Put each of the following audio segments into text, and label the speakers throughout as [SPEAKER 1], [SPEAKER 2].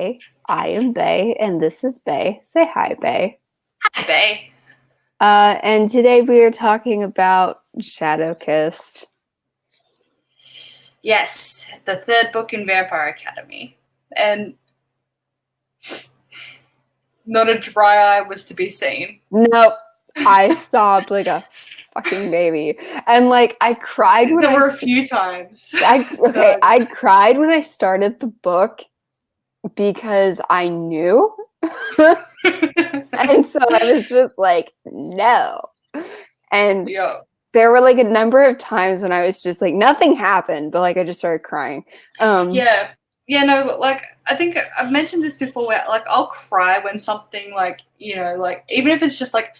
[SPEAKER 1] Bay. I am Bay, and this is Bay. Say hi, Bay.
[SPEAKER 2] Hi, Bay.
[SPEAKER 1] And today we are talking about Shadow Kissed.
[SPEAKER 2] Yes, the third book in Vampire Academy. And not a dry eye was to be seen.
[SPEAKER 1] Nope. I sobbed like a fucking baby. And like I cried when
[SPEAKER 2] there were a few times.
[SPEAKER 1] I cried when I started the book because I knew. And so I was just like, no. And there were like a number of times when I was just like, nothing happened, but like I just started crying.
[SPEAKER 2] Like I think I've mentioned this before where like I'll cry when something like, like even if it's just like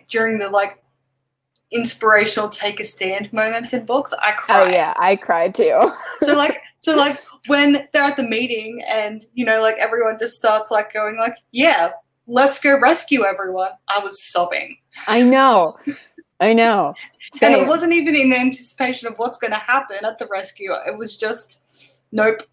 [SPEAKER 2] during the like inspirational take a stand moments in books, I cry.
[SPEAKER 1] Oh yeah, I cried too.
[SPEAKER 2] So when they're at the meeting and like everyone just starts like going like, yeah, let's go rescue everyone, I was sobbing.
[SPEAKER 1] I know. Same.
[SPEAKER 2] And it wasn't even in anticipation of what's going to happen at the rescue. It was just nope.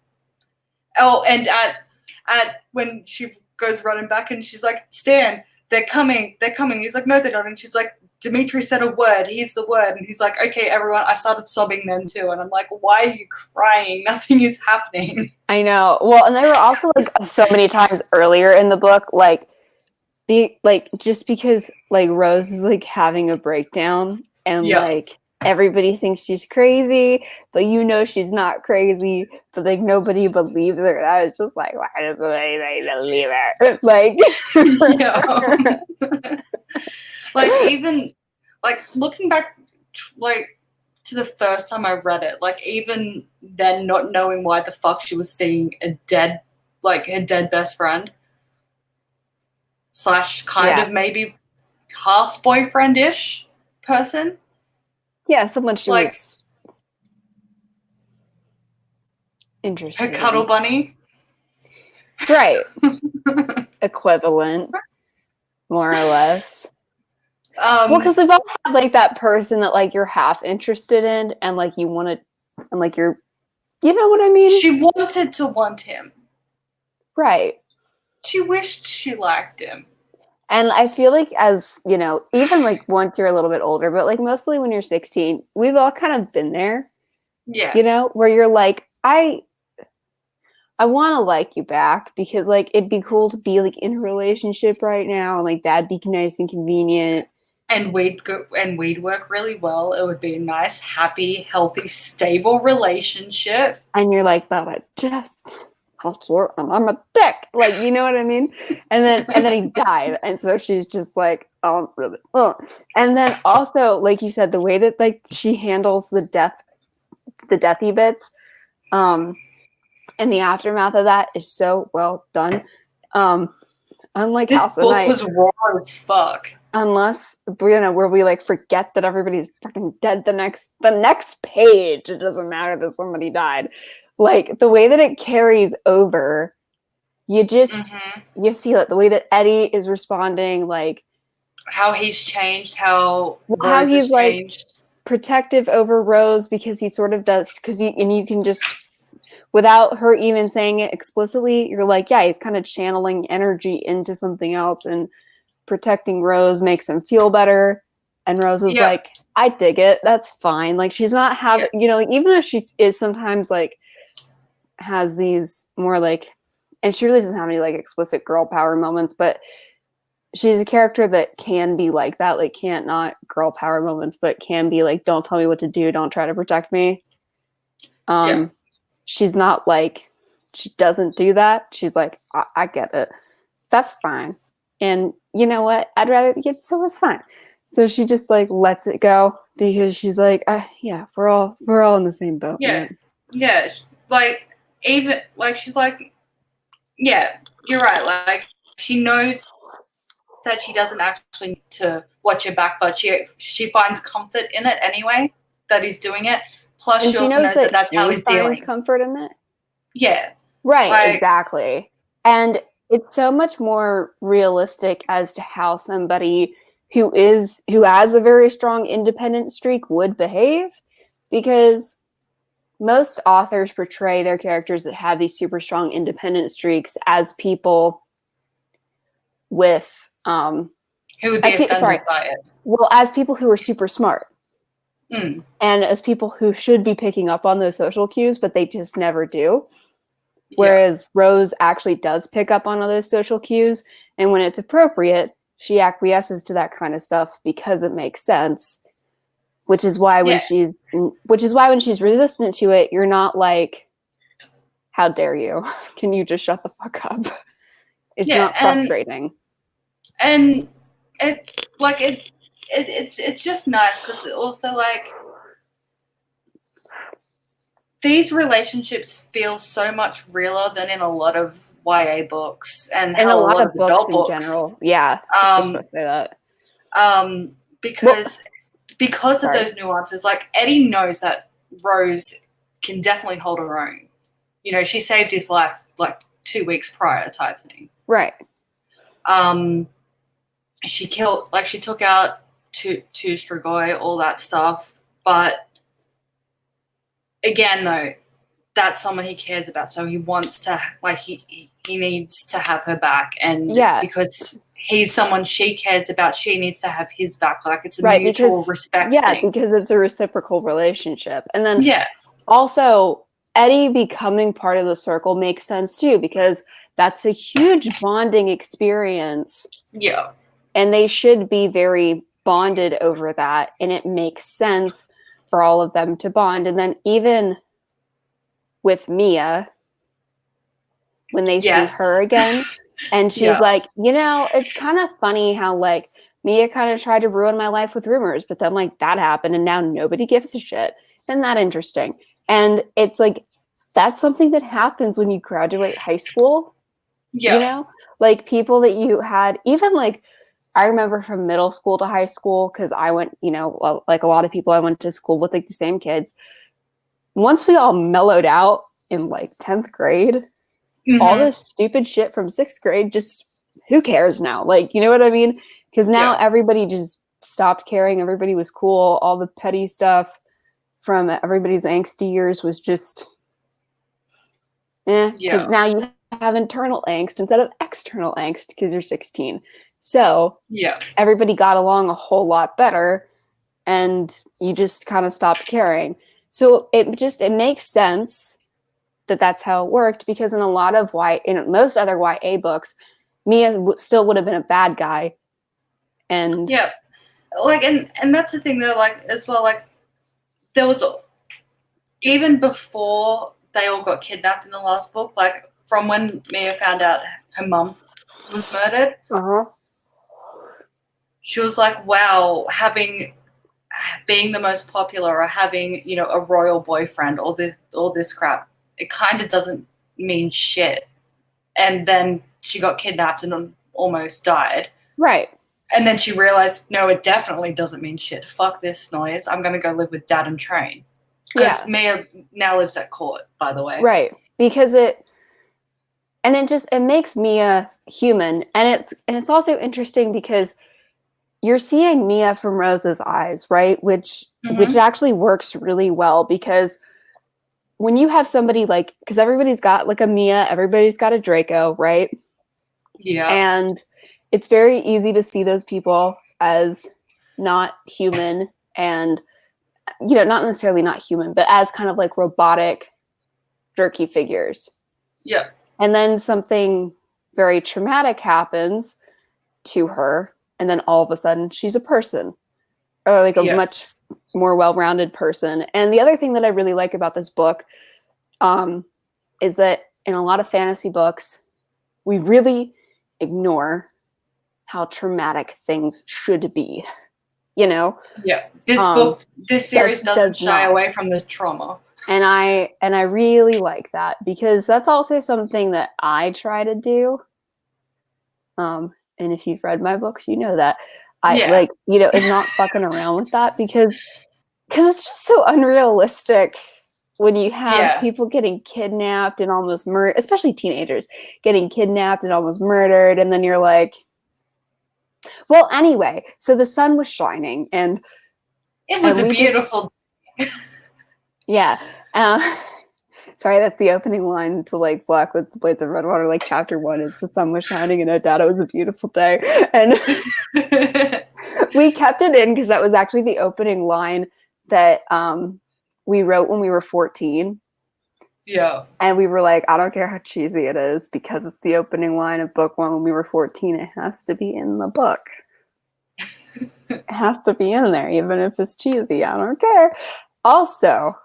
[SPEAKER 2] Oh, and at when she goes running back and she's like, Stan, they're coming. He's like, no, they don't. And she's like, Demetri said a word. He's the word. And he's like, okay, everyone. I started sobbing then too. And I'm like, why are you crying? Nothing is happening.
[SPEAKER 1] I know. Well, and there were also like so many times earlier in the book, just because like Rose is like having a breakdown and like everybody thinks she's crazy, but she's not crazy, but like nobody believes her. And I was just like, why doesn't anybody believe her? Like,
[SPEAKER 2] like even like looking back, like to the first time I read it, like even then not knowing why the fuck she was seeing her dead best friend / kind of maybe half boyfriend-ish person.
[SPEAKER 1] Yeah, someone she was interested
[SPEAKER 2] her cuddle bunny.
[SPEAKER 1] Right. Equivalent, more or less. Well, because we've all had like that person that like you're half interested in and like you want to, and like you're, you know what I mean?
[SPEAKER 2] She wanted to want him.
[SPEAKER 1] Right.
[SPEAKER 2] She wished she liked him.
[SPEAKER 1] And I feel like as, even like once you're a little bit older, but like mostly when you're 16, we've all kind of been there.
[SPEAKER 2] Yeah.
[SPEAKER 1] Where you're like, I want to like you back because like it'd be cool to be like in a relationship right now and like that'd be nice and convenient.
[SPEAKER 2] And we'd work really well. It would be a nice, happy, healthy, stable relationship.
[SPEAKER 1] And you're like, but I just I'm a dick. Like, you know what I mean? And then he died. And so she's just like, oh, really? Oh. And then also, like you said, the way that like she handles the deathy bits, and the aftermath of that is so well done. Unlike
[SPEAKER 2] this
[SPEAKER 1] House of
[SPEAKER 2] book
[SPEAKER 1] Night,
[SPEAKER 2] was raw as fuck.
[SPEAKER 1] Unless where we like forget that everybody's fucking dead the next page, it doesn't matter that somebody died. Like the way that it carries over, you just you feel it. The way that Eddie is responding, like
[SPEAKER 2] how he's changed, how
[SPEAKER 1] he's
[SPEAKER 2] changed.
[SPEAKER 1] Like protective over Rose because he sort of does and you can just, without her even saying it explicitly, you're like, yeah, he's kind of channeling energy into something else, and protecting Rose makes him feel better. And Rose is like, I dig it. That's fine. Like she's not having, even though she is sometimes like has these more like, and she really doesn't have any like explicit girl power moments, but she's a character that can be like that, like can't not girl power moments, but can be like, don't tell me what to do. Don't try to protect me. She's not like, she doesn't do that. She's like, I get it. That's fine. And you know what? I'd rather get, so it's fine. So she just like lets it go because she's like, yeah, we're all in the same boat.
[SPEAKER 2] Yeah.
[SPEAKER 1] Man.
[SPEAKER 2] Yeah. Like even like she's like, yeah, you're right. Like she knows that she doesn't actually need to watch her back, but she finds comfort in it anyway, that he's doing it. Plus, she also knows that that's how he's dealing.
[SPEAKER 1] Finds comfort in it.
[SPEAKER 2] Yeah.
[SPEAKER 1] Right. Exactly. And it's so much more realistic as to how somebody who has a very strong independent streak would behave, because most authors portray their characters that have these super strong independent streaks as people with
[SPEAKER 2] Who would be offended by it?
[SPEAKER 1] Well, as people who are super smart.
[SPEAKER 2] Mm.
[SPEAKER 1] And as people who should be picking up on those social cues, but they just never do. Whereas Rose actually does pick up on all those social cues, and when it's appropriate, she acquiesces to that kind of stuff because it makes sense. Which is why when she's resistant to it, you're not like, how dare you? Can you just shut the fuck up? It's not frustrating.
[SPEAKER 2] And it's just nice because it also like these relationships feel so much realer than in a lot of YA books and
[SPEAKER 1] a lot of
[SPEAKER 2] adult
[SPEAKER 1] books in general. Yeah, I was just supposed to say that.
[SPEAKER 2] Because of those nuances, like Eddie knows that Rose can definitely hold her own. You know, she saved his life like 2 weeks prior type thing.
[SPEAKER 1] Right.
[SPEAKER 2] She took out to Strigoi, all that stuff. But again, though, that's someone he cares about. So he wants to, like, he needs to have her back. And because he's someone she cares about, she needs to have his back. Like, it's a mutual respect thing.
[SPEAKER 1] Yeah, because it's a reciprocal relationship. And then also, Eddie becoming part of the circle makes sense too, because that's a huge bonding experience.
[SPEAKER 2] Yeah.
[SPEAKER 1] And they should be very bonded over that. And it makes sense for all of them to bond. And then even with Mia, when they see her again, and she's like, you know, it's kind of funny how like Mia kind of tried to ruin my life with rumors, but then like that happened and now nobody gives a shit. Isn't that interesting? And it's like, that's something that happens when you graduate high school.
[SPEAKER 2] Yeah.
[SPEAKER 1] You know, like people that you had, even like, I remember from middle school to high school, because I went, you know, like a lot of people, I went to school with like the same kids. Once we all mellowed out in like 10th grade, all this stupid shit from 6th grade, just who cares now? Like, you know what I mean? Because now everybody just stopped caring. Everybody was cool. All the petty stuff from everybody's angsty years was just, because now you have internal angst instead of external angst because you're 16. So everybody got along a whole lot better and you just kind of stopped caring. So it makes sense that that's how it worked, because in most other YA books, Mia still would have been a bad guy. And
[SPEAKER 2] like, and that's the thing though, like as well, like there was, even before they all got kidnapped in the last book, like from when Mia found out her mum was murdered, she was like, wow, being the most popular or having, you know, a royal boyfriend, all this crap, it kind of doesn't mean shit. And then she got kidnapped and almost died.
[SPEAKER 1] Right.
[SPEAKER 2] And then she realized, no, it definitely doesn't mean shit. Fuck this noise. I'm going to go live with Dad and Train. Because Mia now lives at court, by the way.
[SPEAKER 1] Right. Because it makes Mia human. And it's also interesting because you're seeing Mia from Rose's eyes, right? Which actually works really well, because when you have somebody like, because everybody's got like a Mia, everybody's got a Draco, right?
[SPEAKER 2] Yeah.
[SPEAKER 1] And it's very easy to see those people as not human and, you know, not necessarily not human, but as kind of like robotic, jerky figures.
[SPEAKER 2] Yeah.
[SPEAKER 1] And then something very traumatic happens to her, and then all of a sudden she's a person, or like a much more well-rounded person. And the other thing that I really like about this book is that in a lot of fantasy books, we really ignore how traumatic things should be, you know?
[SPEAKER 2] Yeah. This series doesn't shy away from the trauma.
[SPEAKER 1] And I really like that, because that's also something that I try to do. And if you've read my books, you know that I like, you know, is not fucking around with that, because it's just so unrealistic when you have people getting kidnapped and almost murdered, especially teenagers getting kidnapped and almost murdered. And then you're like, well, anyway, so the sun was shining and
[SPEAKER 2] it was a beautiful
[SPEAKER 1] yeah. Uh, sorry, that's the opening line to like Blackwood's The Blades of Redwater. Like chapter 1 is the sun was shining and no doubt it was a beautiful day. And we kept it in because that was actually the opening line that we wrote when we were 14.
[SPEAKER 2] Yeah.
[SPEAKER 1] And we were like, I don't care how cheesy it is because it's the opening line of book 1 when we were 14. It has to be in the book. It has to be in there, even if it's cheesy. I don't care. Also,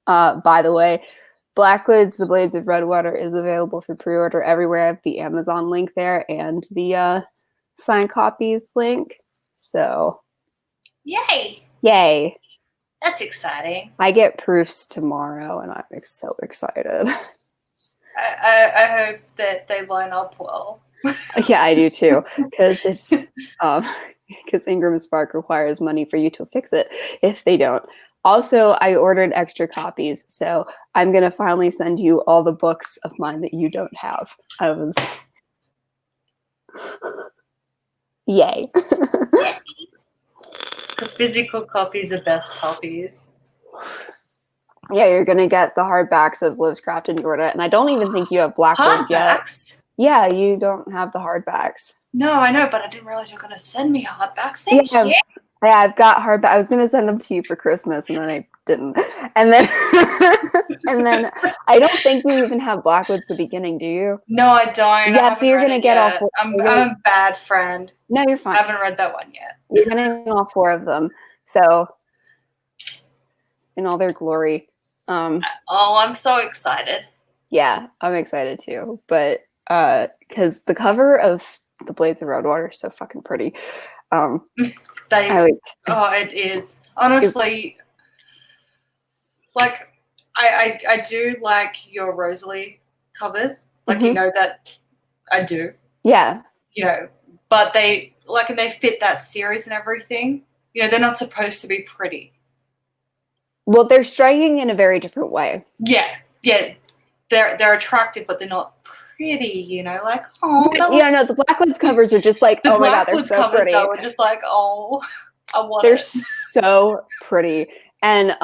[SPEAKER 1] by the way, Blackwood's The Blades of Redwater is available for pre-order everywhere. I have the Amazon link there and the signed copies link. So,
[SPEAKER 2] yay! That's exciting.
[SPEAKER 1] I get proofs tomorrow, and I'm so excited.
[SPEAKER 2] I hope that they line up well.
[SPEAKER 1] Yeah, I do too, because it's because Ingram Spark requires money for you to fix it if they don't. Also, I ordered extra copies, so I'm gonna finally send you all the books of mine that you don't have. Yay.
[SPEAKER 2] Because physical copies are best copies.
[SPEAKER 1] Yeah, you're gonna get the hardbacks of Liv's Craft and Jordan, and I don't even think you have Blackwoods yet.
[SPEAKER 2] Hardbacks?
[SPEAKER 1] Yeah, you don't have the hardbacks.
[SPEAKER 2] No, I know, but I didn't realize you were gonna send me hardbacks. Thank you.
[SPEAKER 1] Yeah, I've got hardback. I was gonna send them to you for Christmas, and then I didn't. And then, and then I don't think you even have Blackwoods the beginning, do you?
[SPEAKER 2] No, I don't.
[SPEAKER 1] Yeah, so you're gonna get all 4.
[SPEAKER 2] I'm a bad friend.
[SPEAKER 1] No, you're fine.
[SPEAKER 2] I haven't read that one yet.
[SPEAKER 1] You're getting all 4 of them. So, in all their glory.
[SPEAKER 2] I'm so excited.
[SPEAKER 1] Yeah, I'm excited too. But because the cover of The Blades of Redwater is so fucking pretty.
[SPEAKER 2] It is. Honestly, like, I do like your Rosalie covers. Like, you know that I do.
[SPEAKER 1] Yeah.
[SPEAKER 2] You know, but they, like, and they fit that series and everything. You know, they're not supposed to be pretty.
[SPEAKER 1] Well, they're striking in a very different way.
[SPEAKER 2] Yeah. They're attractive, but they're not pretty, you know, like, oh.
[SPEAKER 1] No, the Blackwoods covers are just like, oh my god, they're so pretty.
[SPEAKER 2] Though, are just like, oh, I want
[SPEAKER 1] They're so pretty. And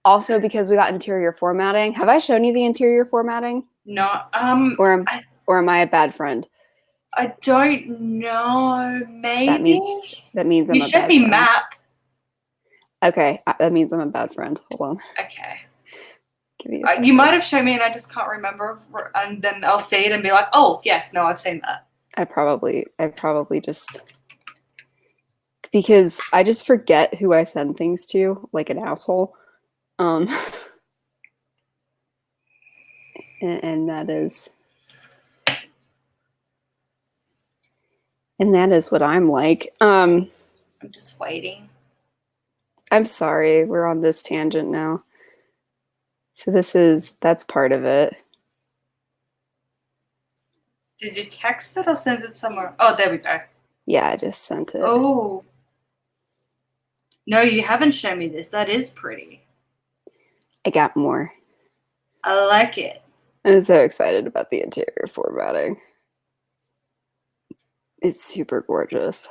[SPEAKER 1] also because we got interior formatting. Have I shown you the interior formatting?
[SPEAKER 2] No.
[SPEAKER 1] Or am I a bad friend?
[SPEAKER 2] I don't know. Maybe.
[SPEAKER 1] That means I'm a bad friend.
[SPEAKER 2] You showed me map.
[SPEAKER 1] Okay, that means I'm a bad friend. Hold on.
[SPEAKER 2] Okay.
[SPEAKER 1] You
[SPEAKER 2] might have shown me and I just can't remember. And then I'll see it and be like, oh, yes, no, I've seen that.
[SPEAKER 1] I probably just... Because I just forget who I send things to, like an asshole. And that is... And that is what I'm like.
[SPEAKER 2] I'm just waiting.
[SPEAKER 1] I'm sorry, we're on this tangent now. So that's part of it.
[SPEAKER 2] Did you text it or send it somewhere? Oh, there we go.
[SPEAKER 1] Yeah, I just sent it.
[SPEAKER 2] Oh. No, you haven't shown me this. That is pretty.
[SPEAKER 1] I got more.
[SPEAKER 2] I like it.
[SPEAKER 1] I'm so excited about the interior formatting. It's super gorgeous.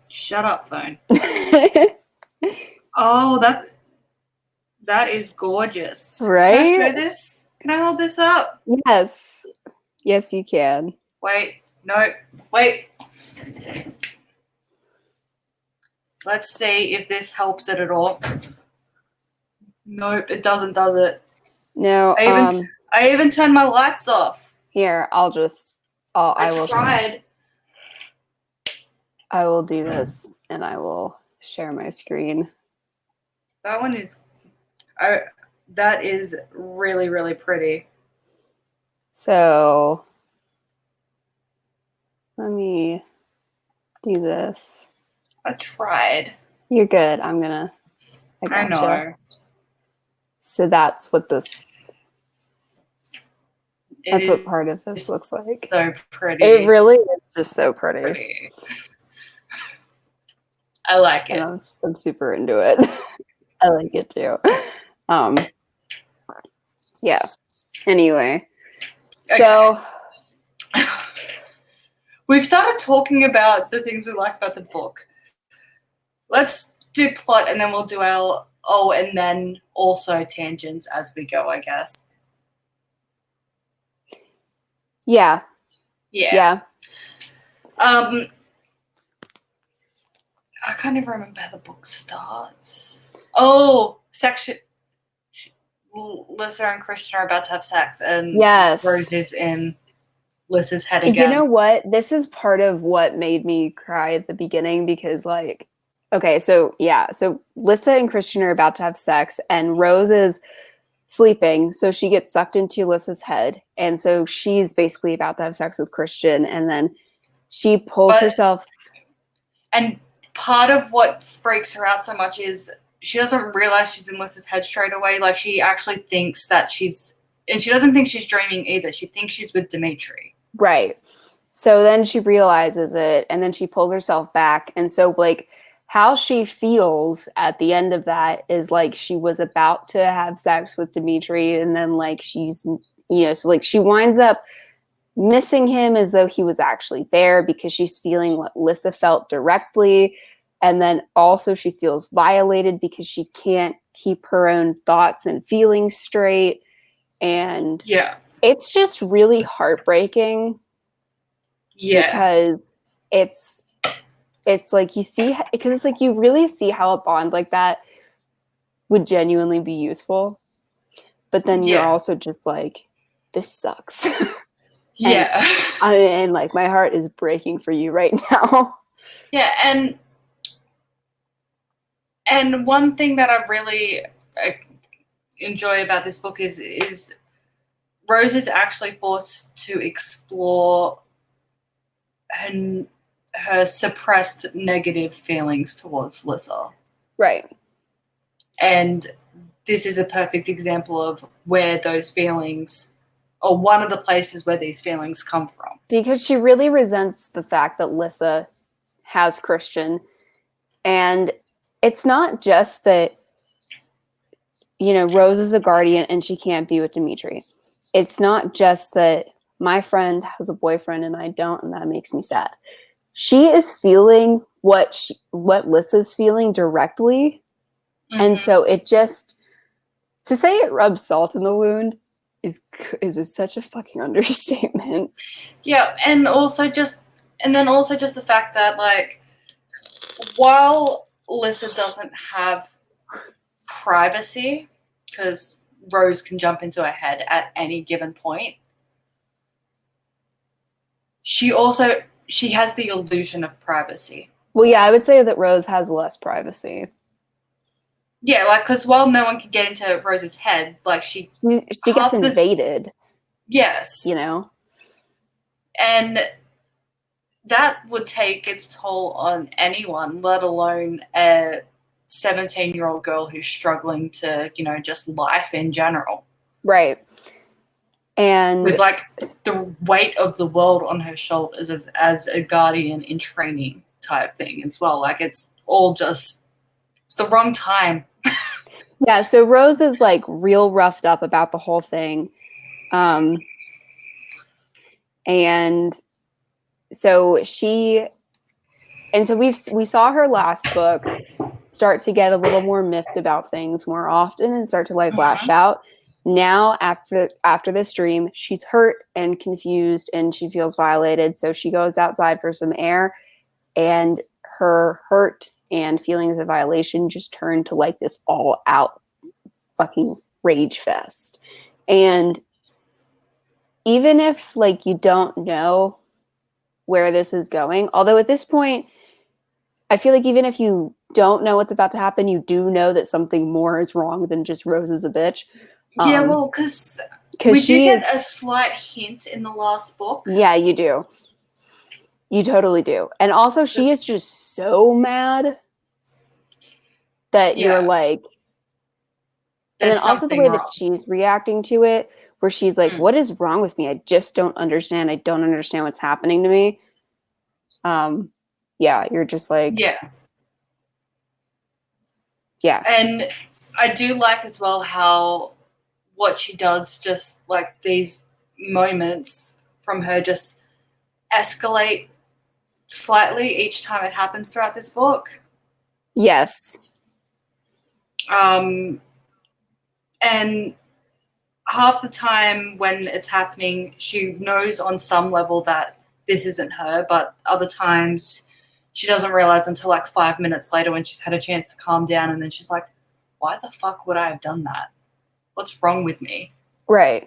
[SPEAKER 2] Shut up, phone. Oh, that is gorgeous.
[SPEAKER 1] Right?
[SPEAKER 2] Can I show this? Can I hold this up?
[SPEAKER 1] Yes. Yes, you can.
[SPEAKER 2] Wait. No. Wait. Let's see if this helps it at all. Nope, it doesn't, does it?
[SPEAKER 1] No.
[SPEAKER 2] I even turned my lights off.
[SPEAKER 1] Here, I
[SPEAKER 2] tried.
[SPEAKER 1] I will do this and I will share my screen.
[SPEAKER 2] That one is that is really, really pretty.
[SPEAKER 1] So let me do this.
[SPEAKER 2] I tried.
[SPEAKER 1] You're good. I
[SPEAKER 2] know.
[SPEAKER 1] So that's what what part of this looks like.
[SPEAKER 2] So pretty.
[SPEAKER 1] It really is just so pretty.
[SPEAKER 2] I like it.
[SPEAKER 1] I'm super into it. I like it too. Yeah. Anyway. Okay. So
[SPEAKER 2] we've started talking about the things we like about the book. let's do plot and then we'll do our and then also tangents as we go, I guess.
[SPEAKER 1] Yeah.
[SPEAKER 2] I can't even remember how the book starts. Oh, Lissa and Christian are about to have sex, and
[SPEAKER 1] Yes.
[SPEAKER 2] Rose is in Lissa's head again.
[SPEAKER 1] You know what? This is part of what made me cry at the beginning because, like, okay, so Lissa and Christian are about to have sex, and Rose is sleeping, so she gets sucked into Lissa's head, and so she's basically about to have sex with Christian, and then she pulls herself.
[SPEAKER 2] And part of what freaks her out so much is she doesn't realize she's in Lissa's head straight away. Like, she actually thinks that and she doesn't think she's dreaming either. She thinks she's with Demetri.
[SPEAKER 1] Right. So then she realizes it, and then she pulls herself back. And so, like, how she feels at the end of that is like she was about to have sex with Demetri, and then, like, she's, so, like, she winds up missing him as though he was actually there because she's feeling what Lissa felt directly. And then also she feels violated because she can't keep her own thoughts and feelings straight. And it's just really heartbreaking.
[SPEAKER 2] Yeah.
[SPEAKER 1] Because it's like you really see how a bond like that would genuinely be useful. But then you're also just like, this sucks.
[SPEAKER 2] Yeah.
[SPEAKER 1] and like my heart is breaking for you right now.
[SPEAKER 2] Yeah, and one thing that I really enjoy about this book is Rose is actually forced to explore her suppressed negative feelings towards Lissa.
[SPEAKER 1] Right.
[SPEAKER 2] And this is a perfect example of where those feelings, or one of the places where these feelings come from.
[SPEAKER 1] Because she really resents the fact that Lissa has Christian. And it's not just that, Rose is a guardian and she can't be with Demetri. It's not just that my friend has a boyfriend and I don't, and that makes me sad. She is feeling what Lissa's feeling directly. Mm-hmm. And so it just, to say it rubs salt in the wound is such a fucking understatement.
[SPEAKER 2] Yeah, and then also just the fact that, like, while Lissa doesn't have privacy, because Rose can jump into her head at any given point, she has the illusion of privacy.
[SPEAKER 1] Well, yeah, I would say that Rose has less privacy.
[SPEAKER 2] Yeah, like, because while no one can get into Rose's head, like, she
[SPEAKER 1] gets invaded.
[SPEAKER 2] Yes. And that would take its toll on anyone, let alone a 17-year-old girl who's struggling to, just life in general.
[SPEAKER 1] Right. And
[SPEAKER 2] with, like, the weight of the world on her shoulders as a guardian in training type thing as well. Like, it's all just, it's the wrong time.
[SPEAKER 1] Yeah, so Rose is, like, real roughed up about the whole thing. And so we saw her last book start to get a little more miffed about things more often and start to, like, lash out. Now, after this dream, she's hurt and confused and she feels violated. So she goes outside for some air, and her hurt and feelings of violation just turn to, like, this all out fucking rage fest. And even if, like, you don't know where this is going, although at this point, I feel like even if you don't know what's about to happen, you do know that something more is wrong than just Rose is a bitch.
[SPEAKER 2] Yeah, well, because we do get a slight hint in the last book.
[SPEAKER 1] Yeah, you do. You totally do. And also, she is just so mad that you're like... And then also the way that she's reacting to it, where she's like, what is wrong with me? I just don't understand. I don't understand what's happening to me. Yeah, you're just like... Yeah.
[SPEAKER 2] And I do like as well how what she does, just like these moments from her just escalate slightly each time it happens throughout this book.
[SPEAKER 1] Yes.
[SPEAKER 2] And half the time when it's happening, she knows on some level that this isn't her, but other times she doesn't realize until like 5 minutes later when she's had a chance to calm down, and then she's like, why the fuck would I have done that? What's wrong with me?
[SPEAKER 1] Right.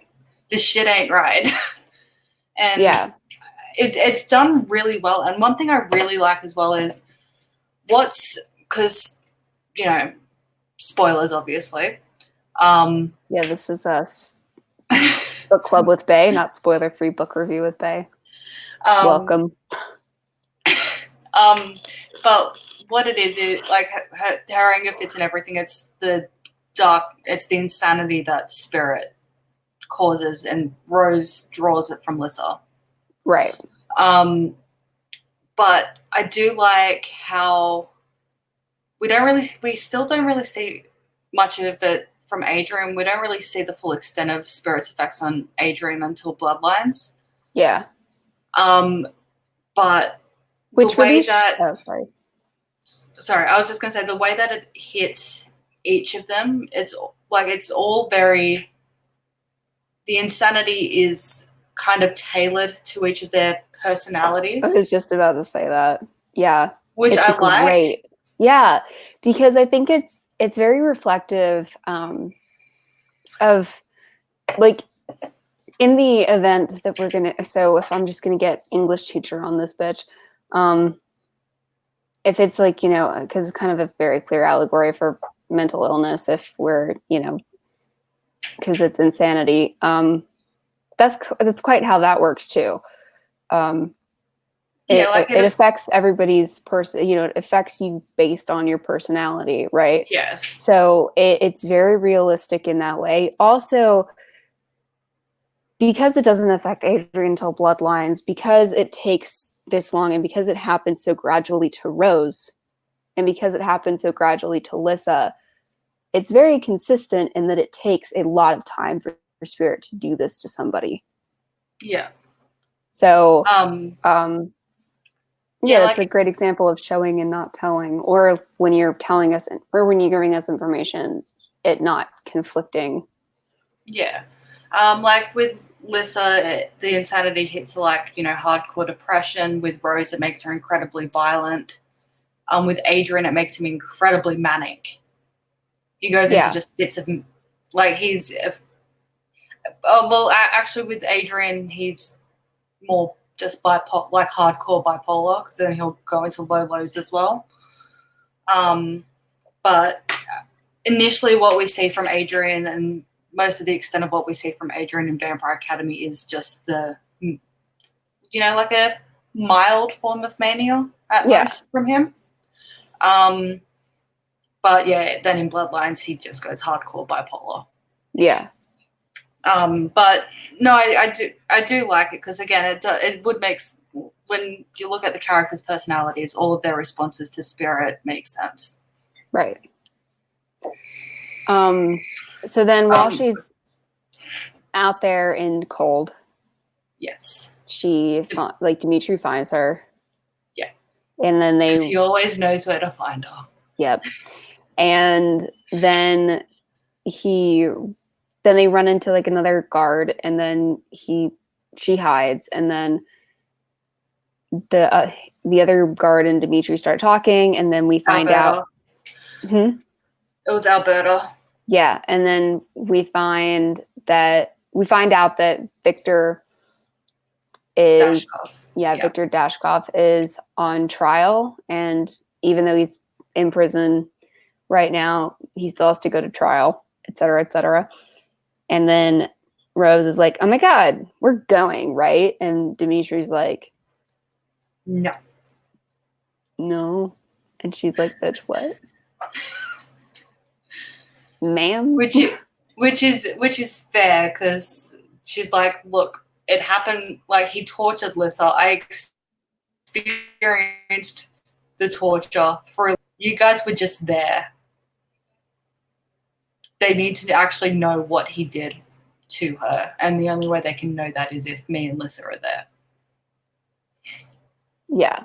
[SPEAKER 2] This shit ain't right. And
[SPEAKER 1] Yeah.
[SPEAKER 2] it's done really well. And one thing I really like as well is because, you know, spoilers, obviously.
[SPEAKER 1] Yeah, this is us. Book club with Bay, not spoiler-free book review with Bay. Welcome.
[SPEAKER 2] But what it is like her anger fits in everything. It's the insanity that Spirit causes, and Rose draws it from Lissa.
[SPEAKER 1] Right.
[SPEAKER 2] But I do like how we still don't really see much of it from Adrian. We don't really see the full extent of Spirit's effects on Adrian until Bloodlines.
[SPEAKER 1] Yeah.
[SPEAKER 2] But
[SPEAKER 1] which
[SPEAKER 2] the way
[SPEAKER 1] really
[SPEAKER 2] that
[SPEAKER 1] sorry,
[SPEAKER 2] I was just gonna say the way that it hits each of them, it's all very. The insanity is kind of tailored to each of their personalities.
[SPEAKER 1] I was just about to say that. Yeah.
[SPEAKER 2] Which I like.
[SPEAKER 1] Great. Yeah, because I think it's very reflective of, like, in the event that we're gonna. So if I'm just gonna get English teacher on this bitch, if it's like, you know, because it's kind of a very clear allegory for mental illness. If we're, you know, because it's insanity. That's quite how that works too. It affects everybody's person. You know, it affects you based on your personality, right?
[SPEAKER 2] Yes.
[SPEAKER 1] So it's very realistic in that way. Also, because it doesn't affect Adrian until Bloodlines, because it takes this long, and because it happens so gradually to Rose, and because it happens so gradually to Lissa, it's very consistent in that it takes a lot of time for Spirit to do this to somebody.
[SPEAKER 2] Yeah.
[SPEAKER 1] So,
[SPEAKER 2] yeah,
[SPEAKER 1] that's a great example of showing and not telling, or when you're telling us, or when you're giving us information, it not conflicting.
[SPEAKER 2] Yeah. Like with Lissa, the insanity hits like, you know, hardcore depression. With Rose, it makes her incredibly violent. With Adrian, it makes him incredibly manic. He goes into just bits of, like, actually with Adrian, he's more just like hardcore bipolar, because then he'll go into low lows as well. But initially what we see from Adrian, and most of the extent of what we see from Adrian in Vampire Academy, is just the, you know, like a mild form of mania at most from him. But yeah, then in Bloodlines, he just goes hardcore bipolar.
[SPEAKER 1] Yeah.
[SPEAKER 2] But no, I do like it, because again, it would make, when you look at the characters' personalities, all of their responses to Spirit make sense.
[SPEAKER 1] Right. So then while she's out there in cold,
[SPEAKER 2] yes,
[SPEAKER 1] like Demetri finds her.
[SPEAKER 2] Yeah.
[SPEAKER 1] And then
[SPEAKER 2] he always knows where to find her.
[SPEAKER 1] Yep. And then they run into like another guard, and then she hides, and then the other guard and Demetri start talking, and then we find out. It
[SPEAKER 2] was Alberta.
[SPEAKER 1] Yeah, and then we find out that Victor is Victor Dashkov is on trial, and even though he's in prison right now, he still has to go to trial, et cetera, et cetera. And then Rose is like, oh my God, we're going, right? And Demetri's like, no. And she's like, bitch, what? Ma'am?
[SPEAKER 2] Which is fair, because she's like, look, it happened, like, he tortured Lissa. I experienced the torture through. You guys were just there. They need to actually know what he did to her, and the only way they can know that is if me and Lissa are there.
[SPEAKER 1] Yeah.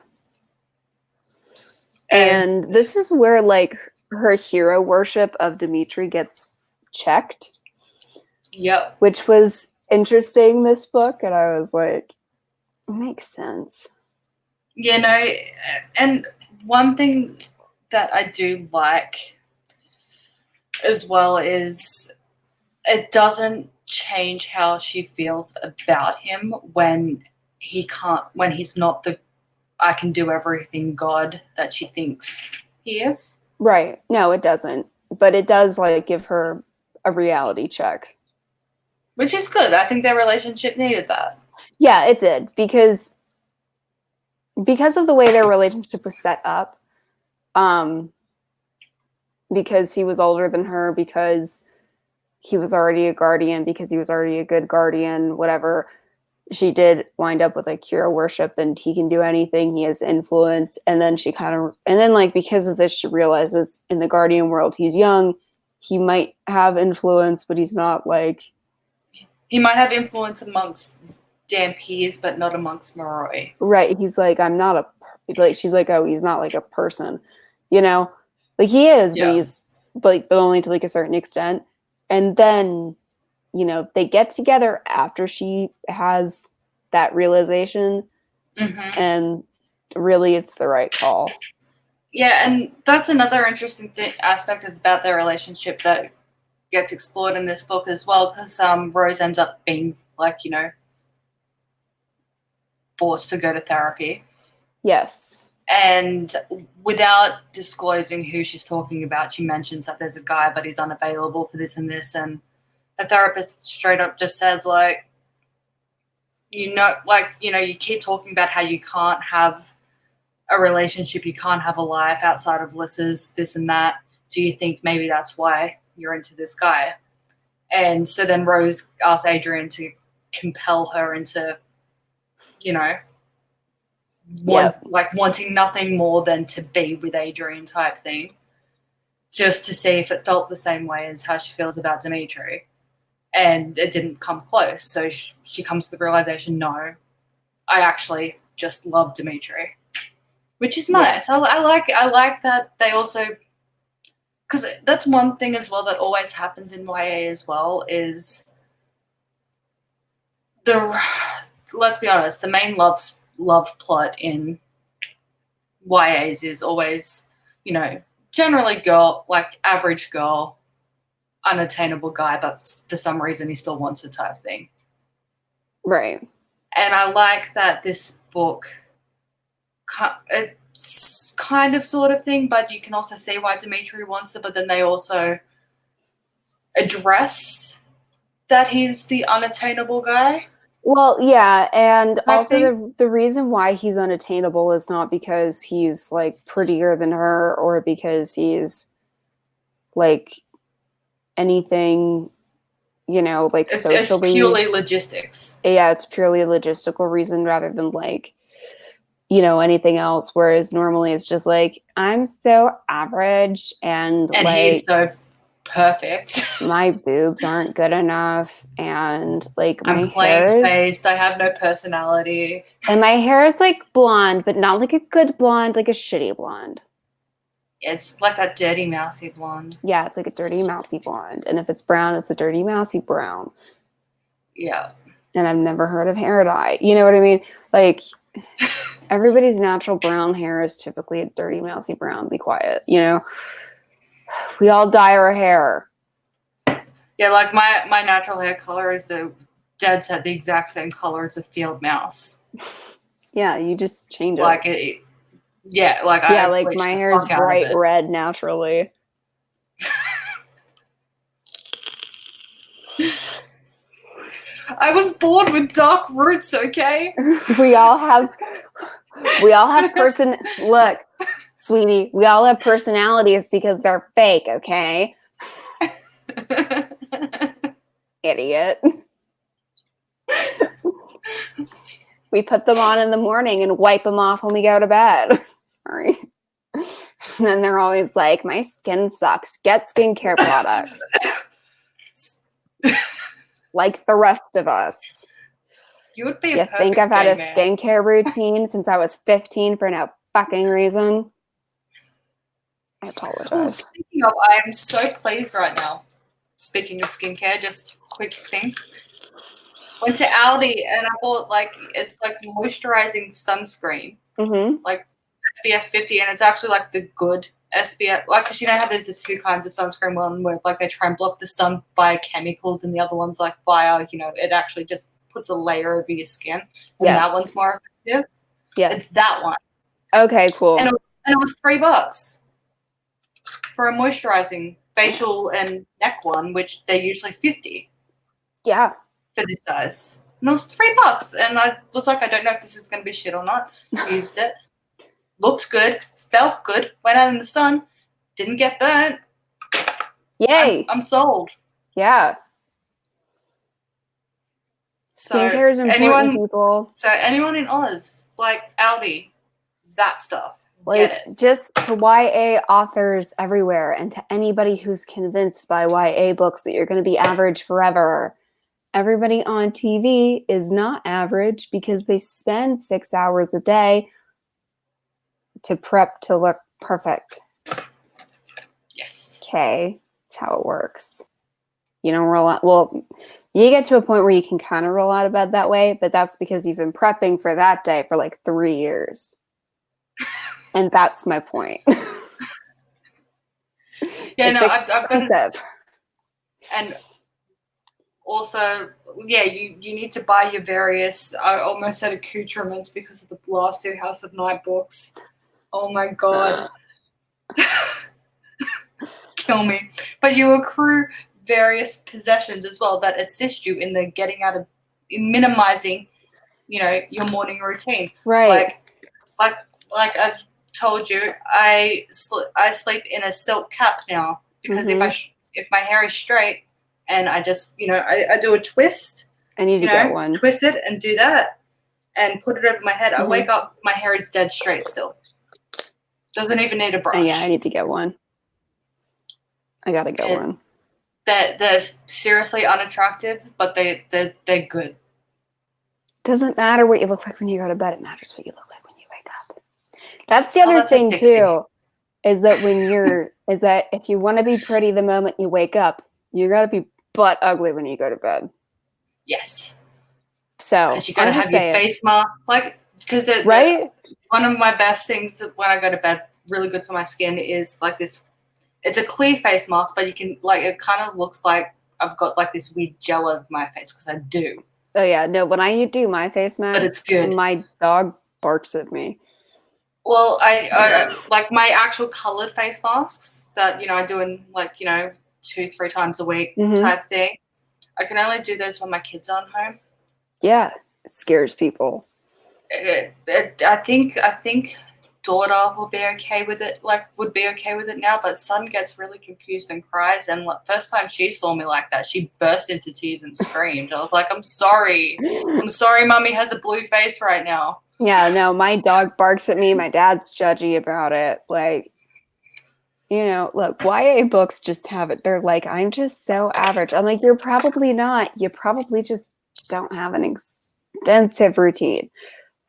[SPEAKER 1] And this is where like her hero worship of Demetri gets checked.
[SPEAKER 2] Yep.
[SPEAKER 1] Which was interesting, this book, and I was like, it makes sense.
[SPEAKER 2] You know, and one thing that I do like as well is it doesn't change how she feels about him when he's not the I can do everything God that she thinks he is.
[SPEAKER 1] Right. No, it doesn't. But it does like give her a reality check.
[SPEAKER 2] Which is good. I think their relationship needed that.
[SPEAKER 1] Yeah, it did. Because of the way their relationship was set up, because he was older than her, because he was already a guardian, because he was already a good guardian, whatever, she did wind up with like hero worship, and he can do anything, he has influence. And then like because of this, she realizes in the guardian world, he's young, he might have influence, but he's not like...
[SPEAKER 2] He might have influence amongst Dampiers, but not amongst Moroi.
[SPEAKER 1] Right. He's like, I'm not she's like, oh, he's not like a person, you know? Like he is,
[SPEAKER 2] Yeah.
[SPEAKER 1] but he's like, but only to like a certain extent. And then, you know, they get together after she has that realization.
[SPEAKER 2] Mm-hmm.
[SPEAKER 1] And really it's the right call.
[SPEAKER 2] Yeah, and that's another interesting aspect about their relationship that gets explored in this book as well, because Rose ends up being like, you know, forced to go to therapy.
[SPEAKER 1] Yes.
[SPEAKER 2] And without disclosing who she's talking about, she mentions that there's a guy, but he's unavailable for this and this. And the therapist straight up just says, like, you keep talking about how you can't have a relationship, you can't have a life outside of Lys's, this and that. Do you think maybe that's why you're into this guy? And so then Rose asks Adrian to compel her into, you know, wanting nothing more than to be with Adrian type thing, just to see if it felt the same way as how she feels about Demetri. And it didn't come close. So she comes to the realization, no, I actually just love Demetri, which is nice. Yeah. I like that they also, because that's one thing as well that always happens in YA as well, is let's be honest, the main love plot in YAs is always, you know, generally girl, like average girl, unattainable guy, but for some reason he still wants it type thing.
[SPEAKER 1] Right.
[SPEAKER 2] And I like that this book, it's kind of sort of thing, but you can also see why Demetri wants it, but then they also address that he's the unattainable guy.
[SPEAKER 1] Well, yeah, and also the reason why he's unattainable is not because he's like prettier than her or because he's like anything, you know, like socially.
[SPEAKER 2] It's purely logistics.
[SPEAKER 1] Yeah, it's purely a logistical reason rather than like, you know, anything else. Whereas normally it's just like, I'm so average and like,
[SPEAKER 2] he's so perfect.
[SPEAKER 1] My boobs aren't good enough, and like my
[SPEAKER 2] I'm plain faced. I have no personality,
[SPEAKER 1] and my hair is like blonde, but not like a good blonde, like a shitty blonde.
[SPEAKER 2] It's like that dirty mousy blonde.
[SPEAKER 1] Yeah, it's like a dirty mousy blonde, and if it's brown, it's a dirty mousy brown.
[SPEAKER 2] Yeah.
[SPEAKER 1] And I've never heard of hair dye. You know what I mean? Like everybody's natural brown hair is typically a dirty mousy brown. Be quiet, you know. We all dye our hair.
[SPEAKER 2] Yeah, like my natural hair color is the dead set the exact same color as a field mouse.
[SPEAKER 1] Yeah, you just change it.
[SPEAKER 2] Like
[SPEAKER 1] like my hair is bright red naturally.
[SPEAKER 2] I was born with dark roots, okay?
[SPEAKER 1] We all have look, sweetie, we all have personalities because they're fake, okay? Idiot. We put them on in the morning and wipe them off when we go to bed. Sorry. And then they're always like, my skin sucks. Get skincare products. Like the rest of us.
[SPEAKER 2] You would be
[SPEAKER 1] You think I've had a skincare routine since I was 15 for no fucking reason? I
[SPEAKER 2] Oh,
[SPEAKER 1] apologize.
[SPEAKER 2] speaking of, I am so pleased right now. Speaking of skincare, just quick thing. Went to Aldi and I bought it's like moisturizing sunscreen,
[SPEAKER 1] Mm-hmm.
[SPEAKER 2] like SPF 50, and it's actually like the good SPF, like because you know how there's the two kinds of sunscreen, one where like they try and block the sun by chemicals, and the other one's like via, it actually just puts a layer over your skin, and that one's more effective.
[SPEAKER 1] Yeah.
[SPEAKER 2] It's that one.
[SPEAKER 1] Okay, cool.
[SPEAKER 2] And it was $3 for a moisturizing facial and neck one, which they're usually 50
[SPEAKER 1] Yeah.
[SPEAKER 2] for this size. And it was $3. And I was like, I don't know if this is going to be shit or not. Used it. Looked good. Felt good. Went out in the sun. Didn't get burnt.
[SPEAKER 1] Yay.
[SPEAKER 2] I'm sold.
[SPEAKER 1] Yeah.
[SPEAKER 2] So
[SPEAKER 1] Skincare is important, people.
[SPEAKER 2] So anyone in Oz, like Aldi, that stuff.
[SPEAKER 1] Like,
[SPEAKER 2] get it.
[SPEAKER 1] just to YA authors everywhere and to anybody who's convinced by YA books that you're going to be average forever. Everybody on TV is not average because they spend 6 hours a day to prep to look perfect.
[SPEAKER 2] Yes.
[SPEAKER 1] Okay, that's how it works. You don't roll out. Well, you get to a point where you can kind of roll out of bed that way, but that's because you've been prepping for that day for like 3 years. And that's my point.
[SPEAKER 2] Yeah, no, I've got
[SPEAKER 1] it.
[SPEAKER 2] And also, yeah, you need to buy your various, I almost said accoutrements because of the last two House of Night books. Oh my God. Kill me. But you accrue various possessions as well that assist you in the in minimizing, your morning routine.
[SPEAKER 1] Right.
[SPEAKER 2] Like I've told you, I sleep in a silk cap now because if my hair is straight and I just, I do a twist.
[SPEAKER 1] I need to get one.
[SPEAKER 2] Twist it and do that and put it over my head. I wake up, my hair is dead straight still. Doesn't even need a brush.
[SPEAKER 1] Yeah, I need to get one. I gotta get one.
[SPEAKER 2] They're seriously unattractive, but they're good.
[SPEAKER 1] Doesn't matter what you look like when you go to bed. It matters what you look like when you wake up. That's the other thing too, is that if you want to be pretty the moment you wake up, you gotta be butt ugly when you go to bed.
[SPEAKER 2] Yes.
[SPEAKER 1] So
[SPEAKER 2] you gotta have your face mask, because
[SPEAKER 1] right.
[SPEAKER 2] One of my best things that when I go to bed, really good for my skin, is like this. It's a clear face mask, but you can it kind of looks like I've got like this weird gel over my face because I do.
[SPEAKER 1] Oh yeah, no. When I do my face mask,
[SPEAKER 2] but it's good.
[SPEAKER 1] My dog barks at me.
[SPEAKER 2] Well, I like my actual colored face masks that I do in 2-3 times a week type thing. I can only do those when my kids aren't home.
[SPEAKER 1] Yeah, it scares people.
[SPEAKER 2] I think daughter will be okay with it. Would be okay with it now, but son gets really confused and cries. And first time she saw me like that, she burst into tears and screamed. I was like, "I'm sorry, Mummy has a blue face right now."
[SPEAKER 1] Yeah, no, my dog barks at me. My dad's judgy about it. Look, YA books just have it. They're like, I'm just so average. I'm like, you're probably not. You probably just don't have an extensive routine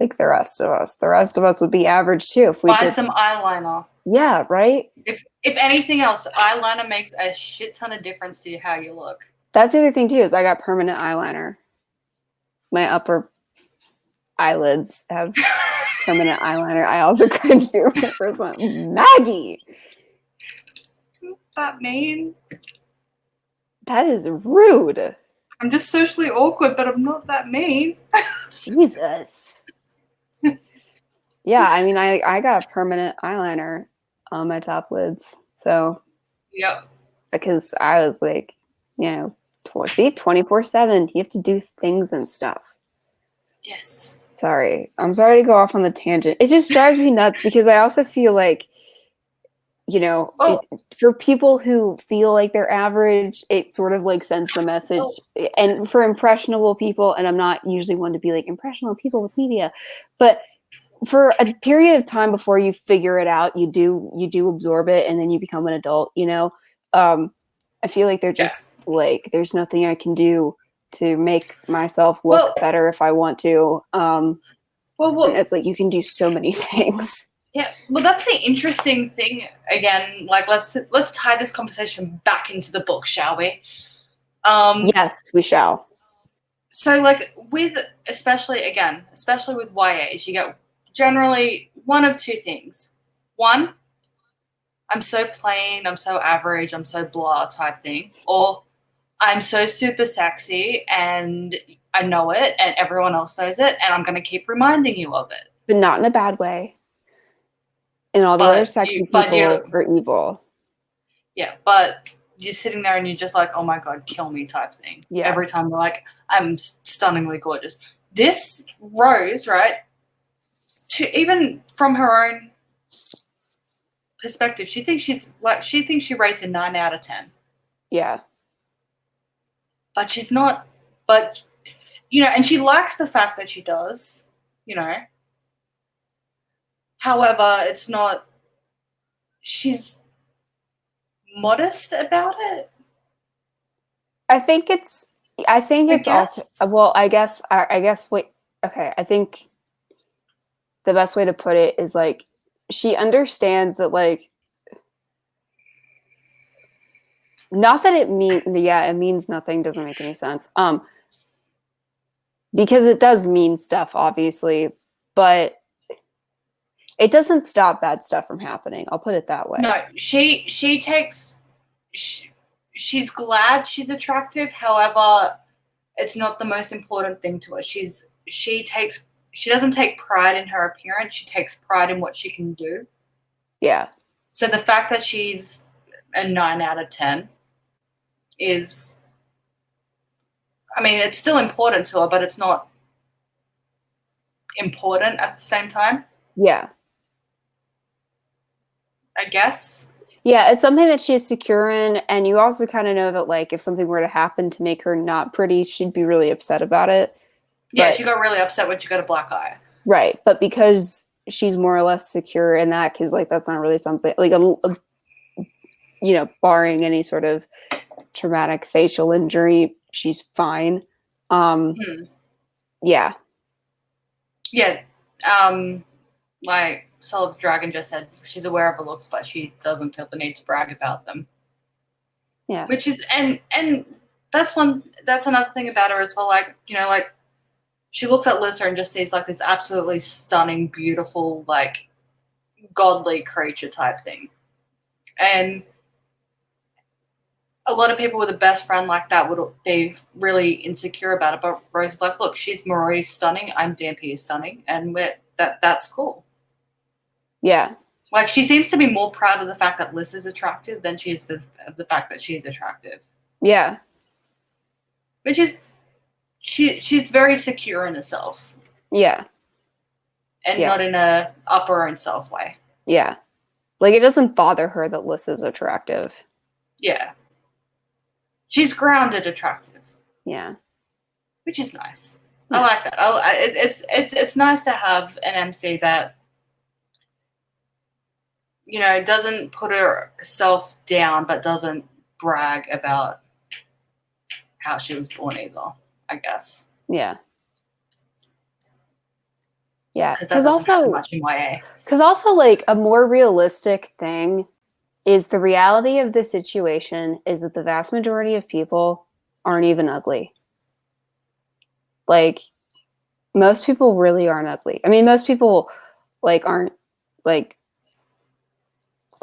[SPEAKER 1] like the rest of us. The rest of us would be average too if we
[SPEAKER 2] buy some eyeliner.
[SPEAKER 1] Yeah, right?
[SPEAKER 2] If anything else, eyeliner makes a shit ton of difference to how you look.
[SPEAKER 1] That's the other thing too, is I got permanent eyeliner. My upper eyelids have permanent eyeliner. I also couldn't do my first one. Maggie!
[SPEAKER 2] What's that mean?
[SPEAKER 1] That is rude.
[SPEAKER 2] I'm just socially awkward, but I'm not that mean.
[SPEAKER 1] Jesus. Yeah, I mean, I got permanent eyeliner on my top lids. So,
[SPEAKER 2] yep.
[SPEAKER 1] Because I was like, 24/7, you have to do things and stuff.
[SPEAKER 2] Yes.
[SPEAKER 1] Sorry. I'm sorry to go off on the tangent. It just drives me nuts because I also feel like, for people who feel like they're average, it sort of sends the message. And for impressionable people, and I'm not usually one to be impressionable people with media, but for a period of time before you figure it out, you do absorb it, and then you become an adult. I feel like they're just there's nothing I can do to make myself look better if I want to. It's you can do so many things.
[SPEAKER 2] Yeah, well, that's the interesting thing. Again, like let's tie this conversation back into the book, shall we?
[SPEAKER 1] Yes, we shall.
[SPEAKER 2] So, like with especially with YAs, you get generally one of two things. One, I'm so plain, I'm so average, I'm so blah type thing, or I'm so super sexy and I know it, and everyone else knows it, and I'm going to keep reminding you of it.
[SPEAKER 1] But not in a bad way. And all the other sexy people are evil.
[SPEAKER 2] Yeah, but you're sitting there and you're just like, oh my god, kill me type thing.
[SPEAKER 1] Yeah.
[SPEAKER 2] Every time they're like, I'm stunningly gorgeous. This Rose, right? Even from her own perspective, she thinks she rates a 9 out of 10.
[SPEAKER 1] Yeah.
[SPEAKER 2] But she's not. But and she likes the fact that she does. However, it's not. She's modest about it.
[SPEAKER 1] I think it's also, well, I guess wait, okay, I think the best way to put it is like she understands that, like, not that it means nothing, doesn't make any sense. Because it does mean stuff, obviously, but it doesn't stop bad stuff from happening. I'll put it that way.
[SPEAKER 2] No, she's glad she's attractive. However, it's not the most important thing to her. She doesn't take pride in her appearance. She takes pride in what she can do.
[SPEAKER 1] Yeah.
[SPEAKER 2] So the fact that she's a 9 out of 10 is, I mean, it's still important to her, but it's not important at the same time.
[SPEAKER 1] Yeah.
[SPEAKER 2] I guess.
[SPEAKER 1] Yeah, it's something that she's secure in, and you also kind of know that, like, if something were to happen to make her not pretty, she'd be really upset about it.
[SPEAKER 2] Yeah, she got really upset when she got a black eye.
[SPEAKER 1] Right, but because she's more or less secure in that, because, like, that's not really something, like, barring any sort of traumatic facial injury, she's fine. Yeah.
[SPEAKER 2] Yeah. Like Soul of the Dragon just said, she's aware of her looks, but she doesn't feel the need to brag about them.
[SPEAKER 1] Yeah.
[SPEAKER 2] Which is, and that's another thing about her as well. Like, like she looks at Lyssa and just sees like this absolutely stunning, beautiful, like godly creature type thing. And a lot of people with a best friend like that would be really insecure about it. But Rose is like, look, she's Marody stunning. I'm Dampier stunning. And that's cool.
[SPEAKER 1] Yeah.
[SPEAKER 2] Like, she seems to be more proud of the fact that Lyssa's attractive than she is of the fact that she's attractive.
[SPEAKER 1] Yeah.
[SPEAKER 2] Which is, she's very secure in herself.
[SPEAKER 1] Yeah.
[SPEAKER 2] And not in a up her own self way.
[SPEAKER 1] Yeah. Like, it doesn't bother her that Lyssa's attractive.
[SPEAKER 2] Yeah. She's grounded attractive.
[SPEAKER 1] Yeah.
[SPEAKER 2] Which is nice. Yeah. I like that. It's nice to have an MC that doesn't put herself down, but doesn't brag about how she was born either, I guess.
[SPEAKER 1] Yeah. Yeah.
[SPEAKER 2] Because that doesn't happen much in YA.
[SPEAKER 1] Because also, like, a more realistic thing is the reality of the situation is that the vast majority of people aren't even ugly. Like, most people really aren't ugly. I mean, most people, like, aren't, like,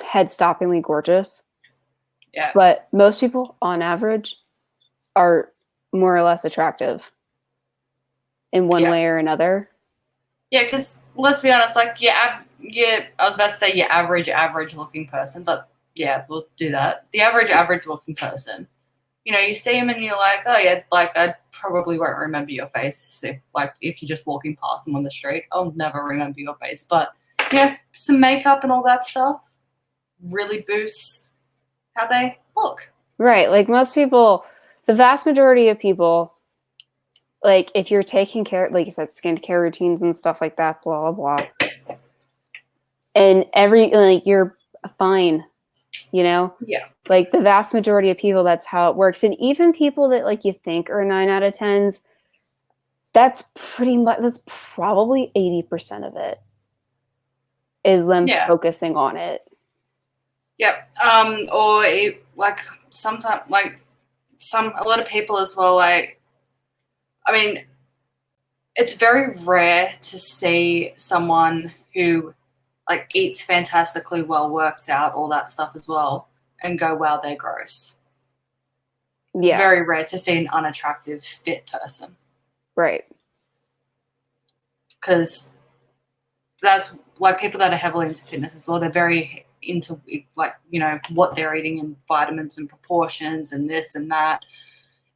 [SPEAKER 1] head-stoppingly gorgeous.
[SPEAKER 2] Yeah.
[SPEAKER 1] But most people, on average, are more or less attractive in one way or another.
[SPEAKER 2] Yeah, because let's be honest, like, I was about to say your average looking person, but yeah, we'll do that. The average looking person, you see him and you're like, oh yeah, like, I probably won't remember your face if you're just walking past them on the street. I'll never remember your face, but some makeup and all that stuff really boosts how they look.
[SPEAKER 1] Right, like, most people, the vast majority of people, like, if you're taking care, like you said, skincare routines and stuff like that, blah, blah, blah. And you're fine,
[SPEAKER 2] Yeah.
[SPEAKER 1] Like, the vast majority of people, that's how it works. And even people that, like, you think are 9 out of 10s, that's probably 80% of it. is them
[SPEAKER 2] Yeah.
[SPEAKER 1] focusing on it.
[SPEAKER 2] Yep. Or like sometimes like a lot of people as well. Like, I mean, it's very rare to see someone who like eats fantastically well, works out, all that stuff as well, and go, wow, they're gross. It's
[SPEAKER 1] Yeah.
[SPEAKER 2] very rare to see an unattractive, fit person.
[SPEAKER 1] Right.
[SPEAKER 2] Because that's like people that are heavily into fitness as well. They're very into like, you know, what they're eating and vitamins and proportions and this and that.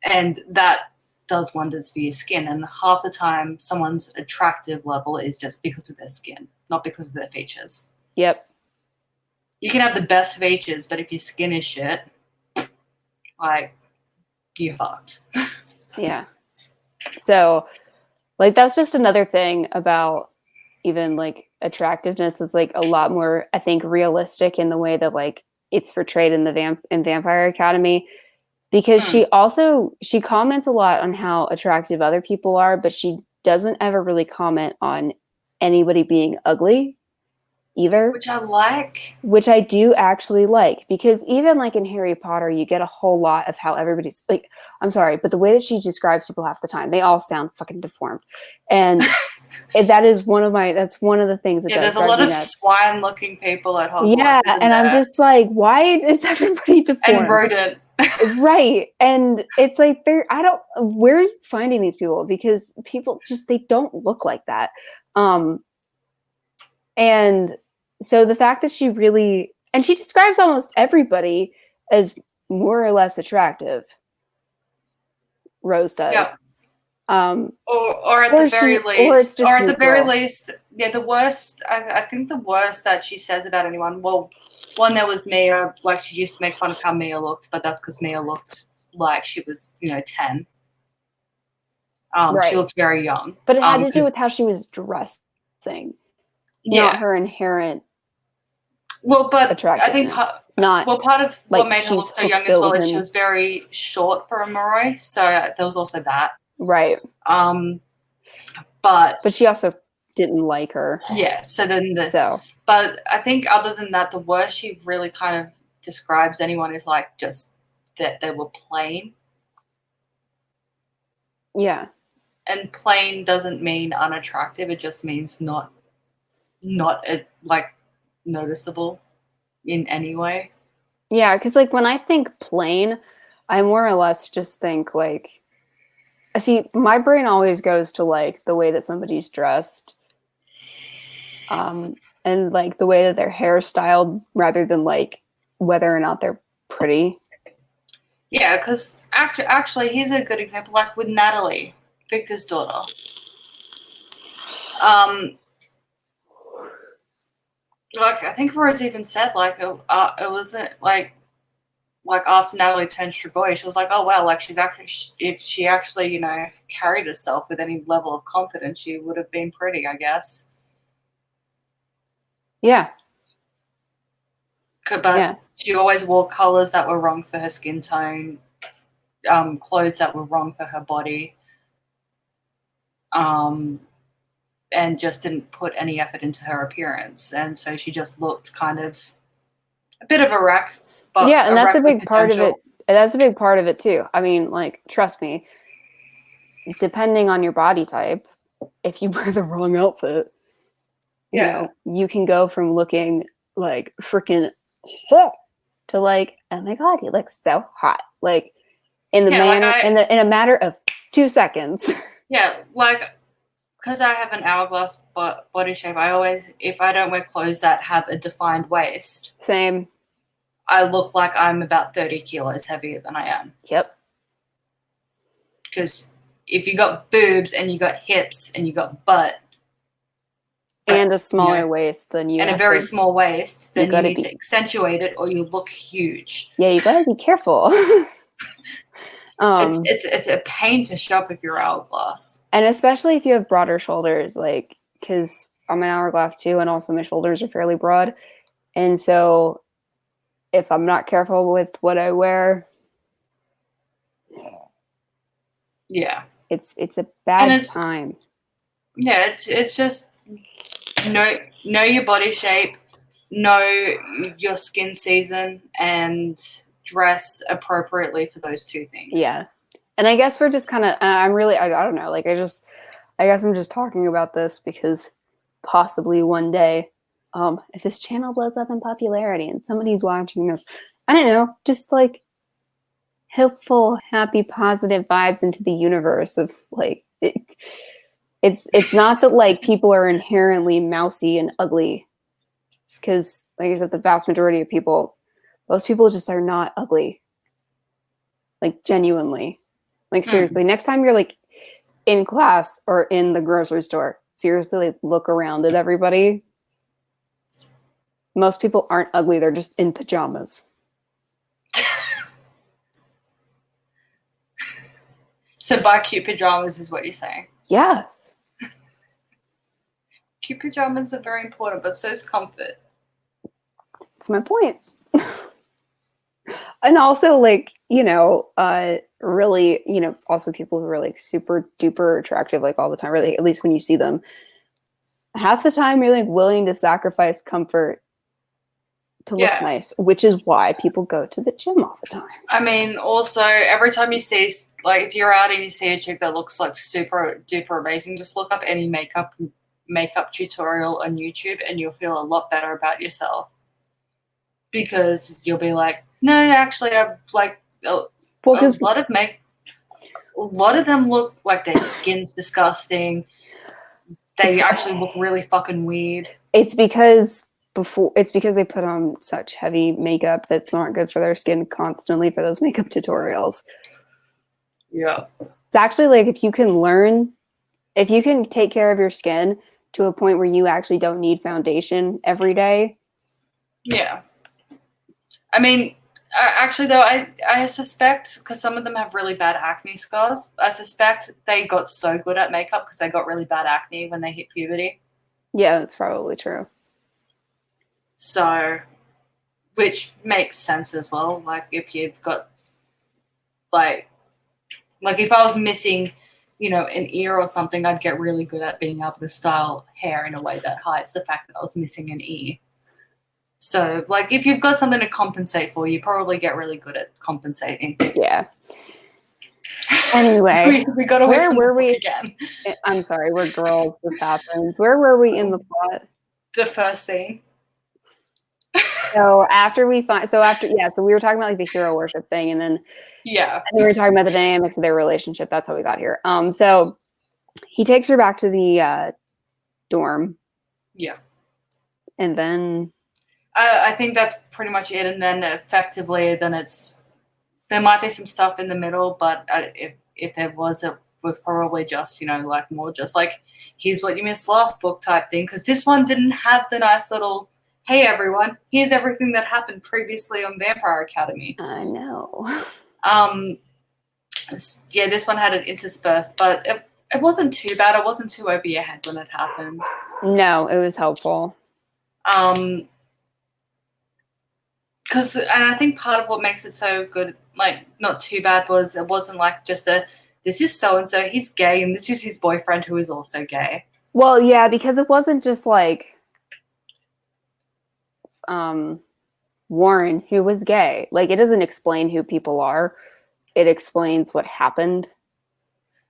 [SPEAKER 2] And that does wonders for your skin. And half the time someone's attractive level is just because of their skin, not because of their features.
[SPEAKER 1] Yep.
[SPEAKER 2] You can have the best features, but if your skin is shit, like, you're fucked.
[SPEAKER 1] Yeah. So, like, that's just another thing about even, like, attractiveness is, like, a lot more, I think, realistic in the way that, like, it's portrayed in the in Vampire Academy. Because she comments a lot on how attractive other people are, but she doesn't ever really comment on anybody being ugly either.
[SPEAKER 2] Which I like.
[SPEAKER 1] Which I do actually like, because even like in Harry Potter, you get a whole lot of how everybody's like, I'm sorry, but the way that she describes people half the time, they all sound fucking deformed. And that's one of the things that
[SPEAKER 2] there's a lot of swine looking people at Hogwarts.
[SPEAKER 1] Yeah, and I'm just like, why is everybody deformed?
[SPEAKER 2] And rodent.
[SPEAKER 1] Right. And it's like, where are you finding these people? Because people just, they don't look like that. And so the fact that she describes almost everybody as more or less attractive. Rose does.
[SPEAKER 2] Yeah. Or at the very least, yeah, the worst, I think the worst that she says about anyone, well, one, there was Mia, like she used to make fun of how Mia looked, but that's because Mia looked like she was, 10.
[SPEAKER 1] Right.
[SPEAKER 2] She looked very young.
[SPEAKER 1] But it had to do with how she was dressing, not her inherent attractiveness.
[SPEAKER 2] I think part of what made her look so young as well is she was very short for a Moroi, so there was also that.
[SPEAKER 1] Right.
[SPEAKER 2] But
[SPEAKER 1] she also didn't like her.
[SPEAKER 2] Yeah. But I think other than that, the worst she really kind of describes anyone is like just that they were plain.
[SPEAKER 1] Yeah.
[SPEAKER 2] And plain doesn't mean unattractive. It just means not like noticeable in any way.
[SPEAKER 1] Yeah, because like when I think plain, I more or less just think like, see, my brain always goes to like the way that somebody's dressed, and like the way that their hair is styled, rather than like whether or not they're pretty.
[SPEAKER 2] Yeah, because actually, here's a good example. Like with Natalie, Victor's daughter. Like I think Rose even said like it wasn't like after Natalie turned Strigoi, she was like, oh wow, like if she actually carried herself with any level of confidence, she would have been pretty, I guess.
[SPEAKER 1] Yeah.
[SPEAKER 2] But she always wore colors that were wrong for her skin tone, clothes that were wrong for her body, and just didn't put any effort into her appearance. And so she just looked kind of a bit of a wreck. But
[SPEAKER 1] yeah, and that's a big part of it. That's a big part of it too. I mean, like, trust me, depending on your body type, if you wear the wrong outfit, you can go from looking like freaking hot to like, oh my god, he looks so hot, like in the in a matter of 2 seconds.
[SPEAKER 2] Yeah, like because I have an hourglass body shape, I always, if I don't wear clothes that have a defined waist,
[SPEAKER 1] same,
[SPEAKER 2] I look like I'm about 30 kilos heavier than I am.
[SPEAKER 1] Yep.
[SPEAKER 2] Because if you got boobs and you got hips and you got butt
[SPEAKER 1] and a smaller waist, then
[SPEAKER 2] a very small waist, then you need to accentuate it or you look huge.
[SPEAKER 1] Yeah, you gotta be careful.
[SPEAKER 2] It's a pain to shop if you're hourglass,
[SPEAKER 1] and especially if you have broader shoulders, like because I'm an hourglass too, and also my shoulders are fairly broad, and so if I'm not careful with what I wear, it's a bad time.
[SPEAKER 2] Yeah, it's just know your body shape, know your skin season, and dress appropriately for those two things.
[SPEAKER 1] Yeah. And I guess we're just kind of, I'm really, I don't know, like I guess I'm just talking about this because possibly one day, if this channel blows up in popularity and somebody's watching this, I don't know, just like helpful, happy, positive vibes into the universe of like, it's not that like people are inherently mousy and ugly, because like I said, the vast majority of people, most people just are not ugly, like genuinely. Like seriously, next time you're like in class or in the grocery store, seriously, like look around at everybody. Most people aren't ugly, they're just in pajamas.
[SPEAKER 2] So buy cute pajamas is what you're saying.
[SPEAKER 1] Yeah.
[SPEAKER 2] Cute pajamas are very important, but so is comfort.
[SPEAKER 1] That's my point. And also, like, really, also people who are like super duper attractive, like all the time, really, at least when you see them, half the time you're like willing to sacrifice comfort to look nice, which is why people go to the gym all the time.
[SPEAKER 2] I mean, also, every time you see, like, if you're out and you see a chick that looks like super duper amazing, just look up any makeup tutorial on YouTube and you'll feel a lot better about yourself. Because you'll be like, no, actually, I like a lot of them look like their skin's disgusting. They actually look really fucking weird.
[SPEAKER 1] It's because they put on such heavy makeup that's not good for their skin constantly for those makeup tutorials.
[SPEAKER 2] Yeah.
[SPEAKER 1] It's actually like if you can take care of your skin to a point where you actually don't need foundation every day.
[SPEAKER 2] Yeah. I mean, actually, though, I suspect, because some of them have really bad acne scars, I suspect they got so good at makeup because they got really bad acne when they hit puberty.
[SPEAKER 1] Yeah, that's probably true.
[SPEAKER 2] So, which makes sense as well. Like, if you've got, like if I was missing, an ear or something, I'd get really good at being able to style hair in a way that hides the fact that I was missing an ear. So, like, if you've got something to compensate for, you probably get really good at compensating.
[SPEAKER 1] Yeah. Anyway,
[SPEAKER 2] we got away from
[SPEAKER 1] where were we
[SPEAKER 2] again?
[SPEAKER 1] I'm sorry, we're girls. This happens. Where were we in the plot?
[SPEAKER 2] The first scene.
[SPEAKER 1] So we were talking about like the hero worship thing, and then we were talking about the dynamics of their relationship. That's how we got here. So he takes her back to the dorm.
[SPEAKER 2] Yeah.
[SPEAKER 1] And then
[SPEAKER 2] I think that's pretty much it. And then effectively, there might be some stuff in the middle, but if there was, it was probably just, like more just like, here's what you missed last book type thing. Because this one didn't have the nice little, hey, everyone, here's everything that happened previously on Vampire Academy.
[SPEAKER 1] I know.
[SPEAKER 2] This one had it interspersed, but it wasn't too bad. It wasn't too over your head when it happened.
[SPEAKER 1] No, it was helpful.
[SPEAKER 2] Because, and I think part of what makes it so good, like, not too bad, was it wasn't like just this is so-and-so, he's gay, and this is his boyfriend who is also gay.
[SPEAKER 1] Well, yeah, because it wasn't just like Warren, who was gay. Like, it doesn't explain who people are. It explains what happened.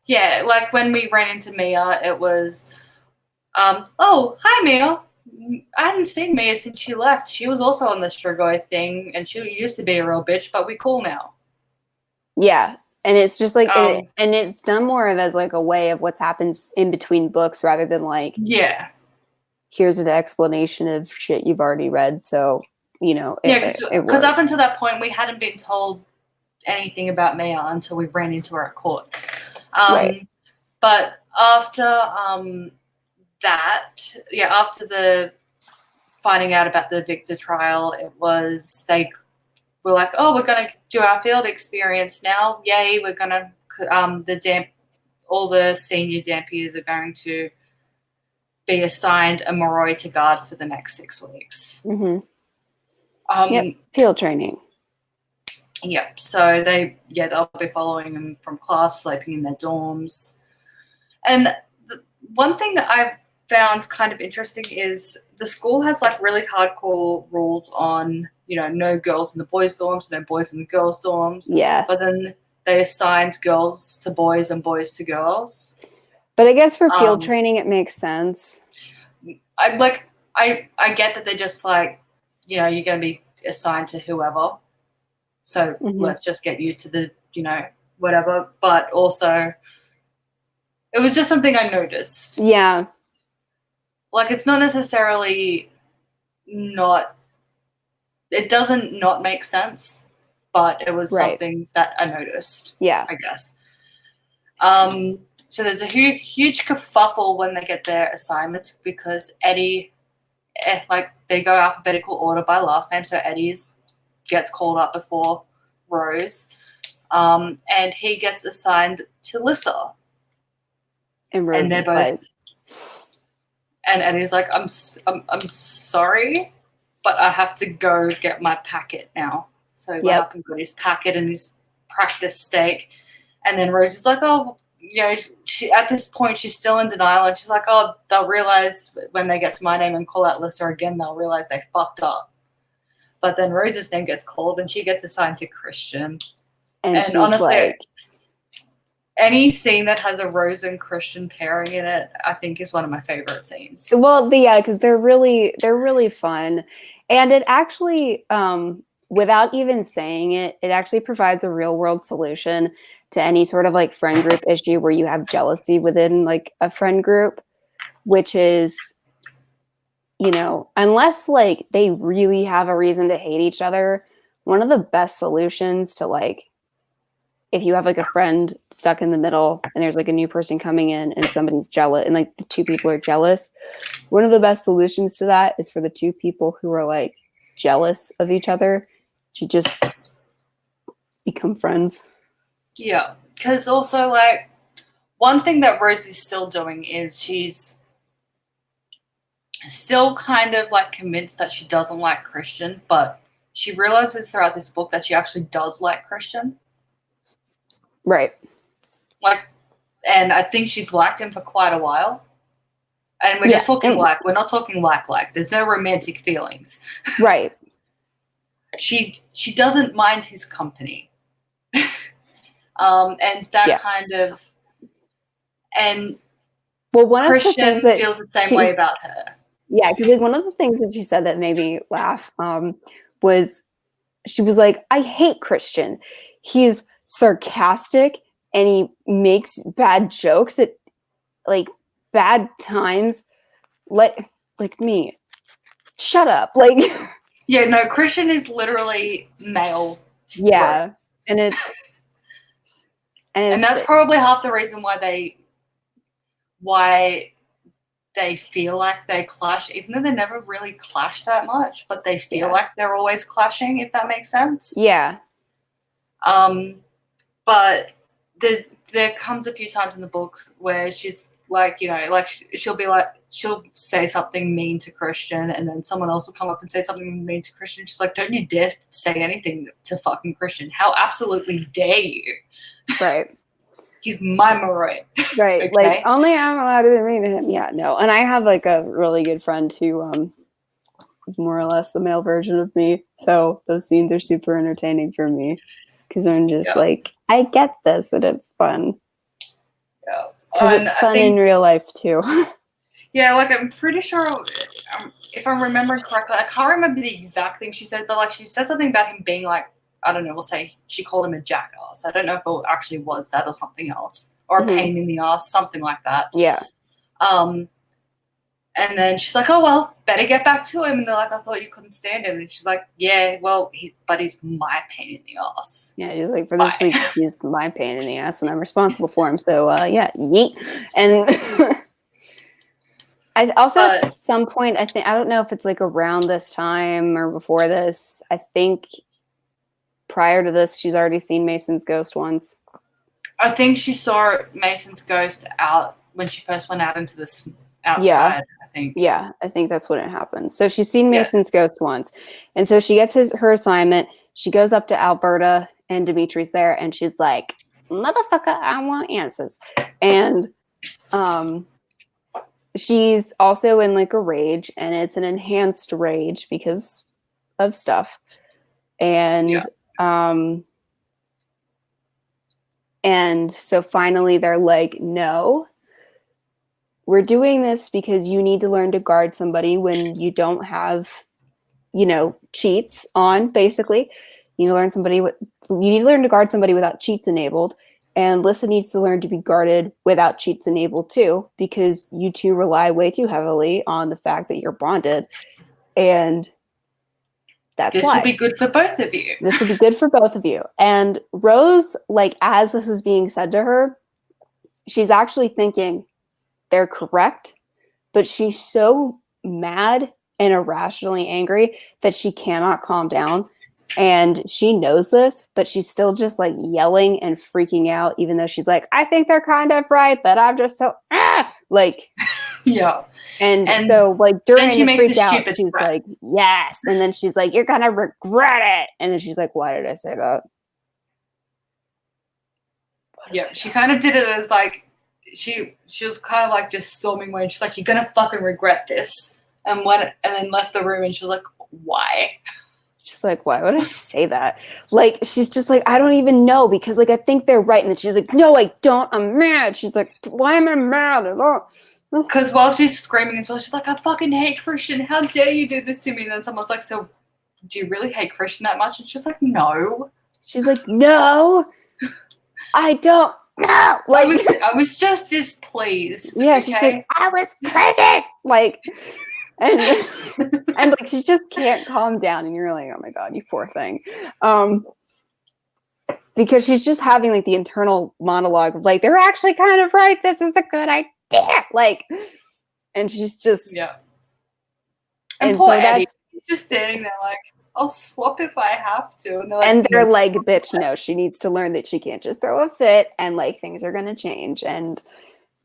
[SPEAKER 2] Yeah, like when we ran into Mia, it was, oh, hi, Mia. I hadn't seen Mia since she left. She was also on the Strigoi thing, and she used to be a real bitch, but we cool now.
[SPEAKER 1] Yeah, and it's just like, and it's done more of as like a way of what's happened in between books rather than like, here's an explanation of shit you've already read. So,
[SPEAKER 2] because up until that point, we hadn't been told anything about Mia until we ran into her at court.
[SPEAKER 1] Right.
[SPEAKER 2] But after after the finding out about the Victor trial, it was they were like, oh, we're going to do our field experience now. Yay, we're going to all the senior Dampiers are going to be assigned a Moroi to guard for the next 6 weeks.
[SPEAKER 1] Mm-hmm. Field training.
[SPEAKER 2] Yep. So they'll be following them from class, sleeping in their dorms. And one thing that found kind of interesting is the school has like really hardcore rules on, no girls in the boys' dorms, no boys in the girls' dorms.
[SPEAKER 1] Yeah.
[SPEAKER 2] But then they assigned girls to boys and boys to girls.
[SPEAKER 1] But I guess for field training, it makes sense.
[SPEAKER 2] I get that they're just like, you're going to be assigned to whoever. So let's just get used to the, whatever. But also, it was just something I noticed.
[SPEAKER 1] Yeah.
[SPEAKER 2] Like, it's not necessarily it doesn't not make sense, but it was something that I noticed.
[SPEAKER 1] Yeah.
[SPEAKER 2] I guess. So there's a huge kerfuffle when they get their assignments because Eddie, they go alphabetical order by last name, so Eddie's gets called up before Rose, and he gets assigned to Lissa.
[SPEAKER 1] And Rose is like,
[SPEAKER 2] and Eddie's like, I'm sorry, but I have to go get my packet now. So he went up and got his packet and his practice steak, and then Rose is like, oh, at this point she's still in denial, and she's like, oh, they'll realize when they get to my name and call out Lissa again, they'll realize they fucked up. But then Rose's name gets called and she gets assigned to Christian. And honestly, any scene that has a Rose and Christian pairing in it, I think is one of my favorite scenes.
[SPEAKER 1] Well, because they're really fun. And it actually, without even saying it, it actually provides a real world solution to any sort of like friend group issue where you have jealousy within like a friend group, which is, unless like they really have a reason to hate each other, one of the best solutions to like, if you have like a friend stuck in the middle and there's like a new person coming in and somebody's jealous and like the two people are jealous, one of the best solutions to that is for the two people who are like jealous of each other to just become friends.
[SPEAKER 2] Yeah, because also like one thing that Rosie's still doing is she's still kind of like convinced that she doesn't like Christian, but she realizes throughout this book that she actually does like Christian.
[SPEAKER 1] Right.
[SPEAKER 2] And I think she's liked him for quite a while. And we're just talking we're not talking like. There's no romantic feelings.
[SPEAKER 1] Right.
[SPEAKER 2] She doesn't mind his company. And that kind of, and Christian feels the same way about her.
[SPEAKER 1] Yeah, because one of the things that she said that made me laugh was she was like, I hate Christian. He's sarcastic and he makes bad jokes at like bad times, like me. Shut up. Like,
[SPEAKER 2] yeah, no, Christian is literally male.
[SPEAKER 1] Yeah.
[SPEAKER 2] Growth.
[SPEAKER 1] And
[SPEAKER 2] that's probably half the reason why they feel like they clash, even though they never really clash that much, but they feel like they're always clashing, if that makes sense.
[SPEAKER 1] Yeah.
[SPEAKER 2] But there comes a few times in the book where she's like, she'll say something mean to Christian, and then someone else will come up and say something mean to Christian. She's like, don't you dare say anything to fucking Christian. How absolutely dare you?
[SPEAKER 1] Right.
[SPEAKER 2] He's my Maroy.
[SPEAKER 1] Right.
[SPEAKER 2] Okay?
[SPEAKER 1] Like, only I'm allowed to be mean to him. Yeah, no. And I have like a really good friend who is more or less the male version of me. So those scenes are super entertaining for me because I'm just like, I get this and it's fun.
[SPEAKER 2] Yeah.
[SPEAKER 1] Because it's fun in real life too.
[SPEAKER 2] Yeah, like I'm pretty sure, if I'm remembering correctly, I can't remember the exact thing she said, but like she said something about him being like, I don't know, we'll say she called him a jackass. I don't know if it actually was that or something else. Or a pain in the ass, something like that.
[SPEAKER 1] Yeah.
[SPEAKER 2] And then she's like, oh, well, better get back to him. And they're like, I thought you couldn't stand him. And she's like, yeah, well, but he's my pain in the ass.
[SPEAKER 1] Yeah, he's like, for this week, he's my pain in the ass, and I'm responsible for him. So, yeah, yeet. And I also, at some point, I don't know if it's like around this time or before this, I think prior to this, she's already seen Mason's ghost once.
[SPEAKER 2] I think she saw Mason's ghost out when she first went out into this outside.
[SPEAKER 1] Yeah.
[SPEAKER 2] Yeah,
[SPEAKER 1] I think that's when it happened. So she's seen Mason's ghost once. And so she gets her assignment. She goes up to Alberta and Demetri's there. And she's like, motherfucker, I want answers. And she's also in like a rage, and it's an enhanced rage because of stuff. And and so finally they're like, no, we're doing this because you need to learn to guard somebody when you don't have, you know, cheats on, basically. You need to learn to guard somebody without cheats enabled. And Lissa needs to learn to be guarded without cheats enabled too, because you two rely way too heavily on the fact that you're bonded. And that's
[SPEAKER 2] this
[SPEAKER 1] why.
[SPEAKER 2] will be good for both of you.
[SPEAKER 1] This will be good for both of you. And Rose, like, as this is being said to her, she's actually thinking they're correct, but she's so mad and irrationally angry that she cannot calm down. And she knows this, but she's still just like yelling and freaking out, even though she's like, I think they're kind of right, but I'm just so like,
[SPEAKER 2] yeah.
[SPEAKER 1] And so like during the freak out, she's
[SPEAKER 2] threat.
[SPEAKER 1] like, yes. And then she's like, you're gonna regret it. And then she's like, why did I say that?
[SPEAKER 2] Yeah, she kind of did it as like she was kind of like just storming away. She's like, you're gonna fucking regret this. And then left the room, and she was like, why?
[SPEAKER 1] She's like, why would I say that? Like, she's just like, I don't even know, because like I think they're right. And then she's like, no, I don't. I'm mad. She's like, why am I mad at all?
[SPEAKER 2] Because while she's screaming as well, she's like, I fucking hate Christian. How dare you do this to me? And then someone's like, so do you really hate Christian that much? And she's like, no.
[SPEAKER 1] She's like, no, I don't. No. Like,
[SPEAKER 2] I was just displeased.
[SPEAKER 1] Yeah,
[SPEAKER 2] okay?
[SPEAKER 1] she's like, I was pregnant. Like, and like she just can't calm down, and you're like, oh my god, you poor thing. Because she's just having like the internal monologue of like, they're actually kind of right. This is a good idea. Like, and she's just
[SPEAKER 2] And poor Eddie, he's just standing there like, I'll swap if I have to.
[SPEAKER 1] And they're like, bitch, no, she needs to learn that she can't just throw a fit, and like things are gonna change. And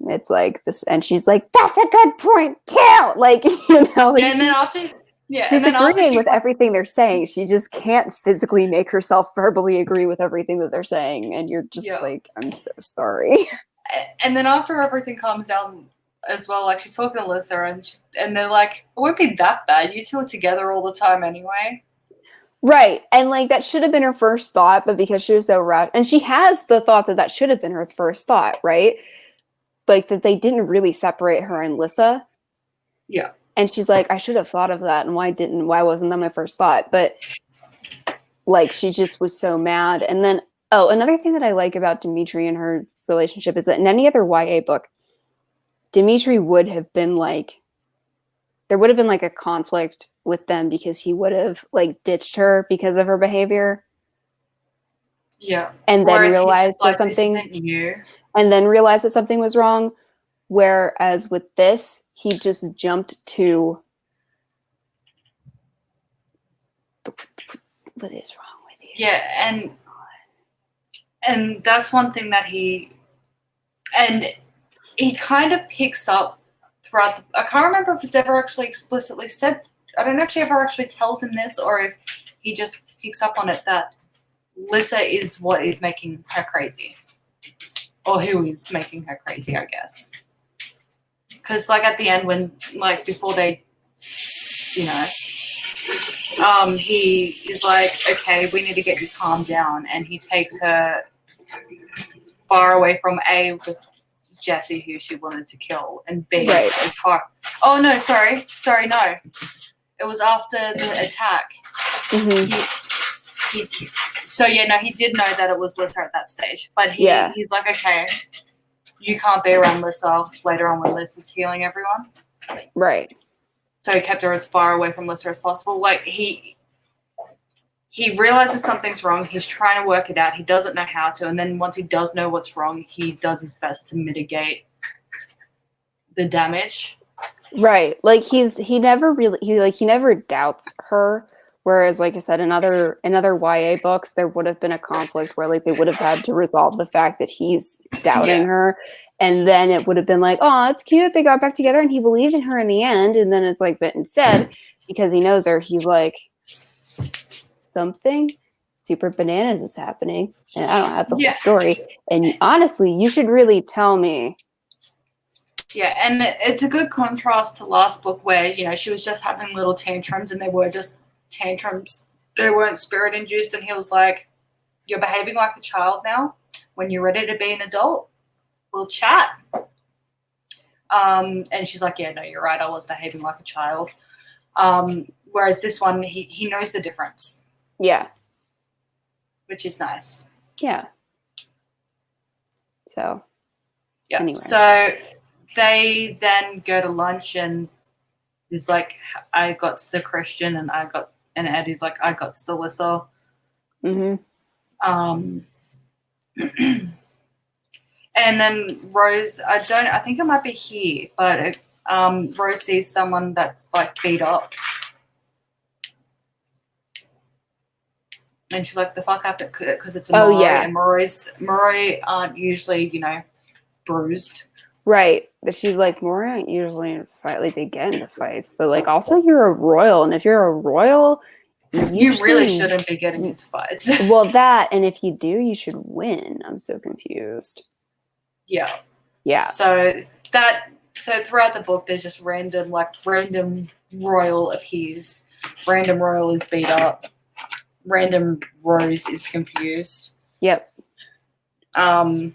[SPEAKER 1] it's like this, and she's like, that's a good point too. Like, you know, like,
[SPEAKER 2] and then after,
[SPEAKER 1] she's agreeing with everything they're saying. She just can't physically make herself verbally agree with everything that they're saying. And you're just like, I'm so sorry.
[SPEAKER 2] And then after everything calms down as well, like she's talking to Lissa, and they're like, it won't be that bad. You two are together all the time anyway.
[SPEAKER 1] Right. And like that should have been her first thought, but because she was so and she has the thought that should have been her first thought, right? Like that they didn't really separate her and Lissa.
[SPEAKER 2] Yeah.
[SPEAKER 1] And she's like, I should have thought of that, and why wasn't that my first thought? But like she just was so mad. And then another thing that I like about Demetri and her relationship is that in any other YA book, Demetri would have been like, there would have been like a conflict with them because he would have like ditched her because of her behavior.
[SPEAKER 2] Yeah.
[SPEAKER 1] And then realized that
[SPEAKER 2] something. This isn't you.
[SPEAKER 1] And then realized that something was wrong. Whereas with this, he just jumped to what is wrong with you?
[SPEAKER 2] Yeah, and that's one thing that he kind of picks up throughout I can't remember if it's ever actually explicitly said. I don't know if she ever actually tells him this, or if he just picks up on it that Lissa is what is making her crazy, or who is making her crazy, I guess. Because like at the end, when like before they, you know, he is like, okay, we need to get you calmed down, and he takes her far away from with Jesse, who she wanted to kill, and B, as far. Oh no, sorry, no. It was after the attack. Mm-hmm. He did know that it was Lissa at that stage, but he's like, okay, you can't be around Lissa later on when Lissa's healing everyone.
[SPEAKER 1] Right.
[SPEAKER 2] So he kept her as far away from Lissa as possible. Like he realizes something's wrong. He's trying to work it out. He doesn't know how to, and then once he does know what's wrong, he does his best to mitigate the damage.
[SPEAKER 1] Right. Like he never doubts her. Whereas, like I said, in other YA books, there would have been a conflict where like they would have had to resolve the fact that he's doubting her. And then it would have been like, oh, it's cute. They got back together and he believed in her in the end. And then it's like, but instead, because he knows her, he's like, something super bananas is happening. And I don't have the whole story. And honestly, you should really tell me
[SPEAKER 2] Yeah, and it's a good contrast to last book where, you know, she was just having little tantrums and they were just tantrums. They weren't spirit induced, and he was like, you're behaving like a child now. When you're ready to be an adult, we'll chat. And she's like, yeah, no, you're right. I was behaving like a child. Whereas this one, he knows the difference.
[SPEAKER 1] Yeah.
[SPEAKER 2] Which is nice.
[SPEAKER 1] Yeah. So.
[SPEAKER 2] Yeah.
[SPEAKER 1] Anyway.
[SPEAKER 2] So they then go to lunch, and he's like, I got the Christian, and Eddie's like, I got the Alyssa.
[SPEAKER 1] Mm-hmm.
[SPEAKER 2] And then Rose, I think it might be here, but Rose sees someone that's like beat up. And she's like, the fuck happened? Because it's a Moroi.
[SPEAKER 1] Yeah.
[SPEAKER 2] And Moroi aren't usually, you know, bruised.
[SPEAKER 1] Right. But she's like, Moroi aren't usually in a fight. Like, they get into fights. But, like, also you're a royal. And if you're a royal,
[SPEAKER 2] you really shouldn't be getting into fights.
[SPEAKER 1] Well, that, and if you do, you should win. I'm so confused.
[SPEAKER 2] Yeah.
[SPEAKER 1] Yeah.
[SPEAKER 2] So throughout the book, there's just random royal appears. Random royal is beat up. Random Rose is confused.
[SPEAKER 1] Yep.
[SPEAKER 2] I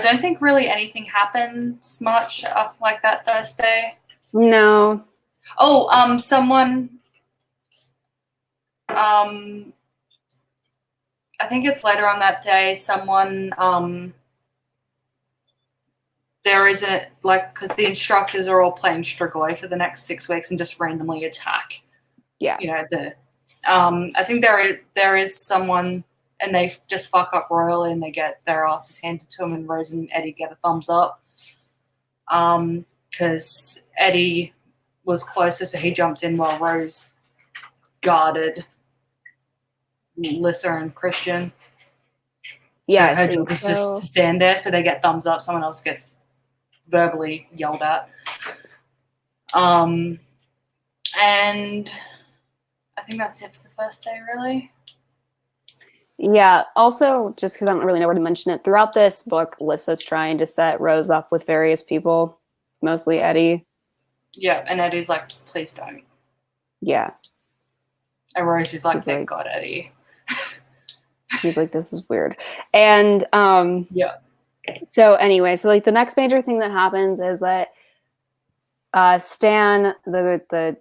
[SPEAKER 2] don't think really anything happens much like that first day.
[SPEAKER 1] No.
[SPEAKER 2] Oh, someone. I think it's later on that day. Someone. There isn't because the instructors are all playing Strigoi for the next 6 weeks and just randomly attack.
[SPEAKER 1] Yeah.
[SPEAKER 2] You know I think there is someone, and they just fuck up royally and they get their asses handed to them, and Rose and Eddie get a thumbs up. Because Eddie was closer, so he jumped in while Rose guarded Lissa and Christian.
[SPEAKER 1] Yeah.
[SPEAKER 2] So her job is just to stand there, so they get thumbs up. Someone else gets verbally yelled at. And I think that's it for the first day, really.
[SPEAKER 1] Yeah. Also, just because I don't really know where to mention it, throughout this book, Lissa's trying to set Rose up with various people, mostly Eddie.
[SPEAKER 2] Yeah, and Eddie's like, please don't.
[SPEAKER 1] Yeah.
[SPEAKER 2] And Rose is like, thank God, Eddie.
[SPEAKER 1] He's like, this is weird. And
[SPEAKER 2] yeah.
[SPEAKER 1] So anyway, so like the next major thing that happens is that Stan, the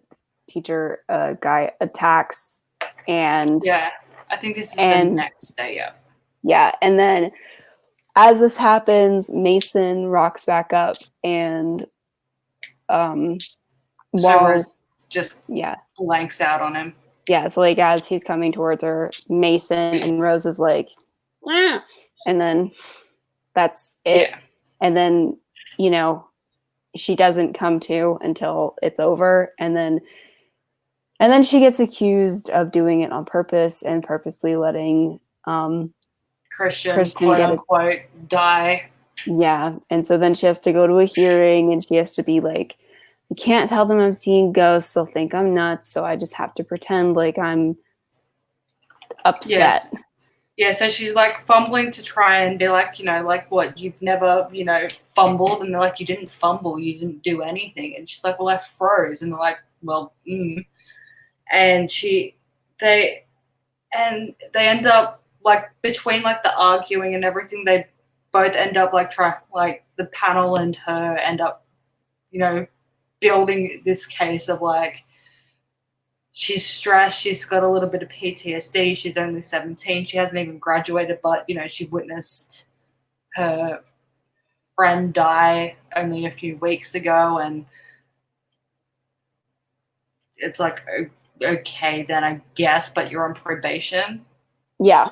[SPEAKER 1] teacher guy, attacks, and
[SPEAKER 2] yeah, I think this is the next day. Yeah.
[SPEAKER 1] Yeah, and then as this happens, Mason rocks back up, and
[SPEAKER 2] Rose just blanks out on him.
[SPEAKER 1] Yeah, so like as he's coming towards her, Mason and Rose is like, ah! And then that's it.
[SPEAKER 2] Yeah.
[SPEAKER 1] And then, you know, she doesn't come to until it's over. And then she gets accused of doing it on purpose and purposely letting
[SPEAKER 2] Christian quote unquote die.
[SPEAKER 1] Yeah. And so then she has to go to a hearing, and she has to be like, I can't tell them I'm seeing ghosts. They'll think I'm nuts. So I just have to pretend like I'm upset.
[SPEAKER 2] Yes. Yeah, so she's like fumbling to try and be like, you know, like what, you've never, you know, fumbled? And they're like, you didn't fumble, you didn't do anything. And she's like, well, I froze. And they're like, well, And they end up like between like the arguing and everything, they both end up like the panel and her end up, you know, building this case of like, she's stressed, she's got a little bit of PTSD, she's only 17, she hasn't even graduated, but, you know, she witnessed her friend die only a few weeks ago, and it's like, okay, then I guess, but you're on probation.
[SPEAKER 1] Yeah.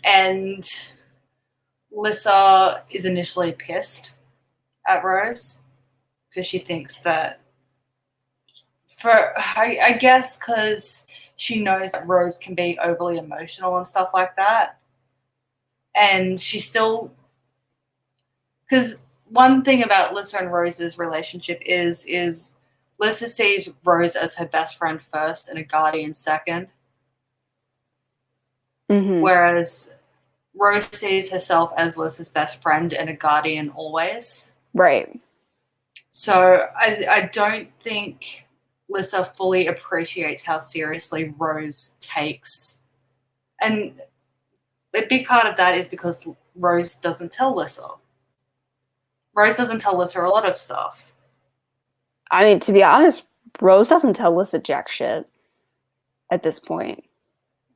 [SPEAKER 2] And Lissa is initially pissed at Rose because she thinks that I guess because she knows that Rose can be overly emotional and stuff like that. And she still, because one thing about Lissa and Rose's relationship is Lissa sees Rose as her best friend first and a guardian second.
[SPEAKER 1] Mm-hmm.
[SPEAKER 2] Whereas Rose sees herself as Lys's best friend and a guardian always.
[SPEAKER 1] Right.
[SPEAKER 2] So I don't think Lyssa fully appreciates how seriously Rose takes. And a big part of that is because Rose doesn't tell Lyssa. Rose doesn't tell Lyssa a lot of stuff.
[SPEAKER 1] I mean, to be honest, Rose doesn't tell Lyssa jack shit at this point.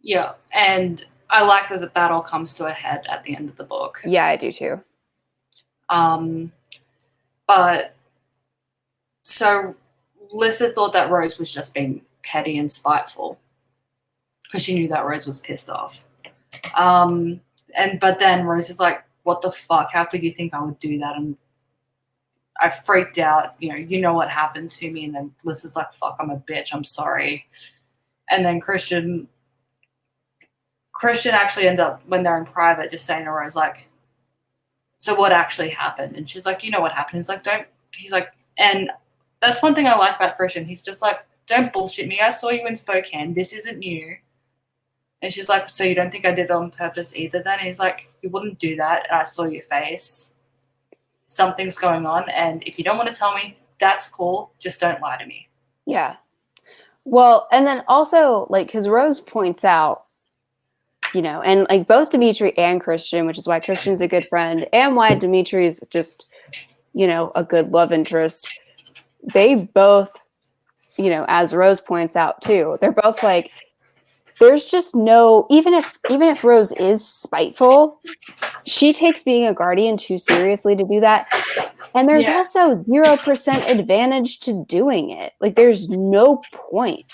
[SPEAKER 2] Yeah, and I like that the battle comes to a head at the end of the book.
[SPEAKER 1] Yeah, I do too.
[SPEAKER 2] But so Lyssa thought that Rose was just being petty and spiteful because she knew that Rose was pissed off. But then Rose is like, "What the fuck? How could you think I would do that?" And I freaked out. You know what happened to me. And then Lyssa's like, "Fuck, I'm a bitch. I'm sorry." And then Christian actually ends up, when they're in private, just saying to Rose, like, "So what actually happened?" And she's like, "You know what happened." He's like, and that's one thing I like about Christian. He's just like, "Don't bullshit me. I saw you in Spokane. This isn't new." And she's like, "So you don't think I did it on purpose either then?" And he's like, "You wouldn't do that. I saw your face. Something's going on. And if you don't want to tell me, that's cool. Just don't lie to me."
[SPEAKER 1] Yeah. Well, and then also, like, because Rose points out, and like both Demetri and Christian, which is why Christian's a good friend and why Demetri's just, a good love interest. They both, as Rose points out too, they're both like, there's just no, even if Rose is spiteful, she takes being a guardian too seriously to do that. And there's also 0% advantage to doing it. Like, there's no point.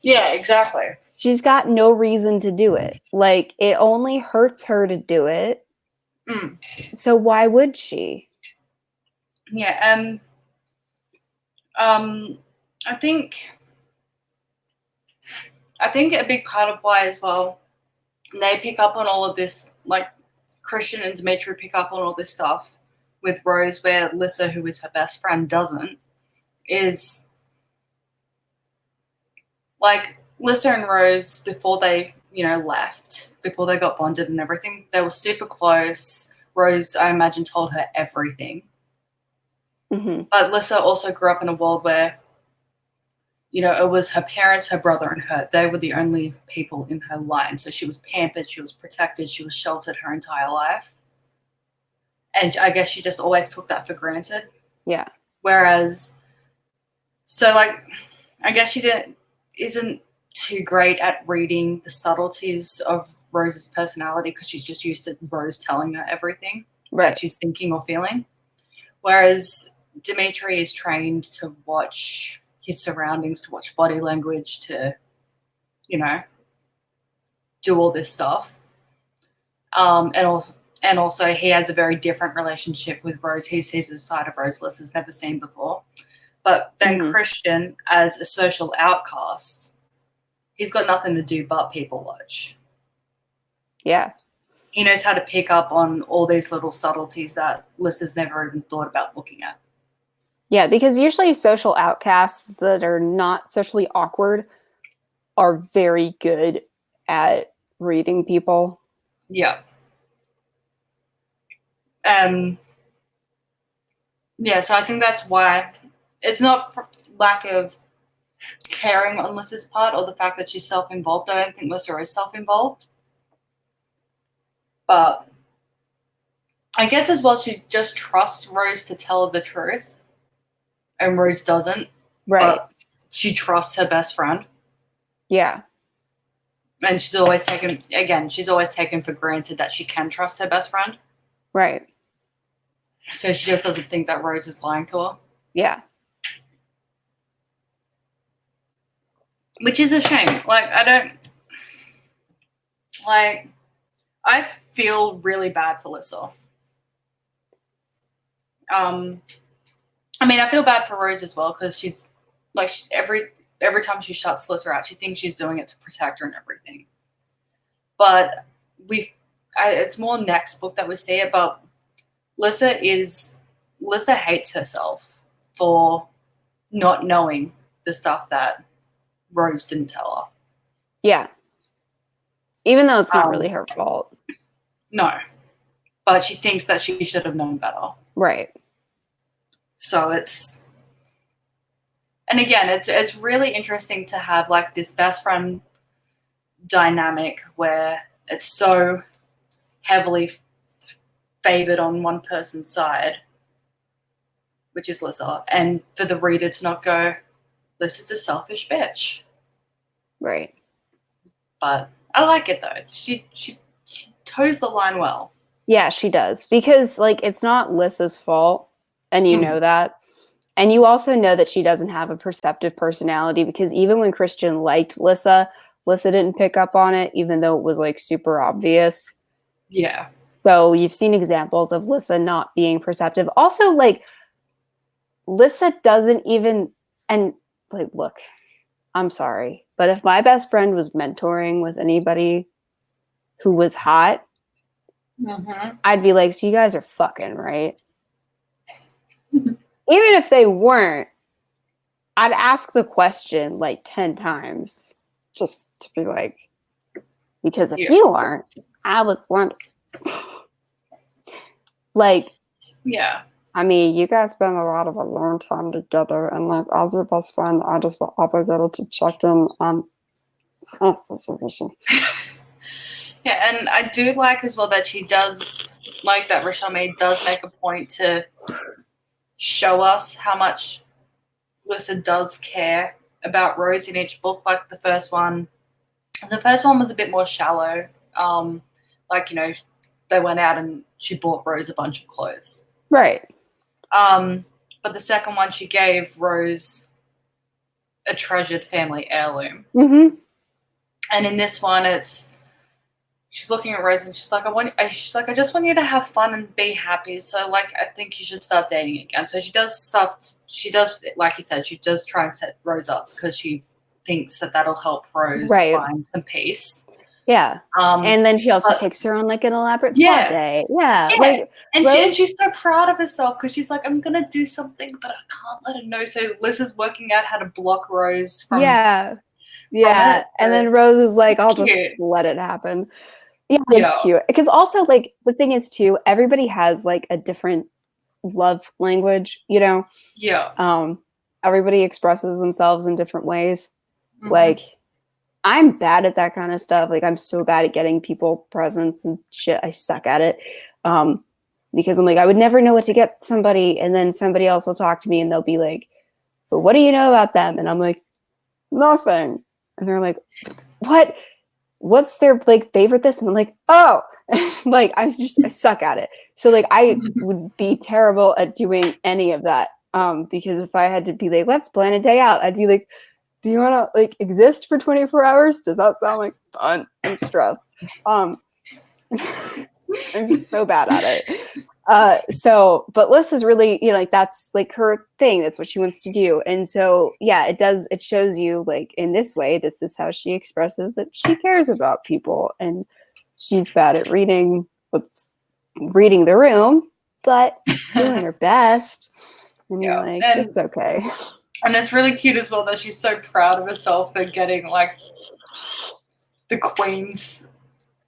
[SPEAKER 2] Yeah, exactly.
[SPEAKER 1] She's got no reason to do it. Like, it only hurts her to do it. So why would she?
[SPEAKER 2] Yeah, I think a big part of why as well, they pick up on all of this, like Christian and Demetri pick up on all this stuff with Rose, where Lyssa, who is her best friend, doesn't, is like Lyssa and Rose, before they, left, before they got bonded and everything, they were super close. Rose, I imagine, told her everything.
[SPEAKER 1] Mm-hmm.
[SPEAKER 2] But Lyssa also grew up in a world where, it was her parents, her brother, and her. They were the only people in her line. So she was pampered, she was protected, she was sheltered her entire life. And I guess she just always took that for granted.
[SPEAKER 1] Yeah.
[SPEAKER 2] Whereas, so like, I guess she isn't too great at reading the subtleties of Rose's personality because she's just used to Rose telling her everything that she's thinking or feeling. Whereas Demetri is trained to watch his surroundings, to watch body language, to, do all this stuff. And also he has a very different relationship with Rose. He sees a side of Rose Lyssa's never seen before. But then Christian, as a social outcast, he's got nothing to do but people watch.
[SPEAKER 1] Yeah.
[SPEAKER 2] He knows how to pick up on all these little subtleties that Lyssa's never even thought about looking at.
[SPEAKER 1] Yeah, because usually social outcasts that are not socially awkward are very good at reading people.
[SPEAKER 2] Yeah. So I think that's why it's not lack of caring on Lyssa's part or the fact that she's self-involved. I don't think Lyssa is self-involved. But I guess as well she just trusts Rose to tell her the truth. And Rose doesn't.
[SPEAKER 1] Right.
[SPEAKER 2] But she trusts her best friend.
[SPEAKER 1] Yeah.
[SPEAKER 2] And she's always taken for granted that she can trust her best friend.
[SPEAKER 1] Right.
[SPEAKER 2] So she just doesn't think that Rose is lying to her.
[SPEAKER 1] Yeah.
[SPEAKER 2] Which is a shame. I feel really bad for Lyssa. I feel bad for Rose as well because she's like every time she shuts Lyssa out, she thinks she's doing it to protect her and everything. But it's more next book that we see it. But Lyssa hates herself for not knowing the stuff that Rose didn't tell her.
[SPEAKER 1] Yeah. Even though it's not really her fault.
[SPEAKER 2] No. But she thinks that she should have known better.
[SPEAKER 1] Right.
[SPEAKER 2] So it's... And again, it's really interesting to have, like, this best friend dynamic where it's so heavily favored on one person's side, which is Lissa, and for the reader to not go, Lissa's a selfish bitch.
[SPEAKER 1] Right.
[SPEAKER 2] But I like it, though. She toes the line well.
[SPEAKER 1] Yeah, she does. Because, like, it's not Lissa's fault, and you know that. And you also know that she doesn't have a perceptive personality, because even when Christian liked Lissa didn't pick up on it, even though it was, like, super obvious.
[SPEAKER 2] Yeah.
[SPEAKER 1] So you've seen examples of Lissa not being perceptive. Also, like, Lissa doesn't even, and, like, look, I'm sorry, but if my best friend was mentoring with anybody who was hot, I'd be like, so you guys are fucking, right? Even if they weren't, I'd ask the question like 10 times just to be like, because if you aren't, I was wondering. Like,
[SPEAKER 2] yeah.
[SPEAKER 1] I mean, you guys spend a lot of alone time together, and like, as your best friend, I just feel obligated to check in on the situation.
[SPEAKER 2] Yeah, and I do like as well that she does, like that Richelle Mead does make a point to show us how much Lissa does care about Rose in each book. Like the first one was a bit more shallow. Like, you know, they went out and she bought Rose a bunch of clothes.
[SPEAKER 1] Right.
[SPEAKER 2] But the second one, she gave Rose a treasured family heirloom.
[SPEAKER 1] Mm-hmm.
[SPEAKER 2] And in this one, she's looking at Rose and she's like, I just want you to have fun and be happy. So, like, I think you should start dating again. So she does, like you said, she does try and set Rose up because she thinks that that'll help Rose find some peace.
[SPEAKER 1] Yeah. And then she also takes her on like an elaborate spa day. Yeah. Like,
[SPEAKER 2] and she's so proud of herself because she's like, I'm going to do something, but I can't let her know. So Liz is working out how to block Rose from
[SPEAKER 1] Yeah.
[SPEAKER 2] It, so
[SPEAKER 1] and then Rose is like, I'll just let it happen. Yeah, it's cute. Because also, like, the thing is, too, everybody has, like, a different love language, you know?
[SPEAKER 2] Yeah.
[SPEAKER 1] Everybody expresses themselves in different ways. Mm-hmm. Like, I'm bad at that kind of stuff. Like, I'm so bad at getting people presents and shit. I suck at it. Because I'm like, I would never know what to get somebody. And then somebody else will talk to me and they'll be like, but what do you know about them? And I'm like, nothing. And they're like, what? What's their like favorite this? And I'm like, oh, like I suck at it. So like I would be terrible at doing any of that. Because if I had to be like, let's plan a day out, I'd be like, do you want to like exist for 24 hours? Does that sound like fun? I'm stressed. I'm just so bad at it. But Liz is really, you know, like that's like her thing. That's what she wants to do. And so, yeah, it shows you like in this way, this is how she expresses that she cares about people, and she's bad at reading the room, but doing her best. And you're like, it's okay.
[SPEAKER 2] And it's really cute as well that she's so proud of herself for getting like the Queen's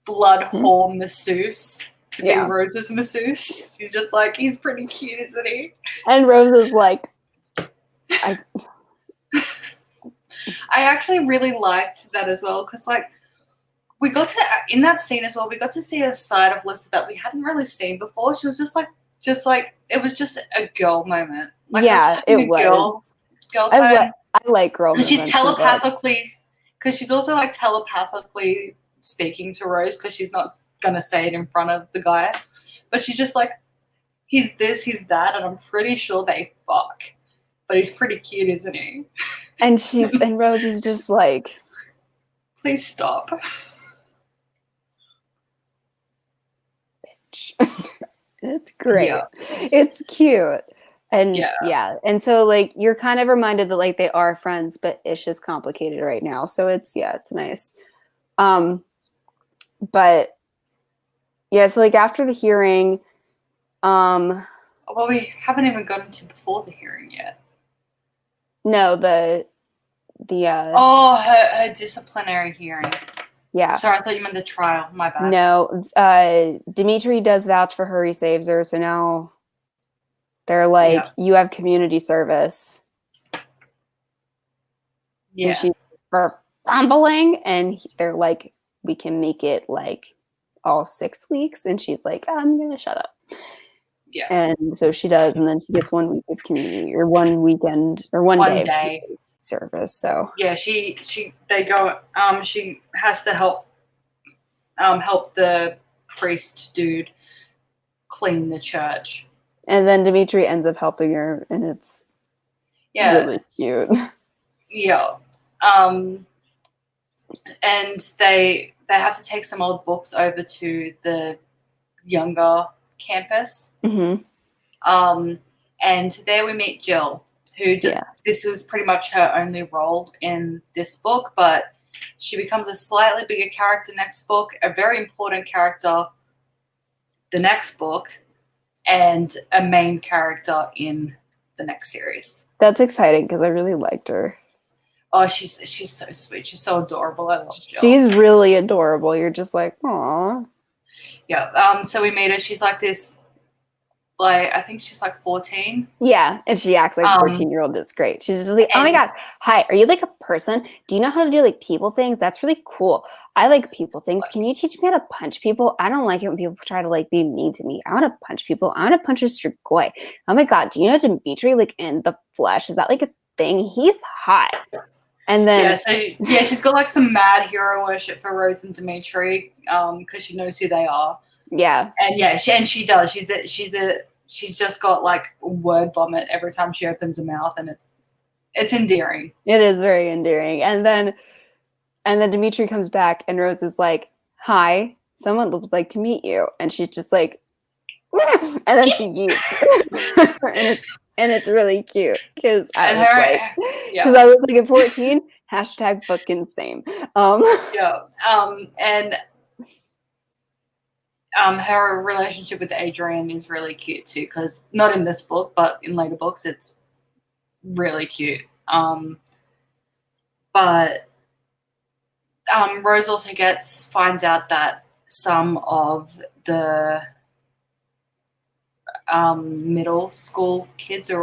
[SPEAKER 2] blood whore masseuse to be Rose's masseuse. She's just like, he's pretty cute, isn't he?
[SPEAKER 1] And Rose is like,
[SPEAKER 2] I actually really liked that as well because like we got to in that scene as well. We got to see a side of Lissa that we hadn't really seen before. She was just like it was just a girl moment. Like,
[SPEAKER 1] it was.
[SPEAKER 2] Girl time.
[SPEAKER 1] I like girl moments.
[SPEAKER 2] She's telepathically, because she's also like telepathically speaking to Rose because she's not gonna say it in front of the guy, but she's just like, he's this, he's that, and I'm pretty sure they fuck, but he's pretty cute, isn't he?
[SPEAKER 1] And Rose is just like,
[SPEAKER 2] please stop.
[SPEAKER 1] Bitch. It's great. Yeah. It's cute. And and so like you're kind of reminded that like they are friends, but Ish is complicated right now. So it's nice. But yeah, so like after the hearing,
[SPEAKER 2] well, we haven't even gotten to before the hearing yet.
[SPEAKER 1] No, her
[SPEAKER 2] her disciplinary hearing.
[SPEAKER 1] Yeah.
[SPEAKER 2] Sorry, I thought you meant the trial. My bad.
[SPEAKER 1] No, Demetri does vouch for her. He saves her. So now they're like, you have community service.
[SPEAKER 2] Yeah.
[SPEAKER 1] And she's fumbling, and they're like, we can make it like all 6 weeks. And she's like, I'm going to shut up.
[SPEAKER 2] Yeah.
[SPEAKER 1] And so she does. And then she gets 1 week of community, or 1 weekend, or one day of service. So
[SPEAKER 2] yeah, she has to help the priest dude clean the church.
[SPEAKER 1] And then Demetri ends up helping her, and it's really cute.
[SPEAKER 2] Yeah. And they have to take some old books over to the younger campus.
[SPEAKER 1] Mm-hmm.
[SPEAKER 2] And there we meet Jill, who this was pretty much her only role in this book, but she becomes a slightly bigger character next book, a very important character the next book, and a main character in the next series.
[SPEAKER 1] That's exciting because I really liked her.
[SPEAKER 2] Oh, she's so sweet. She's so adorable. I love Jill.
[SPEAKER 1] She's really adorable. You're just like, aw.
[SPEAKER 2] Yeah. So we meet her. She's like this, like, I think she's like 14.
[SPEAKER 1] Yeah, and she acts like a 14-year-old. It's great. She's just like, oh my god, hi, are you like a person? Do you know how to do like people things? That's really cool. I like people things. Can you teach me how to punch people? I don't like it when people try to like be mean to me. I want to punch people. I want to punch a Strigoi. Oh my god, do you know Demetri like in the flesh? Is that like a thing? He's hot. And then
[SPEAKER 2] she's got like some mad hero worship for Rose and Demetri, because she knows who they are.
[SPEAKER 1] Yeah.
[SPEAKER 2] And she does. She's just got like word vomit every time she opens her mouth, and it's endearing.
[SPEAKER 1] It is very endearing. And then Demetri comes back, and Rose is like, hi, someone would like to meet you. And she's just like, and then she yeets. and it's really cute because I was like at 14, hashtag fucking same.
[SPEAKER 2] And her relationship with Adrian is really cute too, because not in this book, but in later books, it's really cute. But Rose also finds out that some of the middle school royals are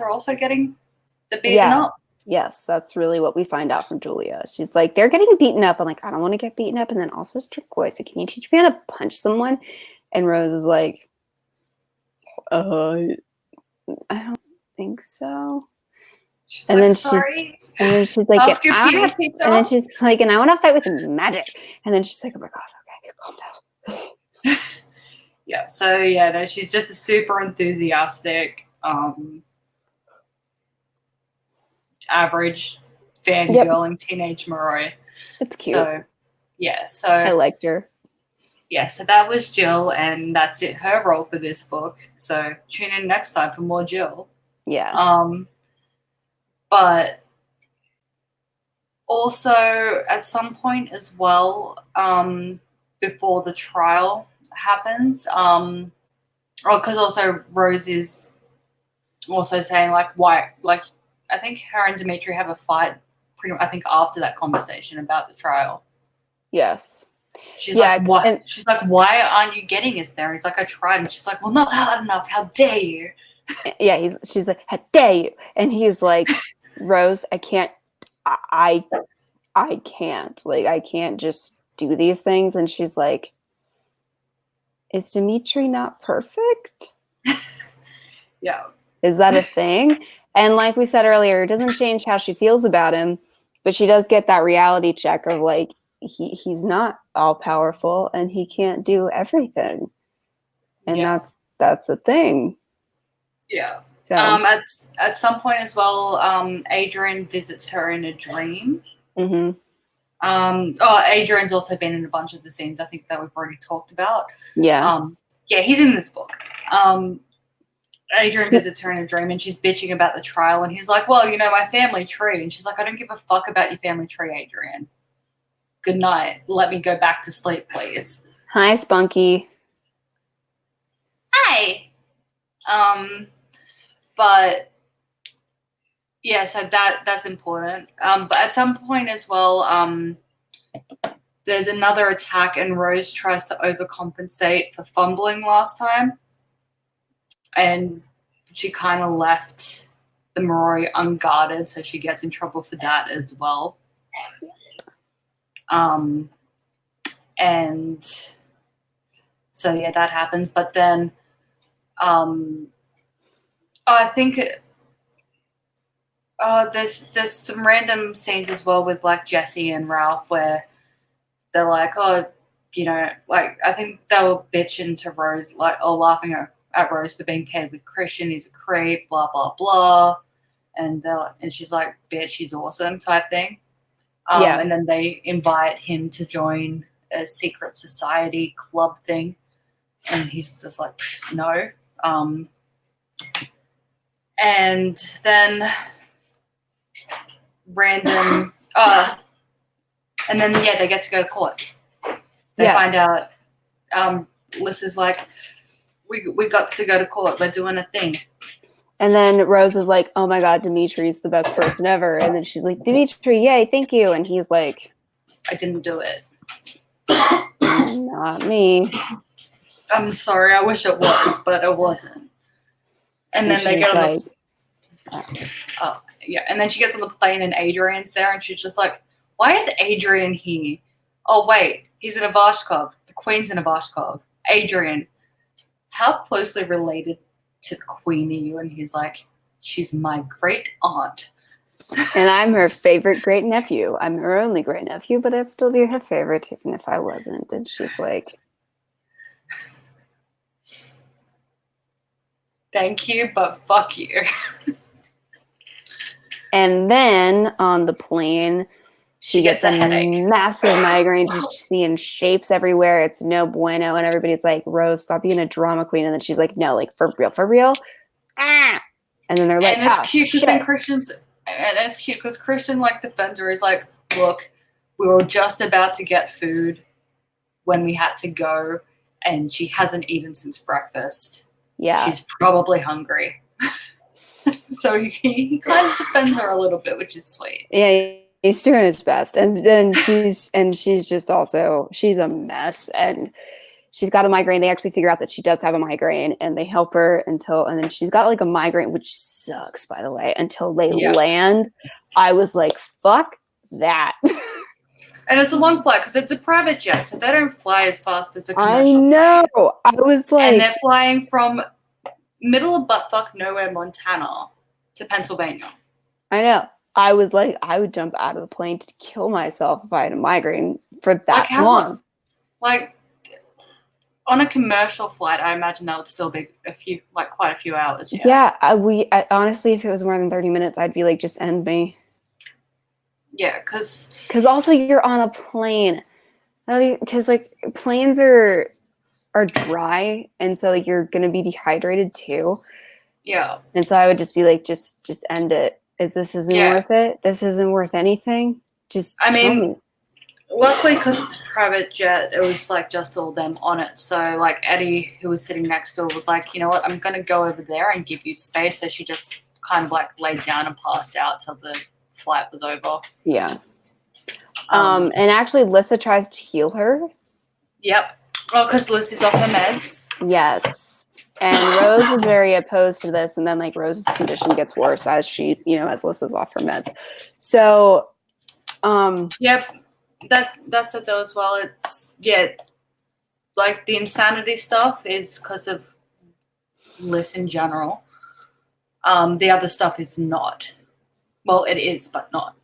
[SPEAKER 2] also getting the beaten up.
[SPEAKER 1] Yes, that's really what we find out from Julia. She's like, they're getting beaten up. I'm like, I don't want to get beaten up. And then also Strigoi, so can you teach me how to punch someone? And Rose is like, I don't think so.
[SPEAKER 2] She's
[SPEAKER 1] and
[SPEAKER 2] like,
[SPEAKER 1] then
[SPEAKER 2] sorry.
[SPEAKER 1] And then she's like, and then she's like, and I want to fight with magic. And then she's like, oh my god, okay, calm down.
[SPEAKER 2] Yeah. So yeah, no, she's just a super enthusiastic, average fangirling teenage Moroi.
[SPEAKER 1] It's cute.
[SPEAKER 2] So yeah, so
[SPEAKER 1] I liked her.
[SPEAKER 2] Yeah, so that was Jill, and that's it. Her role for this book. So tune in next time for more Jill.
[SPEAKER 1] Yeah.
[SPEAKER 2] But also at some point as well, before the trial happens, because also Rose is also saying like why, like I think her and Demetri have a fight. I think after that conversation about the trial.
[SPEAKER 1] Yes.
[SPEAKER 2] She's like, what? She's like, why aren't you getting us there? And he's like, I tried. And she's like, well, not hard enough. How dare you?
[SPEAKER 1] Yeah, she's like, how dare you? And he's like, Rose, I can't. I can't. Like, I can't just do these things. And she's like, is Demetri not perfect?
[SPEAKER 2] Yeah.
[SPEAKER 1] Is that a thing? And like we said earlier, it doesn't change how she feels about him, but she does get that reality check of like, he's not all powerful and he can't do everything. And that's a thing.
[SPEAKER 2] Yeah.
[SPEAKER 1] So
[SPEAKER 2] at some point as well, Adrian visits her in a dream.
[SPEAKER 1] Mm-hmm.
[SPEAKER 2] Adrian's also been in a bunch of the scenes I think that we've already talked about.
[SPEAKER 1] Yeah.
[SPEAKER 2] Yeah, he's in this book. Adrian visits her in a dream and she's bitching about the trial and he's like, well, you know, my family tree. And she's like, I don't give a fuck about your family tree, Adrian. Good night. Let me go back to sleep, please.
[SPEAKER 1] Hi, Spunky.
[SPEAKER 2] Hi. But yeah, so that's important. But at some point as well, there's another attack, and Rose tries to overcompensate for fumbling last time. And she kind of left the Moroi unguarded, so she gets in trouble for that as well. And so, yeah, that happens. But then I think there's some random scenes as well with, like, Jesse and Ralph where they're like, oh, like, I think they were bitching to Rose, like, or laughing at Rose for being paired with Christian. He's a creep, blah, blah, blah. And she's like, bitch, he's awesome type thing. And then they invite him to join a secret society club thing. And he's just like, no. And then random, and then, yeah, they get to go to court. They find out, Liz is like, we got to go to court. We're doing a thing.
[SPEAKER 1] And then Rose is like, oh my God, Demetri's the best person ever. And then she's like, Demetri, yay, thank you. And he's like,
[SPEAKER 2] I didn't do it.
[SPEAKER 1] Not me.
[SPEAKER 2] I'm sorry. I wish it was, but it wasn't. And then they get on and then she gets on the plane and Adrian's there and she's just like, why is Adrian here? Oh, wait, he's in Ivashkov. The Queen's in Ivashkov. Adrian, how closely related to the Queen are you? And he's like, she's my great aunt.
[SPEAKER 1] And I'm her favorite great nephew. I'm her only great nephew, but I'd still be her favorite even if I wasn't. And she's like,
[SPEAKER 2] thank you, but fuck you.
[SPEAKER 1] And then on the plane, she gets a headache. Massive migraine. She's seeing shapes everywhere. It's no bueno. And everybody's like, Rose, stop being a drama queen. And then she's like, no, like, for real. Ah! And then they're like,
[SPEAKER 2] and it's cute because then it's cute because Christian, like, defends her. He's like, look, we were just about to get food when we had to go, and she hasn't eaten since breakfast.
[SPEAKER 1] Yeah.
[SPEAKER 2] She's probably hungry. So he kind of defends her a little bit, which is sweet.
[SPEAKER 1] Yeah, he's doing his best. And then she's just also, she's a mess. And she's got a migraine. They actually figure out that she does have a migraine and they help her and then she's got like a migraine, which sucks, by the way, until they land. I was like, fuck that.
[SPEAKER 2] And it's a long flight because it's a private jet, so they don't fly as fast as a commercial.
[SPEAKER 1] I know. I was like,
[SPEAKER 2] and they're flying from middle of buttfuck nowhere, Montana, to Pennsylvania.
[SPEAKER 1] I know. I was like, I would jump out of the plane to kill myself if I had a migraine for that long.
[SPEAKER 2] Like, on a commercial flight, I imagine that would still be quite a few hours.
[SPEAKER 1] Yeah. I honestly, if it was more than 30 minutes, I'd be like, just end me.
[SPEAKER 2] Yeah, because
[SPEAKER 1] also you're on a plane. Because like planes are dry, and so like you're gonna be dehydrated too.
[SPEAKER 2] Yeah.
[SPEAKER 1] And so I would just be like, just end it. If this isn't worth it, this isn't worth anything. Just tell me.
[SPEAKER 2] Luckily, because it's a private jet, it was like just all them on it. So like Eddie, who was sitting next to her, was like, you know what, I'm gonna go over there and give you space. So she just kind of like laid down and passed out till the flight was over.
[SPEAKER 1] Yeah. And actually, Lissa tries to heal her.
[SPEAKER 2] Yep. Well, because Lucy's off her meds.
[SPEAKER 1] Yes. And Rose is very opposed to this, and then like Rose's condition gets worse as she, as Lissa's off her meds. So,
[SPEAKER 2] yep. That's it though as well. It's like the insanity stuff is because of Liz in general. The other stuff is not. Well, it is, but not.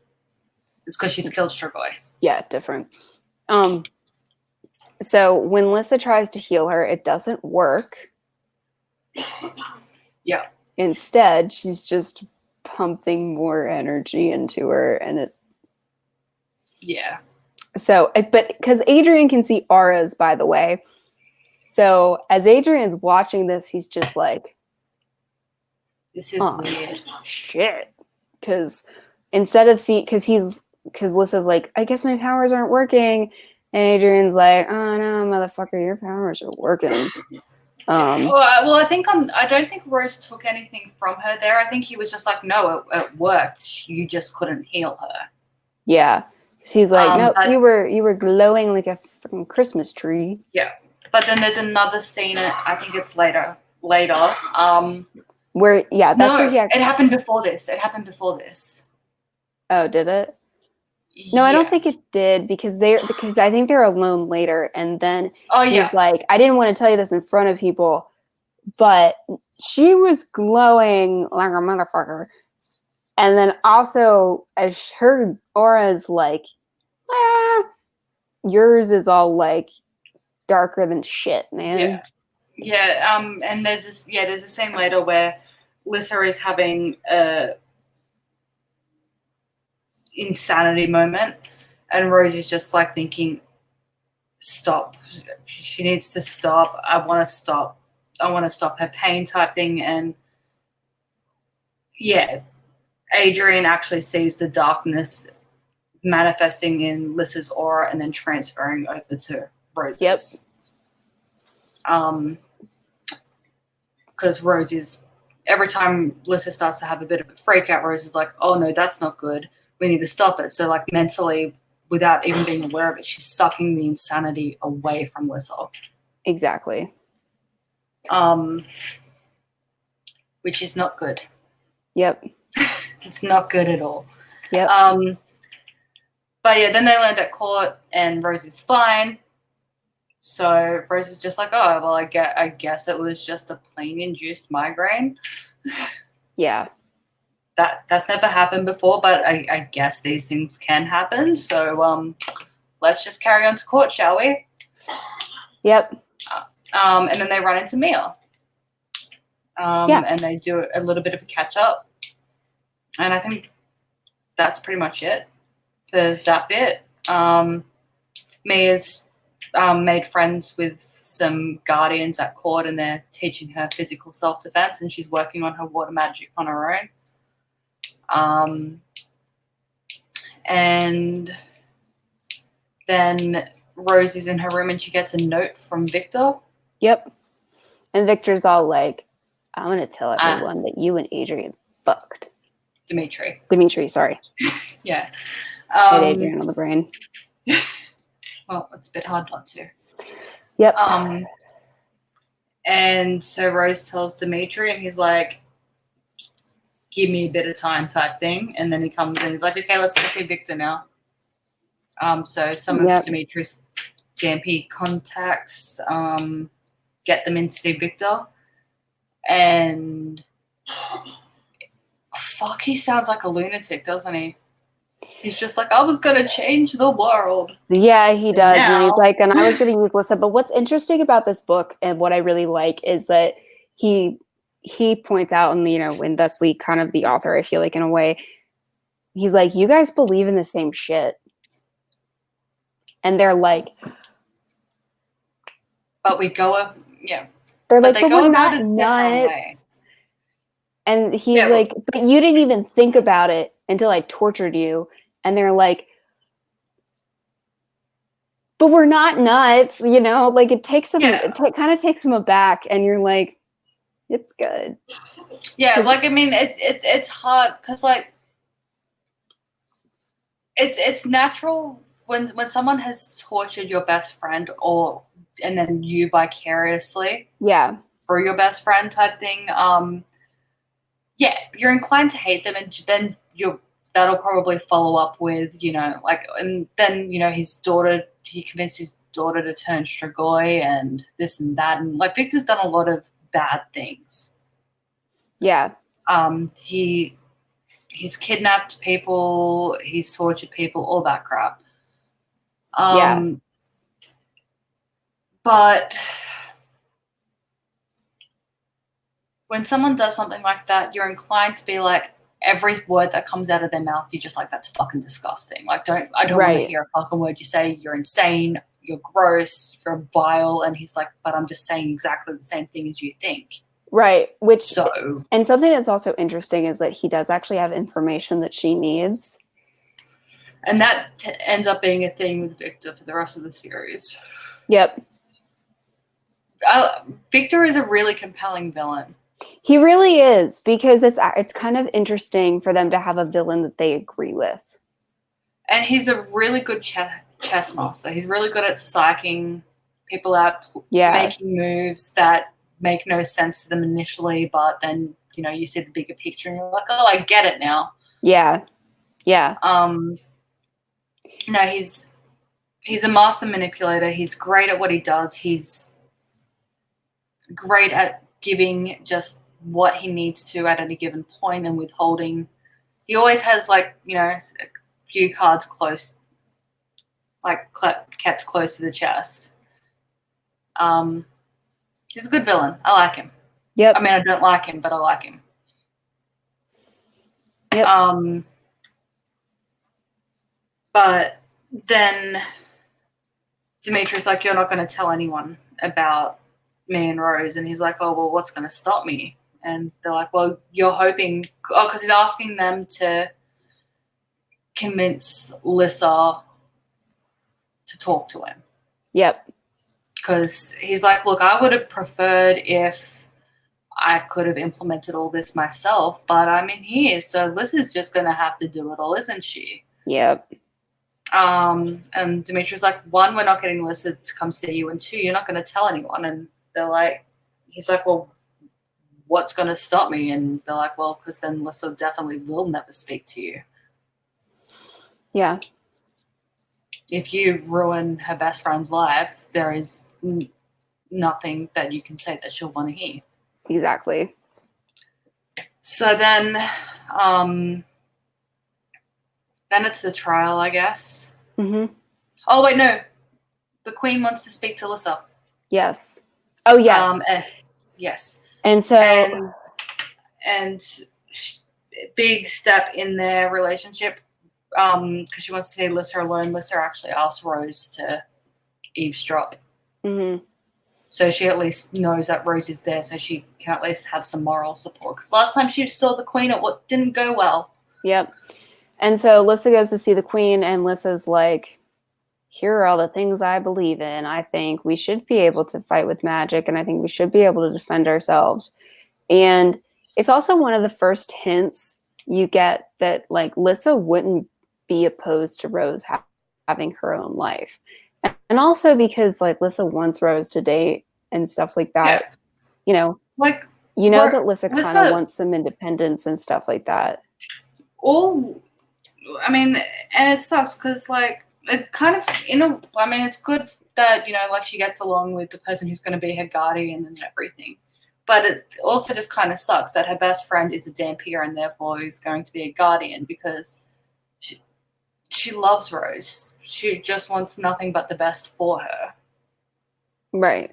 [SPEAKER 2] It's because she's killed Strigoi.
[SPEAKER 1] Yeah, different. So when Lissa tries to heal her, it doesn't work.
[SPEAKER 2] Yeah.
[SPEAKER 1] Instead, she's just pumping more energy into her, and it.
[SPEAKER 2] Yeah.
[SPEAKER 1] So, but because Adrian can see auras, by the way. So as Adrian's watching this, he's just like,
[SPEAKER 2] this is weird.
[SPEAKER 1] Shit. Because instead of because Lissa's like, I guess my powers aren't working. And Adrian's like, oh no, motherfucker, your powers are working.
[SPEAKER 2] Well, I don't think Rose took anything from her there. I think he was just like, no, it worked. You just couldn't heal her.
[SPEAKER 1] Yeah. So he's like, no,
[SPEAKER 2] But-
[SPEAKER 1] you were glowing like a freaking Christmas tree.
[SPEAKER 2] Yeah. But then there's another scene, I think it's later.
[SPEAKER 1] Where that's
[SPEAKER 2] No,
[SPEAKER 1] where he actually.
[SPEAKER 2] it happened before this. It happened before this.
[SPEAKER 1] Oh, did it? No, I don't think it did because I think they're alone later, and then he's like, I didn't want to tell you this in front of people, but she was glowing like a motherfucker. And then also, as her aura's like, yours is all like darker than shit, man.
[SPEAKER 2] Yeah. And there's a scene later where Lissa is having a insanity moment, and Rosie's just like thinking, stop. She needs to stop. I want to stop her pain type thing. And yeah, Adrian actually sees the darkness manifesting in Lissa's aura and then transferring over to Rosie's.
[SPEAKER 1] Yep.
[SPEAKER 2] Because Rosie's, every time Lissa starts to have a bit of a freak out, Rosie's like, oh no, that's not good. We need to stop it. So like mentally, without even being aware of it, she's sucking the insanity away from Lissa.
[SPEAKER 1] Exactly.
[SPEAKER 2] Which is not good.
[SPEAKER 1] Yep.
[SPEAKER 2] It's not good at all.
[SPEAKER 1] Yep.
[SPEAKER 2] But yeah, then they land at court and Rosie's fine. So Rosie's just like, oh, well, I guess it was just a plain induced migraine.
[SPEAKER 1] Yeah.
[SPEAKER 2] That's never happened before, but I guess these things can happen. So let's just carry on to court, shall we?
[SPEAKER 1] Yep.
[SPEAKER 2] And then they run into Mia. And they do a little bit of a catch up. And I think that's pretty much it for that bit. Mia's made friends with some guardians at court, and they're teaching her physical self-defense, and she's working on her water magic on her own. And then Rose is in her room and she gets a note from Victor.
[SPEAKER 1] Yep. And Victor's all like, I'm going to tell everyone that you and Adrian fucked. Demetri, sorry.
[SPEAKER 2] Yeah.
[SPEAKER 1] Adrian on the brain.
[SPEAKER 2] Well, it's a bit hard not to.
[SPEAKER 1] Yep.
[SPEAKER 2] And so Rose tells Demetri, and he's like, give me a bit of time type thing. And then he comes in, he's like, okay, let's go see Victor now. So some of Demetri's DMP contacts get them in to see Victor. And fuck, he sounds like a lunatic, doesn't he? He's just like, I was going to change the world.
[SPEAKER 1] Yeah, he does. And he's like, and I was going to use Lissa. But what's interesting about this book and what I really like is that he points out, and, you know, and thusly kind of the author, I feel like, in a way, he's like, you guys believe in the same shit. And they're like,
[SPEAKER 2] but we go, yeah.
[SPEAKER 1] They're like, but we're not nuts. And he's like, but you didn't even think about it until I tortured you. And they're like, but we're not nuts, you know? Like, it takes them, it kind of takes them aback. And you're like, it's good.
[SPEAKER 2] Yeah, like, I mean, it's hard because, like, it's natural when someone has tortured your best friend and then you vicariously through your best friend type thing. Yeah, you're inclined to hate them, and then that'll probably follow up with, you know, like, and then, you know, he convinced his daughter to turn Strigoi and this and that, and like Victor's done a lot of bad things.
[SPEAKER 1] Yeah.
[SPEAKER 2] He's kidnapped people, he's tortured people, all that crap. But when someone does something like that, you're inclined to be like, every word that comes out of their mouth, you're just like, that's fucking disgusting. Like, I don't want to hear a fucking word you say. You're insane. You're gross. You're vile. And he's like, but I'm just saying exactly the same thing as you think.
[SPEAKER 1] Right. And something that's also interesting is that he does actually have information that she needs.
[SPEAKER 2] And that ends up being a theme with Victor for the rest of the series.
[SPEAKER 1] Yep.
[SPEAKER 2] Victor is a really compelling villain.
[SPEAKER 1] He really is, because it's kind of interesting for them to have a villain that they agree with.
[SPEAKER 2] And he's a really good chess master. He's really good at psyching people out, making moves that make no sense to them initially, but then, you know, you see the bigger picture and you're like, oh, I get it now.
[SPEAKER 1] Yeah. Yeah.
[SPEAKER 2] No, he's a master manipulator. He's great at what he does. He's great at giving just what he needs to at any given point and withholding. He always has, like, you know, a few cards close, like kept close to the chest. He's a good villain. I like him.
[SPEAKER 1] Yep.
[SPEAKER 2] I mean, I don't like him, but I like him.
[SPEAKER 1] Yep.
[SPEAKER 2] But then Demetri's like, you're not going to tell anyone about me and Rose. And he's like, oh, well, what's going to stop me? And they're like, well, you're hoping, because he's asking them to convince Lissa to talk to him.
[SPEAKER 1] Yep.
[SPEAKER 2] Because he's like, look, I would have preferred if I could have implemented all this myself, but I'm in here, so Lissa's just going to have to do it all, isn't she?
[SPEAKER 1] Yep.
[SPEAKER 2] And Demetri's like, one, we're not getting Lissa to come see you, and two, you're not going to tell anyone. And they're like, he's like, well, what's going to stop me? And they're like, well, because then Lissa definitely will never speak to you.
[SPEAKER 1] Yeah.
[SPEAKER 2] If you ruin her best friend's life, there is nothing that you can say that she'll want to hear.
[SPEAKER 1] Exactly.
[SPEAKER 2] So then it's the trial, I guess.
[SPEAKER 1] Mm-hmm.
[SPEAKER 2] Oh, wait, no. The Queen wants to speak to Lissa.
[SPEAKER 1] Yes. Oh, yes.
[SPEAKER 2] Yes.
[SPEAKER 1] And so...
[SPEAKER 2] And big step in their relationship, because she wants to see Lissa alone. Lissa actually asked Rose to eavesdrop.
[SPEAKER 1] Mm-hmm.
[SPEAKER 2] So she at least knows that Rose is there, so she can at least have some moral support. Because last time she saw the Queen, it didn't go well.
[SPEAKER 1] Yep. And so Lissa goes to see the Queen, and Lissa's like, here are all the things I believe in. I think we should be able to fight with magic, and I think we should be able to defend ourselves. And it's also one of the first hints you get that, like, Lissa wouldn't be opposed to Rose having her own life. And also because, like, Lissa wants Rose to date and stuff like that. Yeah. You know,
[SPEAKER 2] like,
[SPEAKER 1] you know that Lissa kind of wants some independence and stuff like that.
[SPEAKER 2] I mean, and it sucks because, like, it kind of, I mean, it's good that, you know, like, she gets along with the person who's going to be her guardian and everything. But it also just kind of sucks that her best friend is a Dampier and therefore is going to be a guardian, because she loves Rose. She just wants nothing but the best for her.
[SPEAKER 1] Right.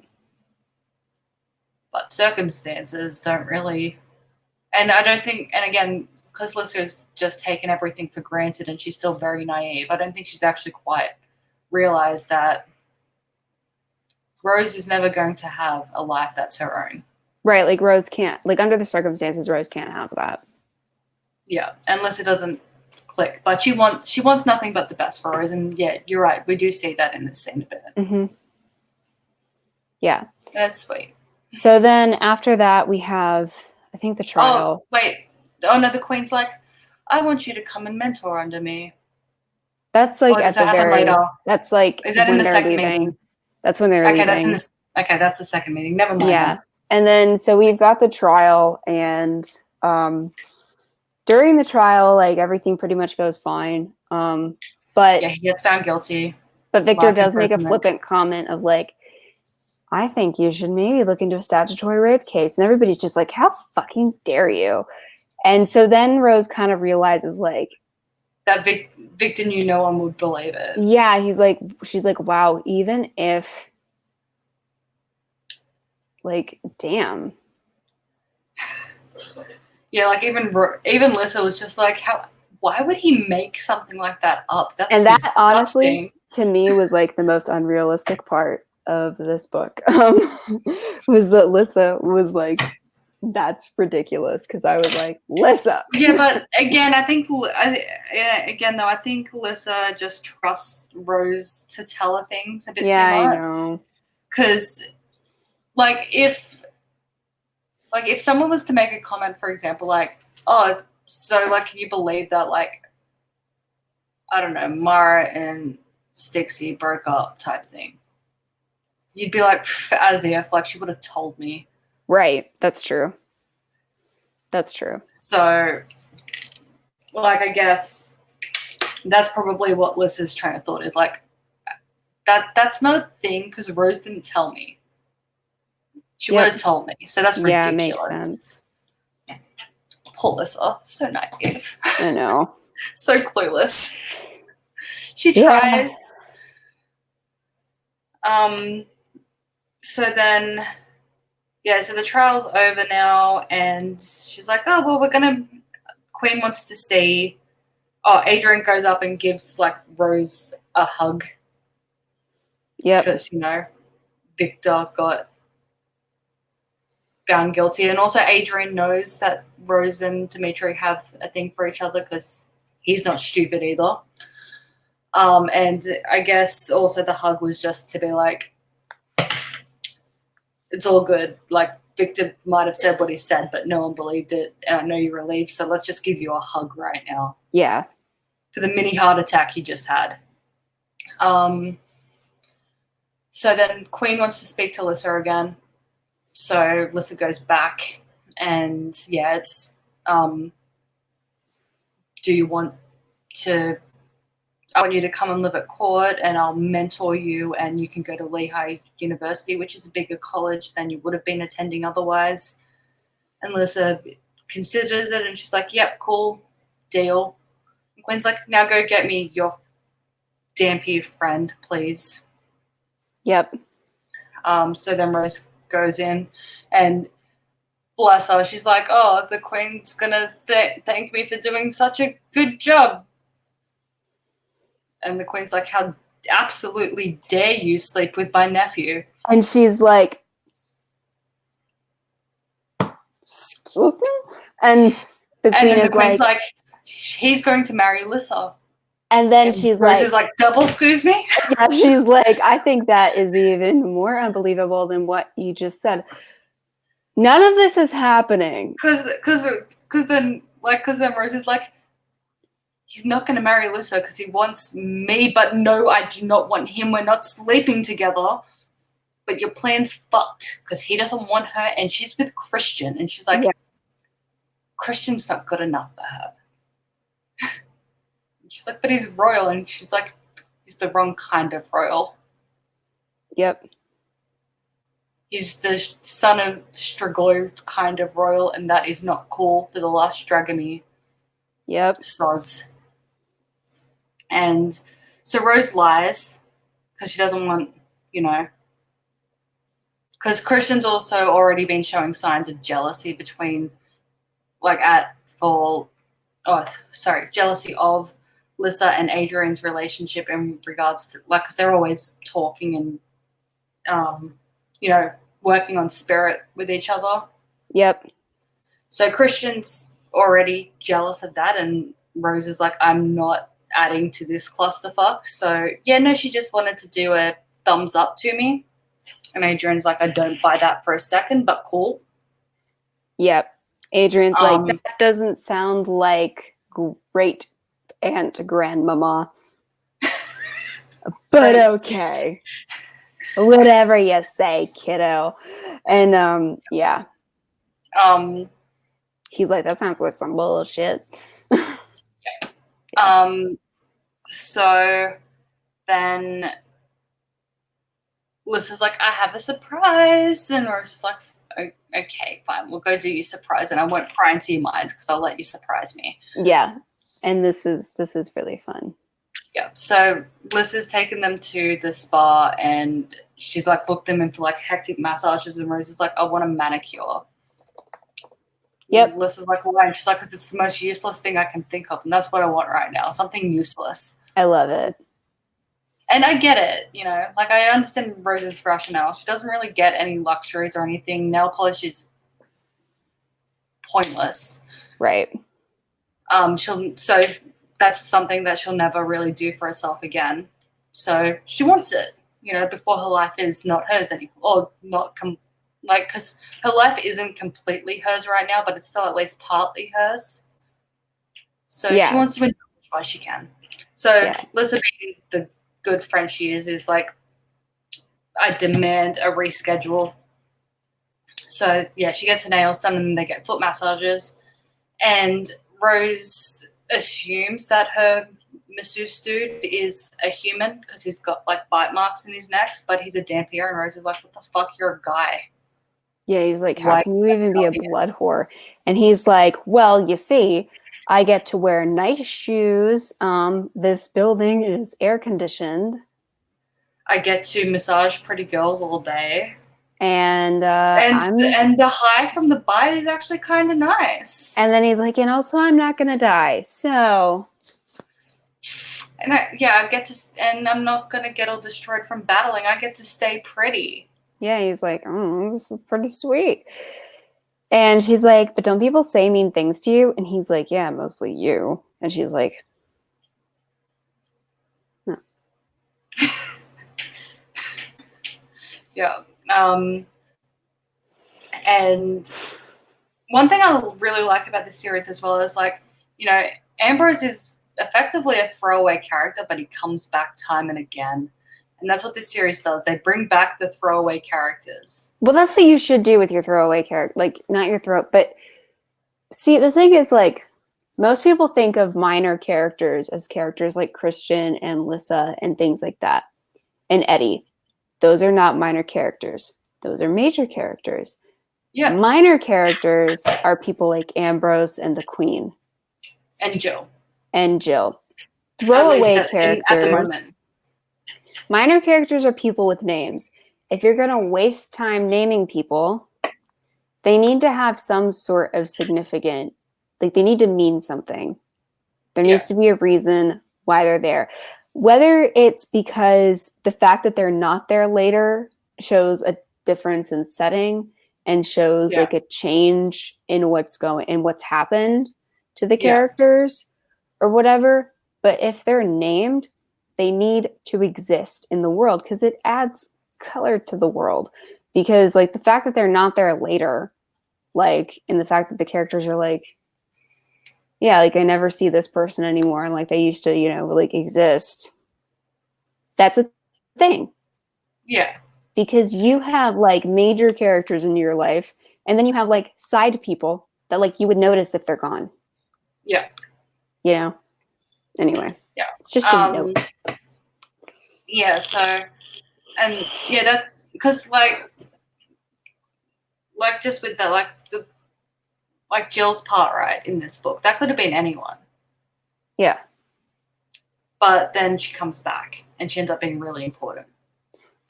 [SPEAKER 2] But circumstances don't really... And I don't think... And again, because Lissa's just taken everything for granted and she's still very naive, I don't think she's actually quite realized that Rose is never going to have a life that's her own.
[SPEAKER 1] Right, like Rose can't... Like, under the circumstances, Rose can't have that.
[SPEAKER 2] Yeah, unless it doesn't click. But she wants nothing but the best for Rose, and yeah, you're right. We do see that in this scene a bit.
[SPEAKER 1] Mm-hmm. Yeah.
[SPEAKER 2] That's sweet.
[SPEAKER 1] So then after that, we have, I think, the trial.
[SPEAKER 2] Oh, wait. Oh, no, the Queen's like, I want you to come and mentor under me.
[SPEAKER 1] That's like at the very...
[SPEAKER 2] later?
[SPEAKER 1] That's like
[SPEAKER 2] is that
[SPEAKER 1] when
[SPEAKER 2] in the
[SPEAKER 1] they're
[SPEAKER 2] second
[SPEAKER 1] leaving.
[SPEAKER 2] meeting?
[SPEAKER 1] That's when they're leaving.
[SPEAKER 2] That's the second meeting. Never mind.
[SPEAKER 1] Yeah. And then, so we've got the trial, and during the trial, like, everything pretty much goes fine. But
[SPEAKER 2] yeah, he gets found guilty.
[SPEAKER 1] But Victor does make a flippant comment of, like, I think you should maybe look into a statutory rape case. And everybody's just like, how fucking dare you? And so then Rose kind of realizes, like,
[SPEAKER 2] that Victor knew no one would believe it.
[SPEAKER 1] Yeah, she's like, wow, even if, like, damn.
[SPEAKER 2] Yeah, like, even Lissa was just like, why would he make something like that up? That's
[SPEAKER 1] and that,
[SPEAKER 2] disgusting.
[SPEAKER 1] honestly, to me, was, like, the most unrealistic part of this book. Was that Lissa was like, that's ridiculous, because I was like, Lissa.
[SPEAKER 2] Yeah, but again, I think Lissa just trusts Rose to tell her things a bit too much.
[SPEAKER 1] Yeah, I know.
[SPEAKER 2] Because, like, if someone was to make a comment, for example, like, oh, so, like, can you believe that, like, I don't know, Mara and Stixie broke up type thing, you'd be like, as if, like, she would have told me.
[SPEAKER 1] Right. That's true. That's true.
[SPEAKER 2] So, like, I guess that's probably what Liz's train of thought is, like, that's not a thing because Rose didn't tell me. She would have told me, so that's ridiculous.
[SPEAKER 1] Yeah, makes sense.
[SPEAKER 2] Poor Lissa, so naive.
[SPEAKER 1] I know.
[SPEAKER 2] So clueless. She tries. So then, so the trial's over now, and she's like, oh, well, Queen wants to see. Oh, Adrian goes up and gives, like, Rose a hug.
[SPEAKER 1] Yep.
[SPEAKER 2] Because, Victor got found guilty. And also Adrian knows that Rose and Demetri have a thing for each other because he's not stupid either. And I guess also the hug was just to be like, it's all good. Like, Victor might have said what he said, but no one believed it. And I know you're relieved, so let's just give you a hug right now.
[SPEAKER 1] Yeah.
[SPEAKER 2] For the mini heart attack he just had. So then Queen wants to speak to Lissa again. So Lissa goes back, and it's do you want to, I want you to come and live at court, and I'll mentor you, and you can go to Lehigh University, which is a bigger college than you would have been attending otherwise. And Lissa considers it, and she's like, yep, cool, deal. And Queen's like, now go get me your Dampy friend, please.
[SPEAKER 1] Yep.
[SPEAKER 2] So then Rose goes in, and bless her, she's like, oh, the Queen's gonna thank me for doing such a good job. And the Queen's like, how absolutely dare you sleep with my nephew?
[SPEAKER 1] And she's like, excuse me? And the Queen's
[SPEAKER 2] like, he's going to marry Lissa.
[SPEAKER 1] And then she's
[SPEAKER 2] Rose
[SPEAKER 1] like,
[SPEAKER 2] is like, double excuse me?
[SPEAKER 1] Yeah, she's like, I think that is even more unbelievable than what you just said. None of this is happening.
[SPEAKER 2] Because then Rose is like, he's not going to marry Lissa because he wants me, but no, I do not want him. We're not sleeping together. But your plan's fucked because he doesn't want her, and she's with Christian. And she's like, Christian's not good enough for her. She's like, but he's royal. And she's like, he's the wrong kind of royal.
[SPEAKER 1] Yep.
[SPEAKER 2] He's the son of Strigoi kind of royal, and that is not cool for the last Dragomir.
[SPEAKER 1] Yep.
[SPEAKER 2] Soz. And so Rose lies because she doesn't want, because Christian's also already been showing signs of jealousy between, jealousy of Lissa and Adrian's relationship in regards to, because they're always talking and, working on spirit with each other.
[SPEAKER 1] Yep.
[SPEAKER 2] So Christian's already jealous of that, and Rose is like, I'm not adding to this clusterfuck. So, she just wanted to do a thumbs up to me. And Adrian's like, I don't buy that for a second, but cool.
[SPEAKER 1] Yep. Adrian's like, that doesn't sound like great aunt grandmama. But okay. Whatever you say, kiddo. And he's like, that sounds like some bullshit.
[SPEAKER 2] So then Lissa's like, I have a surprise, and Rose is like, okay, fine, we'll go do your surprise, and I won't pry into your mind because I'll let you surprise me.
[SPEAKER 1] Yeah, and this is really fun.
[SPEAKER 2] Yeah, so Lissa's taken them to the spa, and she's like booked them in for hectic massages, and Rose is like, I want a manicure.
[SPEAKER 1] Yep.
[SPEAKER 2] Lissa's like, why? And she's like, because it's the most useless thing I can think of, and that's what I want right now, something useless.
[SPEAKER 1] I love it.
[SPEAKER 2] And I get it, I understand Rose's rationale. She doesn't really get any luxuries or anything. Nail polish is pointless.
[SPEAKER 1] Right.
[SPEAKER 2] So that's something that she'll never really do for herself again. So she wants it, before her life is not hers anymore, or not because her life isn't completely hers right now, but it's still at least partly hers. So she wants to indulge while she can. So Lissa, being the good friend she is like, I demand a reschedule. So yeah, she gets her nails done and they get foot massages. And Rose assumes that her masseuse dude is a human because he's got like bite marks in his neck, but he's a dampier. And Rose is like, what the fuck, you're a guy.
[SPEAKER 1] Yeah, he's like, how can you even be a blood whore? And he's like, well, you see, I get to wear nice shoes. This building is air conditioned.
[SPEAKER 2] I get to massage pretty girls all day.
[SPEAKER 1] And
[SPEAKER 2] the high from the bite is actually kind of nice.
[SPEAKER 1] And then he's like, and also I'm not gonna die, so.
[SPEAKER 2] And I get to, and I'm not gonna get all destroyed from battling. I get to stay pretty.
[SPEAKER 1] Yeah, he's like, oh, this is pretty sweet. And she's like, but don't people say mean things to you? And he's like, yeah, mostly you. And she's like, no.
[SPEAKER 2] Yeah. And one thing I really like about this series as well is, like, you know, Ambrose is effectively a throwaway character, but he comes back time and again. And that's what this series does. They bring back the throwaway characters.
[SPEAKER 1] Well, that's what you should do with your throwaway character. Like, not your throw, but see, the thing is, like, most people think of minor characters as characters like Christian and Lissa and things like that. And Eddie. Those are not minor characters. Those are major characters.
[SPEAKER 2] Yeah.
[SPEAKER 1] Minor characters are people like Ambrose and the Queen.
[SPEAKER 2] And Jill.
[SPEAKER 1] Throwaway characters.
[SPEAKER 2] At the moment.
[SPEAKER 1] Minor characters are people with names. If you're going to waste time naming people, they need to have some sort of significant, like, they need to mean something. There needs to be a reason why they're there. Whether it's because the fact that they're not there later shows a difference in setting and shows like a change in what's happened to the characters or whatever. But if they're named, they need to exist in the world because it adds color to the world. Because, like, the fact that they're not there later, like, and the fact that the characters are like, yeah, like, I never see this person anymore, and like they used to, you know, like, exist. That's a thing.
[SPEAKER 2] Yeah.
[SPEAKER 1] Because you have, like, major characters in your life, and then you have, like, side people that, like, you would notice if they're gone.
[SPEAKER 2] Yeah.
[SPEAKER 1] You know? Anyway.
[SPEAKER 2] Yeah.
[SPEAKER 1] It's just a note.
[SPEAKER 2] Yeah, so, and yeah, that, because like just with that, like Jill's part, right, in this book, that could have been anyone.
[SPEAKER 1] Yeah.
[SPEAKER 2] But then she comes back and she ends up being really important.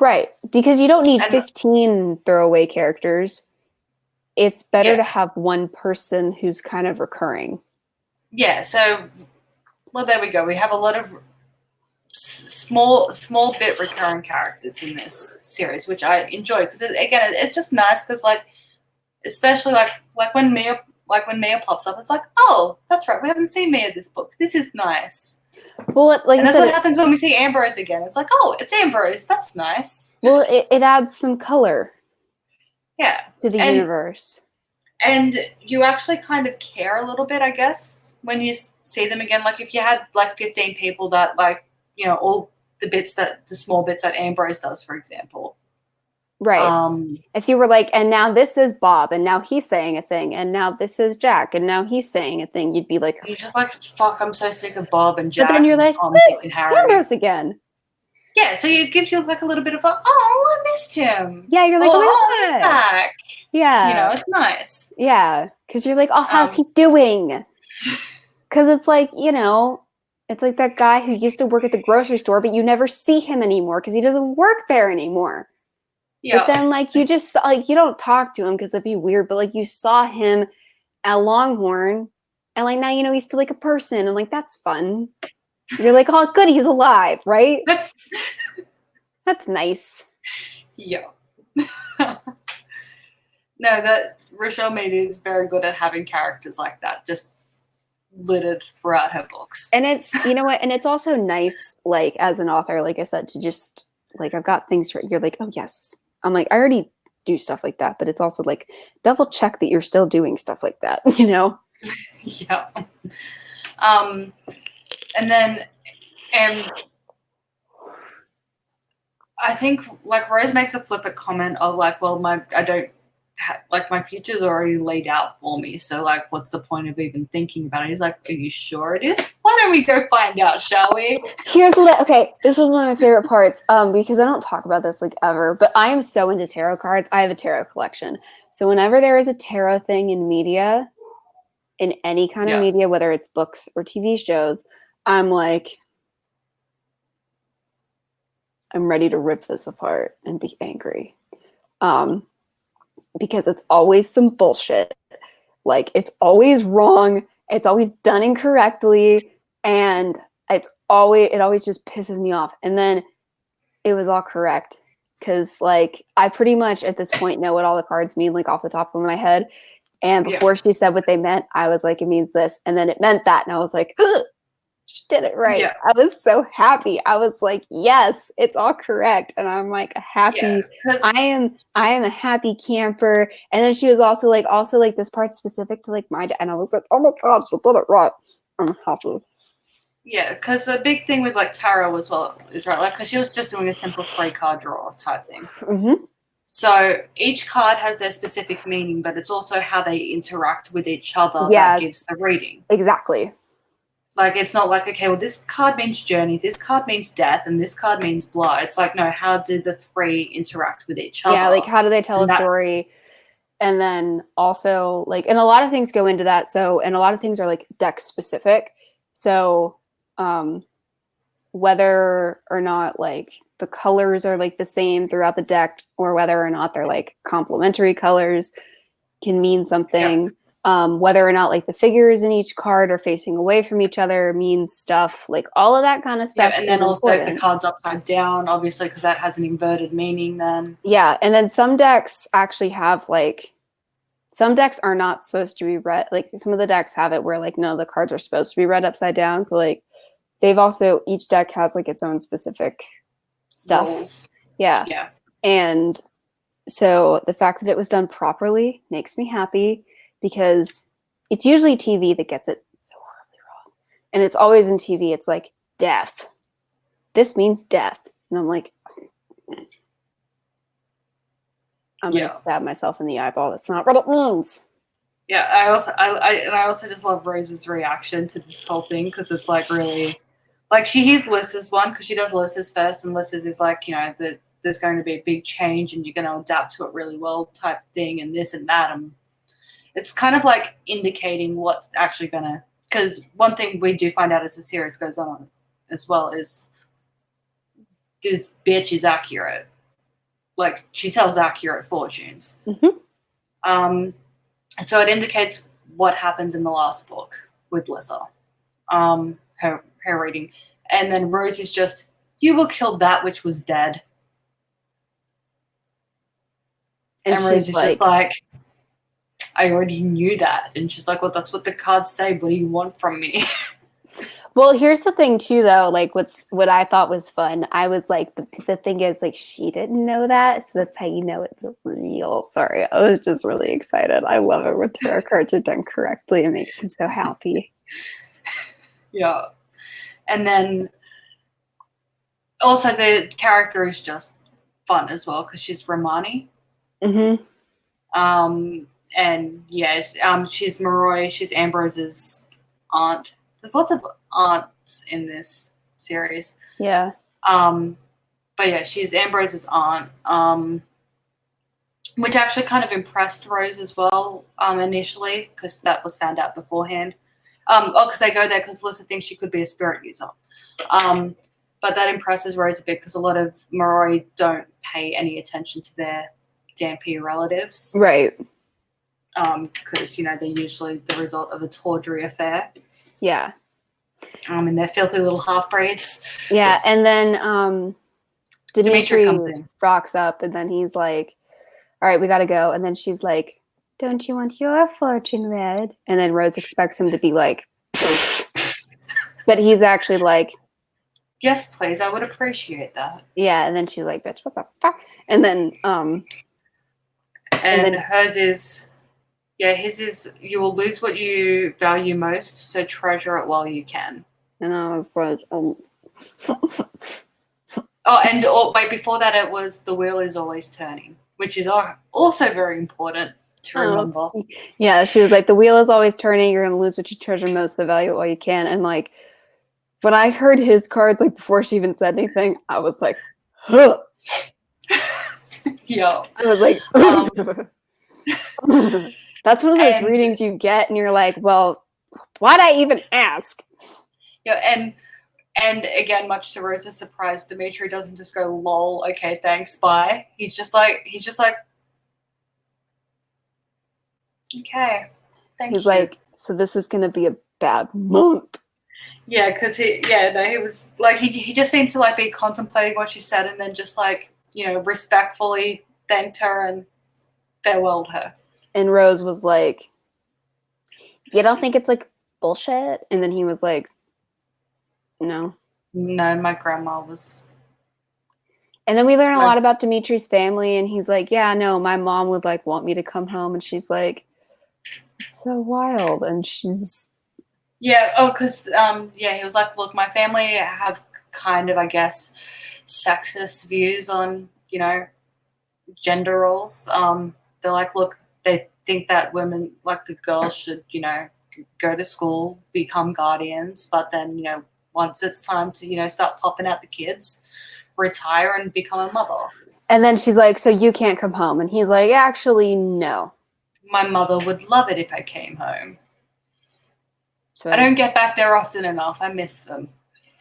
[SPEAKER 1] Right. Because you don't need 15 throwaway characters. It's better to have one person who's kind of recurring. Yeah,
[SPEAKER 2] so, well, there we go. We have a lot of small bit recurring characters in this series, which I enjoy because, again, it's just nice because, like, especially like when Mia pops up, it's like, oh, that's right, we haven't seen Mia this book. This is nice.
[SPEAKER 1] Well, and
[SPEAKER 2] that's what happens when we see Ambrose again. It's like, oh, it's Ambrose. That's nice.
[SPEAKER 1] Well, it adds some color.
[SPEAKER 2] Yeah.
[SPEAKER 1] To the universe.
[SPEAKER 2] And you actually kind of care a little bit, I guess, when you see them again. Like, if you had like 15 people that, like, you know, all the small bits that Ambrose does, for example.
[SPEAKER 1] Right. If you were like, and now this is Bob, and now he's saying a thing, and now this is Jack, and now he's saying a thing, you'd be like,
[SPEAKER 2] you're just like, fuck, I'm so sick of Bob and Jack.
[SPEAKER 1] But then you're like,
[SPEAKER 2] Tom, and Harry.
[SPEAKER 1] Ambrose again.
[SPEAKER 2] Yeah, so it gives you like a little bit of a, oh, I missed him.
[SPEAKER 1] Yeah, you're like,
[SPEAKER 2] oh, he's back.
[SPEAKER 1] Yeah.
[SPEAKER 2] You know, it's nice.
[SPEAKER 1] Yeah, because you're like, oh, how's he doing? Because it's like, you know, it's like that guy who used to work at the grocery store, but you never see him anymore because he doesn't work there anymore. Yeah. But then, like, you just, like, you don't talk to him because that'd be weird, but, like, you saw him at Longhorn, and, like, now you know he's still, like, a person, and, like, that's fun. You're like, oh, good, he's alive, right? That's nice.
[SPEAKER 2] Yeah. No, that Richelle Mead is very good at having characters like that, just littered throughout her books.
[SPEAKER 1] And it's, you know what, and it's also nice, like, as an author, like I said, to just, like, I've got things right. You're like, oh, yes. I'm like, I already do stuff like that, but it's also like, double check that you're still doing stuff like that, you know?
[SPEAKER 2] Yeah. And then, I think like Rose makes a flippant comment of like, well, my future's already laid out for me. So like, what's the point of even thinking about it? He's like, are you sure it is? Why don't we go find out, shall we?
[SPEAKER 1] Here's okay, this was one of my favorite parts, because I don't talk about this like ever, but I am so into tarot cards. I have a tarot collection. So whenever there is a tarot thing in media, in any kind of media, whether it's books or TV shows, I'm like, I'm ready to rip this apart and be angry. Because it's always some bullshit. Like, it's always wrong. It's always done incorrectly. And it always just pisses me off. And then it was all correct. Because, like, I pretty much at this point know what all the cards mean, like, off the top of my head. And before she said what they meant, I was like, it means this. And then it meant that. And I was like, ugh, she did it right. Yeah. I was so happy. I was like, yes, it's all correct. And I'm like a happy, I am a happy camper. And then she was also like this part specific to like my dad. And I was like, oh my God, she did it right. I'm happy.
[SPEAKER 2] Yeah, because the big thing with like tarot as well is right, like, because she was just doing a simple 3-card draw type thing.
[SPEAKER 1] Mm-hmm.
[SPEAKER 2] So each card has their specific meaning, but it's also how they interact with each other that gives the reading.
[SPEAKER 1] Exactly.
[SPEAKER 2] Like, it's not like, okay, well, this card means journey, this card means death, and this card means blood. It's like, no, how did the three interact with each other?
[SPEAKER 1] Yeah, like, how do they tell a story? And then also, like, and a lot of things go into that. So, and a lot of things are, like, deck specific. So, whether or not, like, the colors are, like, the same throughout the deck, or whether or not they're, like, complementary colors can mean something. Yep. Whether or not like the figures in each card are facing away from each other means stuff, like all of that kind of stuff.
[SPEAKER 2] Yeah, and then also if the card's upside down, obviously, because that has an inverted meaning then.
[SPEAKER 1] Yeah, and then some decks actually have like, some decks are not supposed to be read, like some of the decks have it where like, no, the cards are supposed to be read upside down. So like they've also, each deck has like its own specific stuff.
[SPEAKER 2] Rules.
[SPEAKER 1] Yeah.
[SPEAKER 2] Yeah.
[SPEAKER 1] And so the fact that it was done properly makes me happy. Because it's usually TV that gets it so horribly wrong. And it's always in TV. It's like, death. This means death. And I'm like, I'm going to stab myself in the eyeball. That's not what it means.
[SPEAKER 2] Yeah, I also just love Rose's reaction to this whole thing, because it's like really, like, she hears Lys's one, because she does Lys's first, and Lys's is like, you know, that there's going to be a big change and you're going to adapt to it really well type thing, and this and that. And it's kind of like indicating what's actually going to, because one thing we do find out as the series goes on as well is this bitch is accurate. Like, she tells accurate fortunes.
[SPEAKER 1] Mm-hmm.
[SPEAKER 2] So it indicates what happens in the last book with Lyssa, her reading. And then Rose is just, you will kill that which was dead. And Rose is just like, I already knew that. And she's like, well, that's what the cards say. What do you want from me?
[SPEAKER 1] Well, here's the thing too, though. Like, what I thought was fun. I was like, the thing is, like, she didn't know that, so that's how you know it's real. Sorry, I was just really excited. I love it when tarot cards are done correctly. It makes me so happy.
[SPEAKER 2] Yeah, and then also the character is just fun as well, because she's Romani.
[SPEAKER 1] Mm-hmm.
[SPEAKER 2] And yeah, she's Maroi. She's Ambrose's aunt. There's lots of aunts in this series.
[SPEAKER 1] Yeah.
[SPEAKER 2] But yeah, she's Ambrose's aunt. Which actually kind of impressed Rose as well, initially, because that was found out beforehand. Because they go there because Lyssa thinks she could be a spirit user. But that impresses Rose a bit, because a lot of Maroi don't pay any attention to their Dampier relatives.
[SPEAKER 1] Right.
[SPEAKER 2] Because, you know, they're usually the result of a tawdry affair.
[SPEAKER 1] Yeah.
[SPEAKER 2] And they're filthy little half-breeds.
[SPEAKER 1] Yeah, and then Demetri
[SPEAKER 2] comes in.
[SPEAKER 1] rocks up, and then he's like, all right, we gotta go. And then she's like, don't you want your fortune read? And then Rose expects him to be like, but he's actually like,
[SPEAKER 2] yes, please, I would appreciate that.
[SPEAKER 1] Yeah, and then she's like, bitch, what the fuck? And then
[SPEAKER 2] and then hers is, yeah, his is, you will lose what you value most, so treasure it while you can.
[SPEAKER 1] And I was like,
[SPEAKER 2] Oh, and wait, before that, it was the wheel is always turning, which is also very important to remember.
[SPEAKER 1] Yeah, she was like, the wheel is always turning. You're gonna lose what you treasure most, the value while you can. And like, when I heard his cards, like before she even said anything, I was like, huh.
[SPEAKER 2] Yeah.
[SPEAKER 1] I was like, that's one of those readings you get, and you're like, well, why'd I even ask?
[SPEAKER 2] Yeah, and again, much to Rosa's surprise, Demetri doesn't just go, lol, okay, thanks, bye. He's just like, okay, thank you.
[SPEAKER 1] He's like, so this is gonna be a bad month.
[SPEAKER 2] Yeah, because he was like, he just seemed to like be contemplating what she said and then just like, respectfully thanked her and farewelled her.
[SPEAKER 1] And Rose was like, you don't think it's like bullshit? And then he was like, no.
[SPEAKER 2] No, my grandma was.
[SPEAKER 1] And then we learn a lot about Demetri's family, and he's like, yeah, no, my mom would like want me to come home. And she's like, it's so wild. And she's.
[SPEAKER 2] Yeah, because, he was like, look, my family have kind of, I guess, sexist views on, gender roles. They're like, look, they think that women, like the girls, should, go to school, become guardians, but then, once it's time to, start popping out the kids, retire and become a mother.
[SPEAKER 1] And then she's like, so you can't come home. And he's like, actually, no.
[SPEAKER 2] My mother would love it if I came home.
[SPEAKER 1] So
[SPEAKER 2] I don't get back there often enough. I miss them.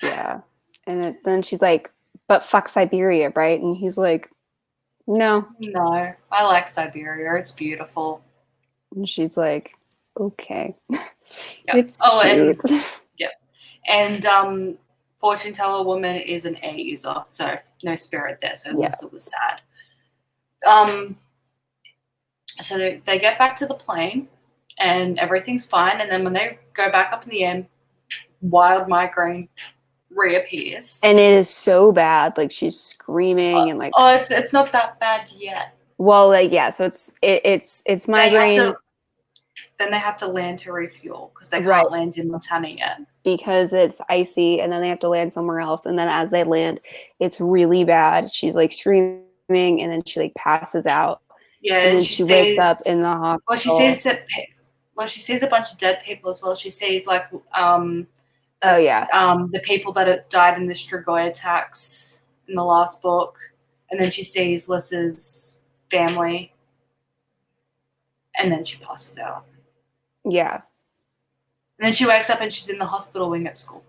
[SPEAKER 1] Yeah. And then she's like, but fuck Siberia, right? And he's like, no.
[SPEAKER 2] No, I like Siberia. It's beautiful.
[SPEAKER 1] And she's like, okay.
[SPEAKER 2] Yep.
[SPEAKER 1] It's cute.
[SPEAKER 2] And fortune teller woman is an A user, so no spirit there. So yes. It was sad. So they get back to the plane, and everything's fine. And then when they go back up in the air, wild migraine reappears,
[SPEAKER 1] and it is so bad. Like she's screaming and like.
[SPEAKER 2] Oh, it's not that bad yet.
[SPEAKER 1] Well, like yeah. So it's migraine.
[SPEAKER 2] Then they have to land to refuel because they can't land in Montana yet.
[SPEAKER 1] Because it's icy, and then they have to land somewhere else. And then as they land, it's really bad. She's like screaming, and then she like passes out.
[SPEAKER 2] Yeah,
[SPEAKER 1] and then she wakes up in the hospital.
[SPEAKER 2] Well, she sees a bunch of dead people as well. She sees like the people that had died in the Strigoi attacks in the last book, and then she sees Lys's family, and then she passes out.
[SPEAKER 1] Yeah.
[SPEAKER 2] And then she wakes up and she's in the hospital wing at school.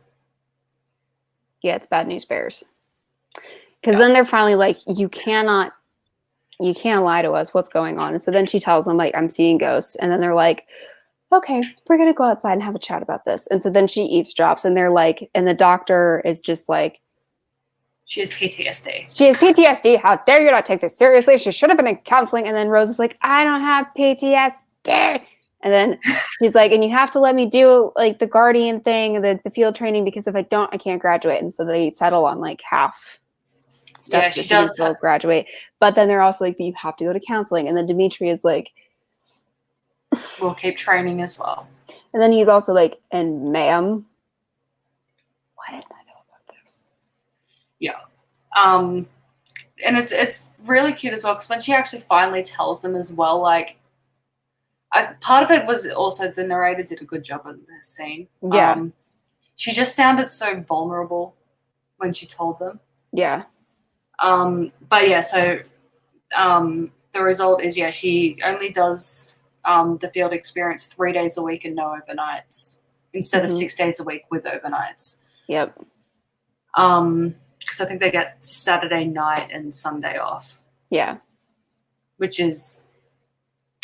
[SPEAKER 1] Yeah, it's bad news bears. Because then they're finally like, you can't lie to us. What's going on? And so then she tells them, like, I'm seeing ghosts. And then they're like, okay, we're going to go outside and have a chat about this. And so then she eavesdrops, and they're like, and the doctor is just like,
[SPEAKER 2] she has PTSD.
[SPEAKER 1] She has PTSD. How dare you not take this seriously? She should have been in counseling. And then Rose is like, I don't have PTSD. And then she's like, and you have to let me do like the guardian thing, the field training, because if I don't, I can't graduate. And so they settle on like half stuff.
[SPEAKER 2] Yeah, she does
[SPEAKER 1] graduate. But then they're also like, but you have to go to counseling. And then Demetri is like,
[SPEAKER 2] we'll keep training as well.
[SPEAKER 1] And then he's also like, and ma'am, why didn't I know about this?
[SPEAKER 2] Yeah. And it's really cute as well, because when she actually finally tells them as well, like, part of it was also the narrator did a good job on this scene.
[SPEAKER 1] Yeah.
[SPEAKER 2] She just sounded so vulnerable when she told them.
[SPEAKER 1] Yeah.
[SPEAKER 2] But yeah, so the result is, she only does the field experience 3 days a week and no overnights instead of 6 days a week with overnights.
[SPEAKER 1] Yep.
[SPEAKER 2] Because I think they get Saturday night and Sunday off.
[SPEAKER 1] Yeah.
[SPEAKER 2] Which is,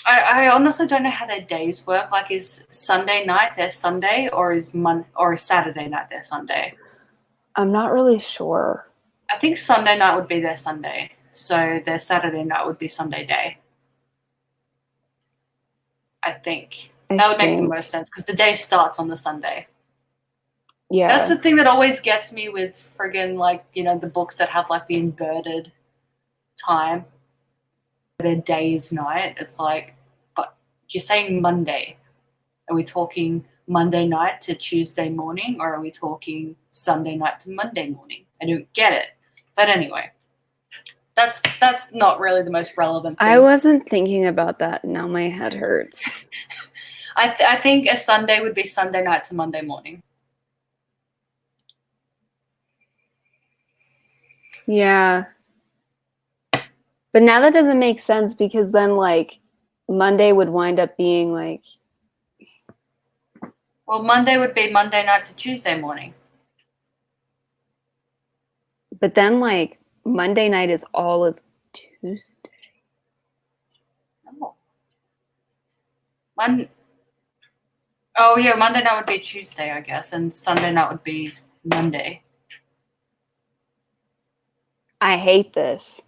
[SPEAKER 2] I honestly don't know how their days work. Like, is Sunday night their Sunday, or is Saturday night their Sunday?
[SPEAKER 1] I'm not really sure.
[SPEAKER 2] I think Sunday night would be their Sunday, so their Saturday night would be Sunday day. I think that would make the most sense, because the day starts on the Sunday. Yeah, that's the thing that always gets me with friggin' like, the books that have like the inverted time. Their day is night. It's like, but you're saying Monday. Are we talking Monday night to Tuesday morning, or are we talking Sunday night to Monday morning? I don't get it. But anyway, that's not really the most relevant thing.
[SPEAKER 1] I wasn't thinking about that. Now my head hurts.
[SPEAKER 2] I think a Sunday would be Sunday night to Monday morning.
[SPEAKER 1] Yeah. But now that doesn't make sense because then like Monday would wind up being like.
[SPEAKER 2] Well, Monday would be Monday night to Tuesday morning.
[SPEAKER 1] But then like Monday night is all of Tuesday.
[SPEAKER 2] Oh. Oh yeah, Monday night would be Tuesday, I guess, and Sunday night would be Monday.
[SPEAKER 1] I hate this.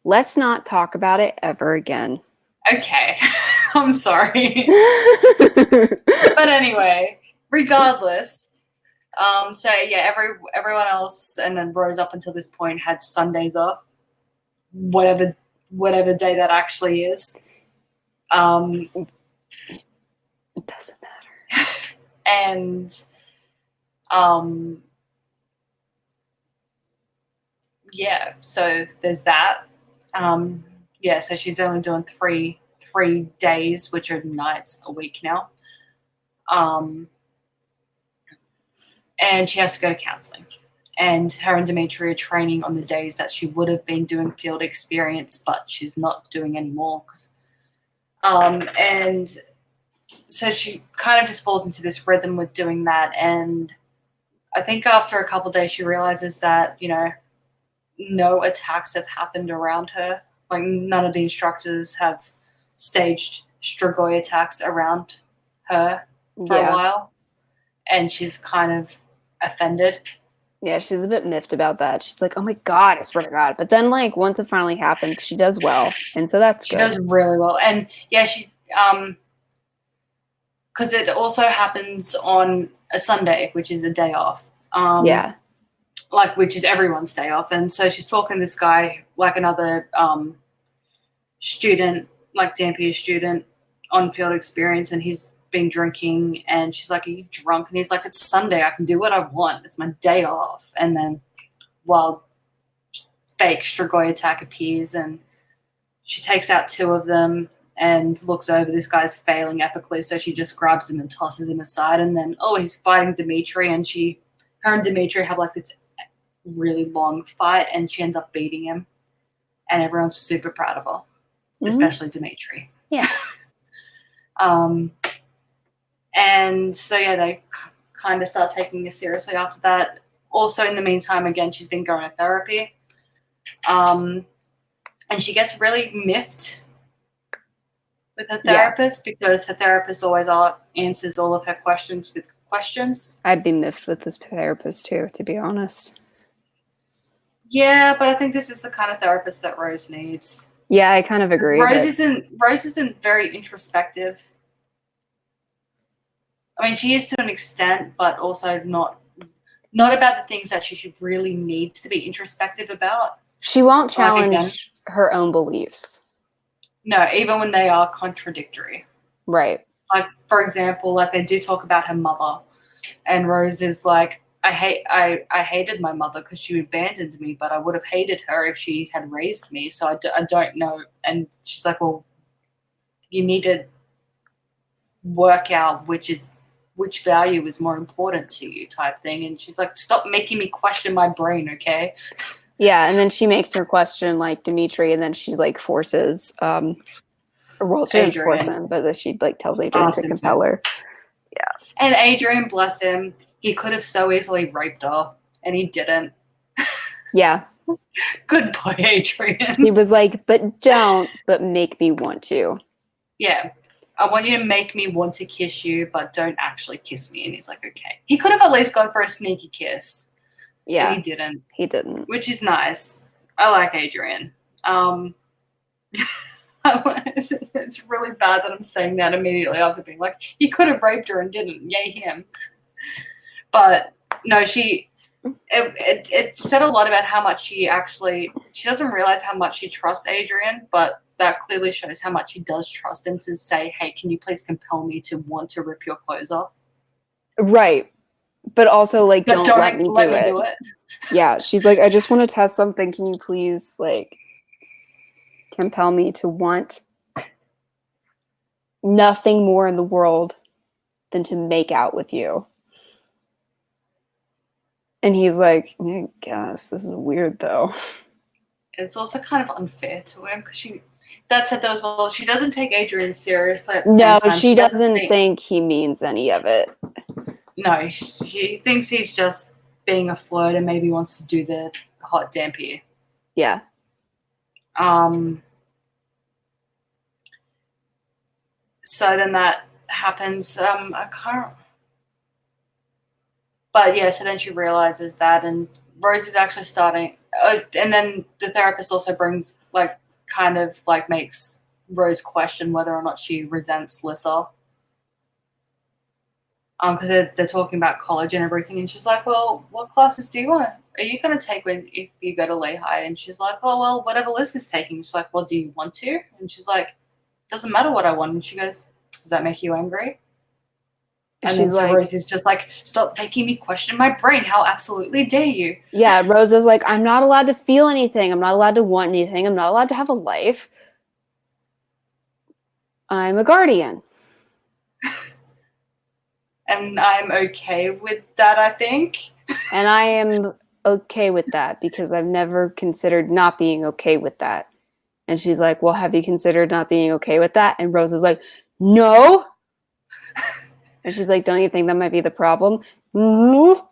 [SPEAKER 1] Let's not talk about it ever again.
[SPEAKER 2] Okay. I'm sorry. But anyway, regardless, so yeah, everyone else and then Rose up until this point had Sundays off. Whatever day that actually is.
[SPEAKER 1] It doesn't matter.
[SPEAKER 2] And yeah, so there's that. Yeah, so she's only doing three days, which are nights a week now. And she has to go to counseling. And her and Demetri are training on the days that she would have been doing field experience, but she's not doing anymore. And so she kind of just falls into this rhythm with doing that. And I think after a couple of days, she realizes that, no attacks have happened around her. Like none of the instructors have staged Strigoi attacks around her for a while. And she's kind of offended.
[SPEAKER 1] Yeah, she's a bit miffed about that. She's like, oh my God, I swear to God. But then like once it finally happens, she does well. And so that's good.
[SPEAKER 2] She does really well. And yeah, she because it also happens on a Sunday, which is a day off.
[SPEAKER 1] Yeah.
[SPEAKER 2] Like, which is everyone's day off. And so she's talking to this guy, like another student, like Dampier student on field experience, and he's been drinking, and she's like, are you drunk? And he's like, it's Sunday, I can do what I want, it's my day off. And then while fake Strigoi attack appears, and she takes out two of them and looks over, this guy's failing epically, so she just grabs him and tosses him aside. And then he's fighting Demetri, and her and Demetri have like this really long fight, and she ends up beating him, and everyone's super proud of her, especially Demetri.
[SPEAKER 1] Yeah.
[SPEAKER 2] And so yeah, they kind of start taking it seriously after that. Also, in the meantime, again, she's been going to therapy, and she gets really miffed with her therapist because her therapist always answers all of her questions with questions.
[SPEAKER 1] I'd be miffed with this therapist too, to be honest.
[SPEAKER 2] Yeah, but I think this is the kind of therapist that Rose needs.
[SPEAKER 1] Yeah, I kind of agree.
[SPEAKER 2] Rose isn't very introspective. I mean, she is to an extent, but also not about the things that she should really need to be introspective about.
[SPEAKER 1] She won't challenge her own beliefs.
[SPEAKER 2] No, even when they are contradictory.
[SPEAKER 1] Right.
[SPEAKER 2] Like, for example, like they do talk about her mother, and Rose is like, I hated my mother because she abandoned me, but I would have hated her if she had raised me. So I don't know. And she's like, well, you need to work out which value is more important to you, type thing. And she's like, stop making me question my brain, okay?
[SPEAKER 1] Yeah, and then she makes her question like Demetri, and then she like forces she didn't force him, but that she like tells Adrian to compel her. Yeah. And
[SPEAKER 2] Adrian, bless him, he could have so easily raped her, and he didn't.
[SPEAKER 1] Yeah.
[SPEAKER 2] Good boy, Adrian.
[SPEAKER 1] He was like, but make me want to.
[SPEAKER 2] Yeah. I want you to make me want to kiss you, but don't actually kiss me. And he's like, okay. He could have at least gone for a sneaky kiss.
[SPEAKER 1] Yeah.
[SPEAKER 2] But he didn't.
[SPEAKER 1] He didn't.
[SPEAKER 2] Which is nice. I like Adrian. It's really bad that I'm saying that immediately after being like, he could have raped her and didn't. Yay, him. But no, it said a lot about how much she doesn't realize how much she trusts Adrian, but that clearly shows how much she does trust him to say, hey, can you please compel me to want to rip your clothes off?
[SPEAKER 1] Right. But also, like,
[SPEAKER 2] But
[SPEAKER 1] don't let me do it.
[SPEAKER 2] do it.
[SPEAKER 1] Yeah, she's like, I just want to test something. Can you please, like, compel me to want nothing more in the world than to make out with you? And he's like, I guess this is weird, though.
[SPEAKER 2] It's also kind of unfair to him because that said, though, as well, she doesn't take Adrian seriously at the
[SPEAKER 1] No,
[SPEAKER 2] same time.
[SPEAKER 1] she doesn't think he means any of it.
[SPEAKER 2] No, she thinks he's just being a flirt and maybe wants to do the hot dampier.
[SPEAKER 1] Yeah.
[SPEAKER 2] So then that happens. I can't. But yeah, so then she realizes that, and Rose is actually starting. And then the therapist also brings, like, kind of like makes Rose question whether or not she resents Lissa. Because they're talking about college and everything, and she's like, "Well, what classes are you going to take if you go to Lehigh?" And she's like, "Oh, well, whatever Lissa's taking." She's like, "Well, do you want to?" And she's like, "Doesn't matter what I want." And she goes, "Does that make you angry?" And then so Rose is just like, "Stop making me question my brain. How absolutely dare you?"
[SPEAKER 1] Yeah, Rose is like, I'm not allowed to feel anything. I'm not allowed to want anything. I'm not allowed to have a life. I'm a guardian.
[SPEAKER 2] And I'm okay with that, I think.
[SPEAKER 1] And I am okay with that because I've never considered not being okay with that. And she's like, well, have you considered not being okay with that? And Rose is like, no. And she's like, don't you think that might be the problem? Mm-hmm.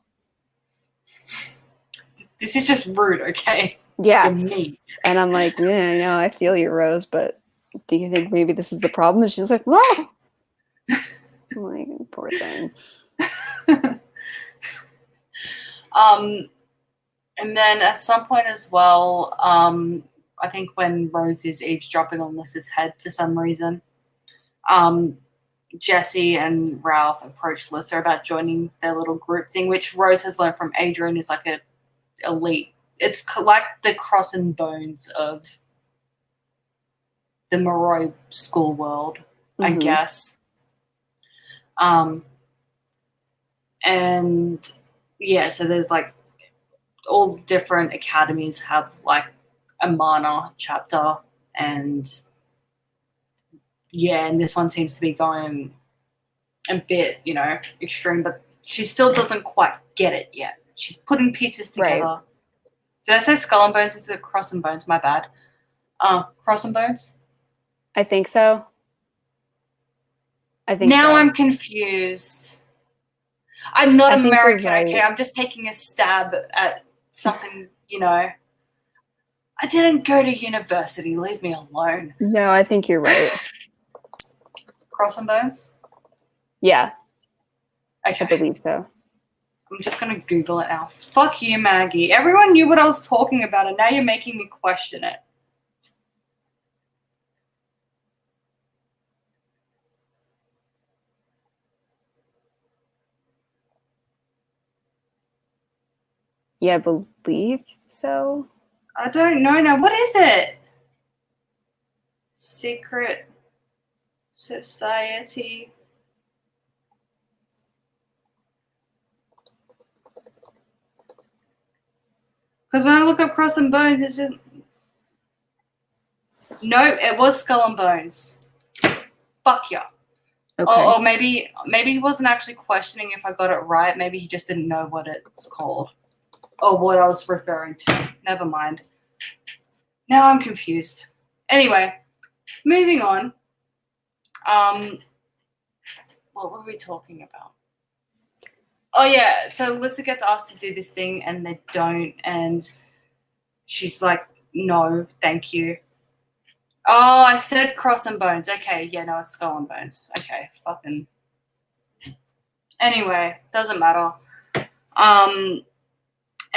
[SPEAKER 2] This is just rude, okay?
[SPEAKER 1] Yeah.
[SPEAKER 2] You're mean.
[SPEAKER 1] And I'm like, yeah, I know, I feel you, Rose, but do you think maybe this is the problem? And she's like, no. I'm like, poor thing.
[SPEAKER 2] And then at some point as well, I think when Rose is eavesdropping on Lissa's head for some reason, Jesse and Ralph approach Lissa about joining their little group thing, which Rose has learned from Adrian is like a elite. It's like the cross and bones of the Moroi school world, I guess. And yeah, so there's like all different academies have like a mana chapter, and yeah, and this one seems to be going a bit, extreme, but she still doesn't quite get it yet. She's putting pieces together. Right. Did I say skull and bones? It's a cross and bones, my bad. Cross and bones?
[SPEAKER 1] I think so.
[SPEAKER 2] I'm confused. I'm not American, right. Okay? I'm just taking a stab at something, I didn't go to university. Leave me alone.
[SPEAKER 1] No, I think you're right.
[SPEAKER 2] Cross and bones?
[SPEAKER 1] Yeah.
[SPEAKER 2] Okay.
[SPEAKER 1] I believe so.
[SPEAKER 2] I'm just going to Google it now. Fuck you, Maggie. Everyone knew what I was talking about, and now you're making me question it.
[SPEAKER 1] Yeah, I believe so.
[SPEAKER 2] I don't know now. What is it? Secret Society. Because when I look up Cross and Bones, it's just... No, it was Skull and Bones. Fuck yeah. Okay. Or maybe he wasn't actually questioning if I got it right. Maybe he just didn't know what it's called. Or what I was referring to. Never mind. Now I'm confused. Anyway, moving on. What were we talking about? Oh, yeah. So Lissa gets asked to do this thing and they don't. And she's like, no, thank you. Oh, I said Cross and Bones. Okay. Yeah, no, it's Skull and Bones. Okay. Fucking. Anyway, doesn't matter.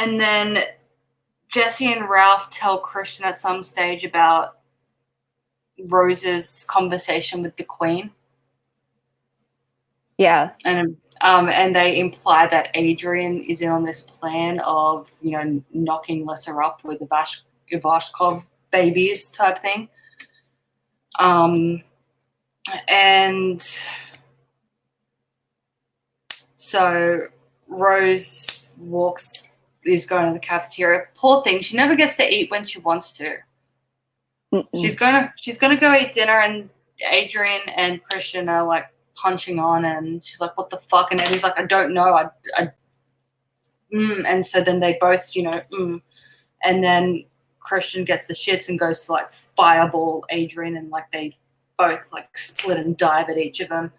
[SPEAKER 2] And then Jesse and Ralph tell Christian at some stage about Rose's conversation with the Queen.
[SPEAKER 1] Yeah.
[SPEAKER 2] And they imply that Adrian is in on this plan of, knocking Lissa up with the Ivashkov babies type thing. And So Rose is going to the cafeteria. Poor thing, she never gets to eat when she wants to. She's gonna go eat dinner, and Adrian and Christian are like punching on, and she's like, "What the fuck?" And Eddie's like, "I don't know." And so then they both, and then Christian gets the shits and goes to like fireball Adrian, and like they both like split and dive at each of them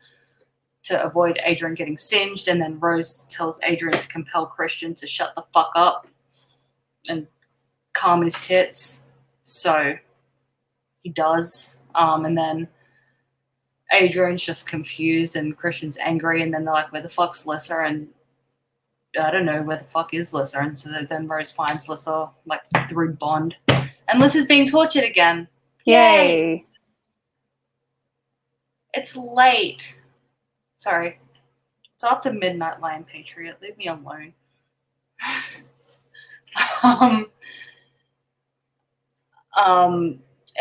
[SPEAKER 2] to avoid Adrian getting singed. And then Rose tells Adrian to compel Christian to shut the fuck up and calm his tits. So he does. And then Adrian's just confused and Christian's angry, and then they're like, where the fuck's Lissa? And I don't know, where the fuck is Lissa? And so then Rose finds Lissa like through Bond. And Lissa's being tortured again.
[SPEAKER 1] Yay.
[SPEAKER 2] It's late. Sorry. It's after midnight, Lion Patriot. Leave me alone.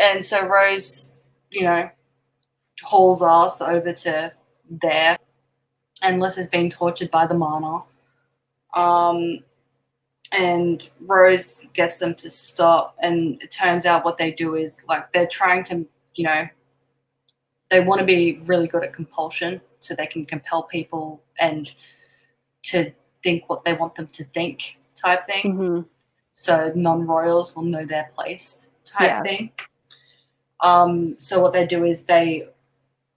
[SPEAKER 2] And so Rose, hauls ass over to there, and Lissa's being tortured by the mana. And Rose gets them to stop, and it turns out what they do is like they're trying to, they want to be really good at compulsion so they can compel people and to think what they want them to think type thing.
[SPEAKER 1] Mm-hmm.
[SPEAKER 2] So non-royals will know their place type thing. So what they do is they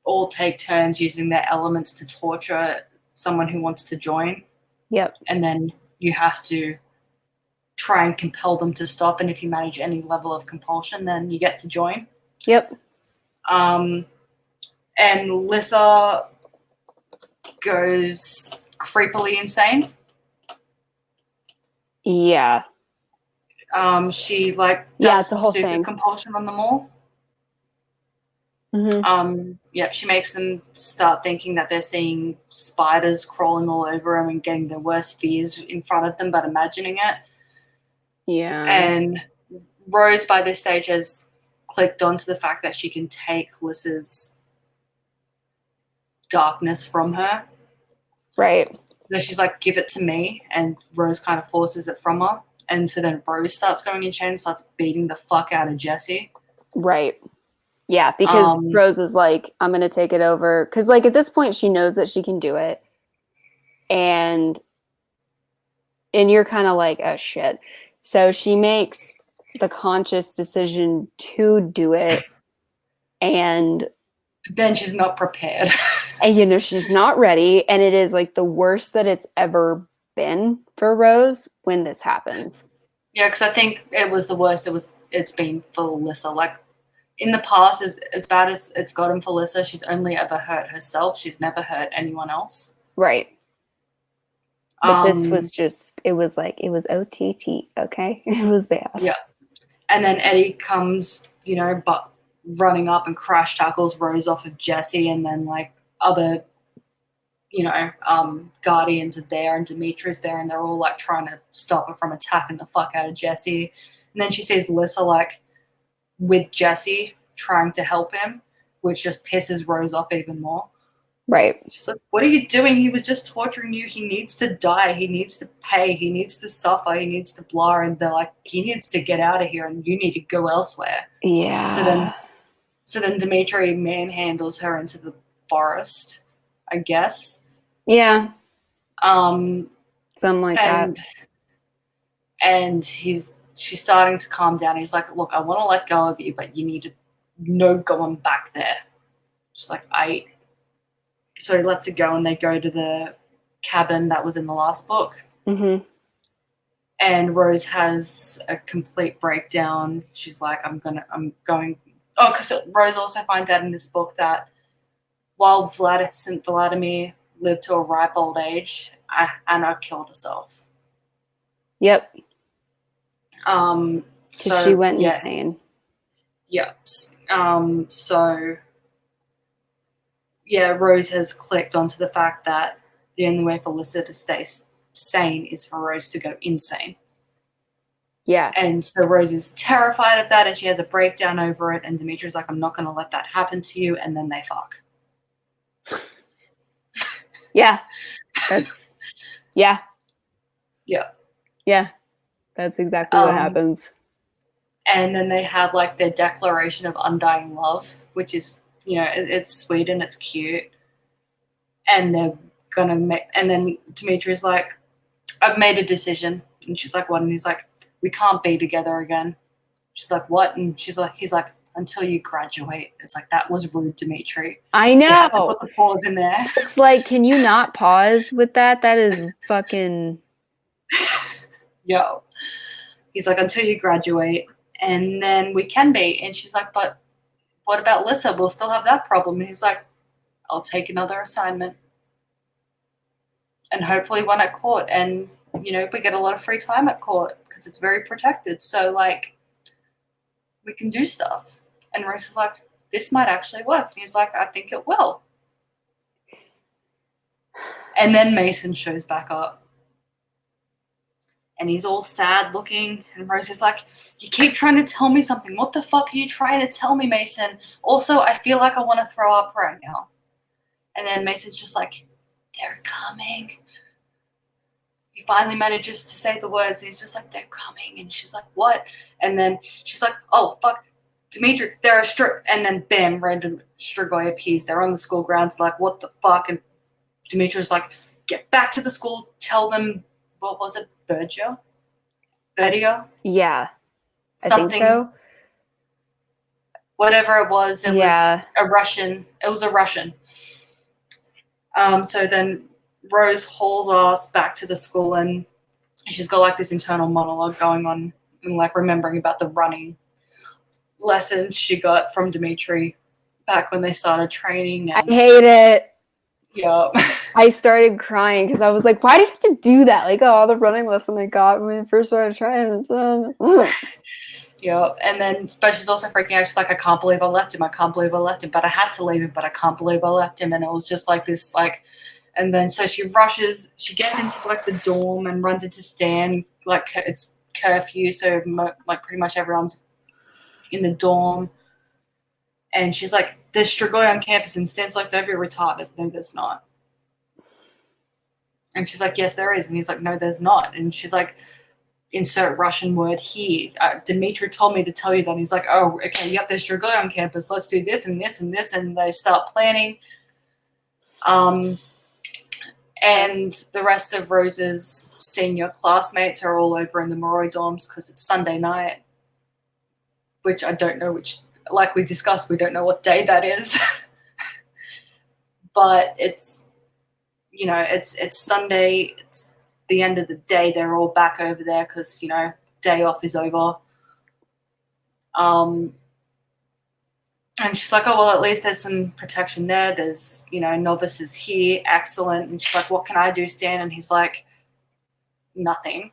[SPEAKER 2] all take turns using their elements to torture someone who wants to join.
[SPEAKER 1] Yep.
[SPEAKER 2] And then you have to try and compel them to stop. And if you manage any level of compulsion, then you get to join.
[SPEAKER 1] Yep.
[SPEAKER 2] And Lissa goes creepily insane.
[SPEAKER 1] Yeah.
[SPEAKER 2] She does
[SPEAKER 1] it's a whole
[SPEAKER 2] super
[SPEAKER 1] thing.
[SPEAKER 2] compulsion on them all.
[SPEAKER 1] Mm-hmm.
[SPEAKER 2] She makes them start thinking that they're seeing spiders crawling all over them and getting their worst fears in front of them, but imagining it.
[SPEAKER 1] Yeah.
[SPEAKER 2] And Rose, by this stage, has clicked onto the fact that she can take Lissa's darkness from her.
[SPEAKER 1] Right.
[SPEAKER 2] So she's like, give it to me. And Rose kind of forces it from her. And so then Rose starts going insane and starts beating the fuck out of Jesse.
[SPEAKER 1] Right. Yeah, because Rose is like, I'm going to take it over. Because, at this point, she knows that she can do it. And you're kind of like, oh, shit. So she makes the conscious decision to do it. And
[SPEAKER 2] then she's not prepared.
[SPEAKER 1] And, she's not ready. And it is, the worst that it's ever been for Rose when this happens.
[SPEAKER 2] Yeah, because I think it was the worst it's been for Lissa. In the past, as bad as it's gotten for Lissa, she's only ever hurt herself. She's never hurt anyone else.
[SPEAKER 1] Right. But this was it was OTT, okay? It was bad.
[SPEAKER 2] Yeah. And then Eddie comes, but running up and crash tackles Rose off of Jesse, and then, other, Guardians are there, and Demetri's there, and they're all, trying to stop her from attacking the fuck out of Jesse. And then she sees Lissa, with Jesse trying to help him, which just pisses Rose off even more.
[SPEAKER 1] Right.
[SPEAKER 2] She's like, what are you doing? He was just torturing you. He needs to die. He needs to pay. He needs to suffer. He needs to blah. And they're like, he needs to get out of here and you need to go elsewhere.
[SPEAKER 1] Yeah.
[SPEAKER 2] So then Demetri manhandles her into the forest, I guess.
[SPEAKER 1] Yeah. Something like that.
[SPEAKER 2] And she's starting to calm down. He's like, look, I want to let go of you, but you need to no going back there. She's like, So he lets her go, and they go to the cabin that was in the last book.
[SPEAKER 1] Mm-hmm.
[SPEAKER 2] And Rose has a complete breakdown. She's like, I'm going. Oh, because Rose also finds out in this book that while St. Vladimir lived to a ripe old age, Anna killed herself.
[SPEAKER 1] Yep.
[SPEAKER 2] So
[SPEAKER 1] she went insane.
[SPEAKER 2] Yep. So Rose has clicked onto the fact that the only way for Lissa to stay sane is for Rose to go insane.
[SPEAKER 1] Yeah.
[SPEAKER 2] And so Rose is terrified of that, and she has a breakdown over it, and Demetri's like, I'm not going to let that happen to you, and then they fuck.
[SPEAKER 1] Yeah. That's yeah.
[SPEAKER 2] Yeah.
[SPEAKER 1] Yeah. That's exactly what happens.
[SPEAKER 2] And then they have like their declaration of undying love, which is, you know, it's sweet and it's cute. And they're gonna make, and then Demetri's like, I've made a decision. And she's like, what? And he's like, we can't be together again. She's like, what? And he's like, until you graduate. It's like, that was rude, Demetri.
[SPEAKER 1] I know.
[SPEAKER 2] You had to put the pause in there.
[SPEAKER 1] It's like, can you not pause with that? That is fucking.
[SPEAKER 2] Yo. He's like, until you graduate, and then we can be. And she's like, but what about Lissa? We'll still have that problem. And he's like, I'll take another assignment. And hopefully one at court. And, you know, we get a lot of free time at court because it's very protected. So, like, we can do stuff. And Rose is like, this might actually work. And he's like, I think it will. And then Mason shows back up. And he's all sad looking. And Rose is like, you keep trying to tell me something. What the fuck are you trying to tell me, Mason? Also, I feel like I want to throw up right now. And then Mason's just like, they're coming. He finally manages to say the words. And he's just like, they're coming. And she's like, what? And then she's like, oh, fuck. Demetri, they're a and then bam, random Strigoi appears. They're on the school grounds like, what the fuck? And Demetri's like, get back to the school, tell them, what was it, Bergia?
[SPEAKER 1] Yeah.
[SPEAKER 2] Something.
[SPEAKER 1] I think so.
[SPEAKER 2] Whatever it was a Russian. It was a Russian. So then Rose hauls us back to the school and she's got like this internal monologue going on and like remembering about the running lessons she got from Demetri back when they started training.
[SPEAKER 1] And I hate it.
[SPEAKER 2] Yeah.
[SPEAKER 1] I started crying because I was like, why did you have to do that? Like, oh, the running lesson I got when I first started trying.
[SPEAKER 2] Yeah. And then, but she's also freaking out. She's like, I can't believe I left him. I can't believe I left him. But I had to leave him. But I can't believe I left him. And it was just like this, like, and then so she rushes. She gets into like the dorm and runs into Stan. Like it's curfew, so like pretty much everyone's in the dorm. And she's like, there's Strigoi on campus. And Stan's like, don't be retarded. No, there's not. And she's like, yes, there is. And he's like, no, there's not. And she's like, insert Russian word here. Demetri told me to tell you that. And he's like, oh, okay, yep, there's Strigoi on campus. Let's do this and this and this. And they start planning. And the rest of Rose's senior classmates are all over in the Moroi dorms because it's Sunday night, which I don't know which, like we discussed, we don't know what day that is. But it's, you know, it's Sunday, it's the end of the day, they're all back over there because, you know, day off is over. And she's like, oh, well, at least there's some protection there. There's, you know, novices here. Excellent. And she's like, what can I do, Stan? And he's like, nothing.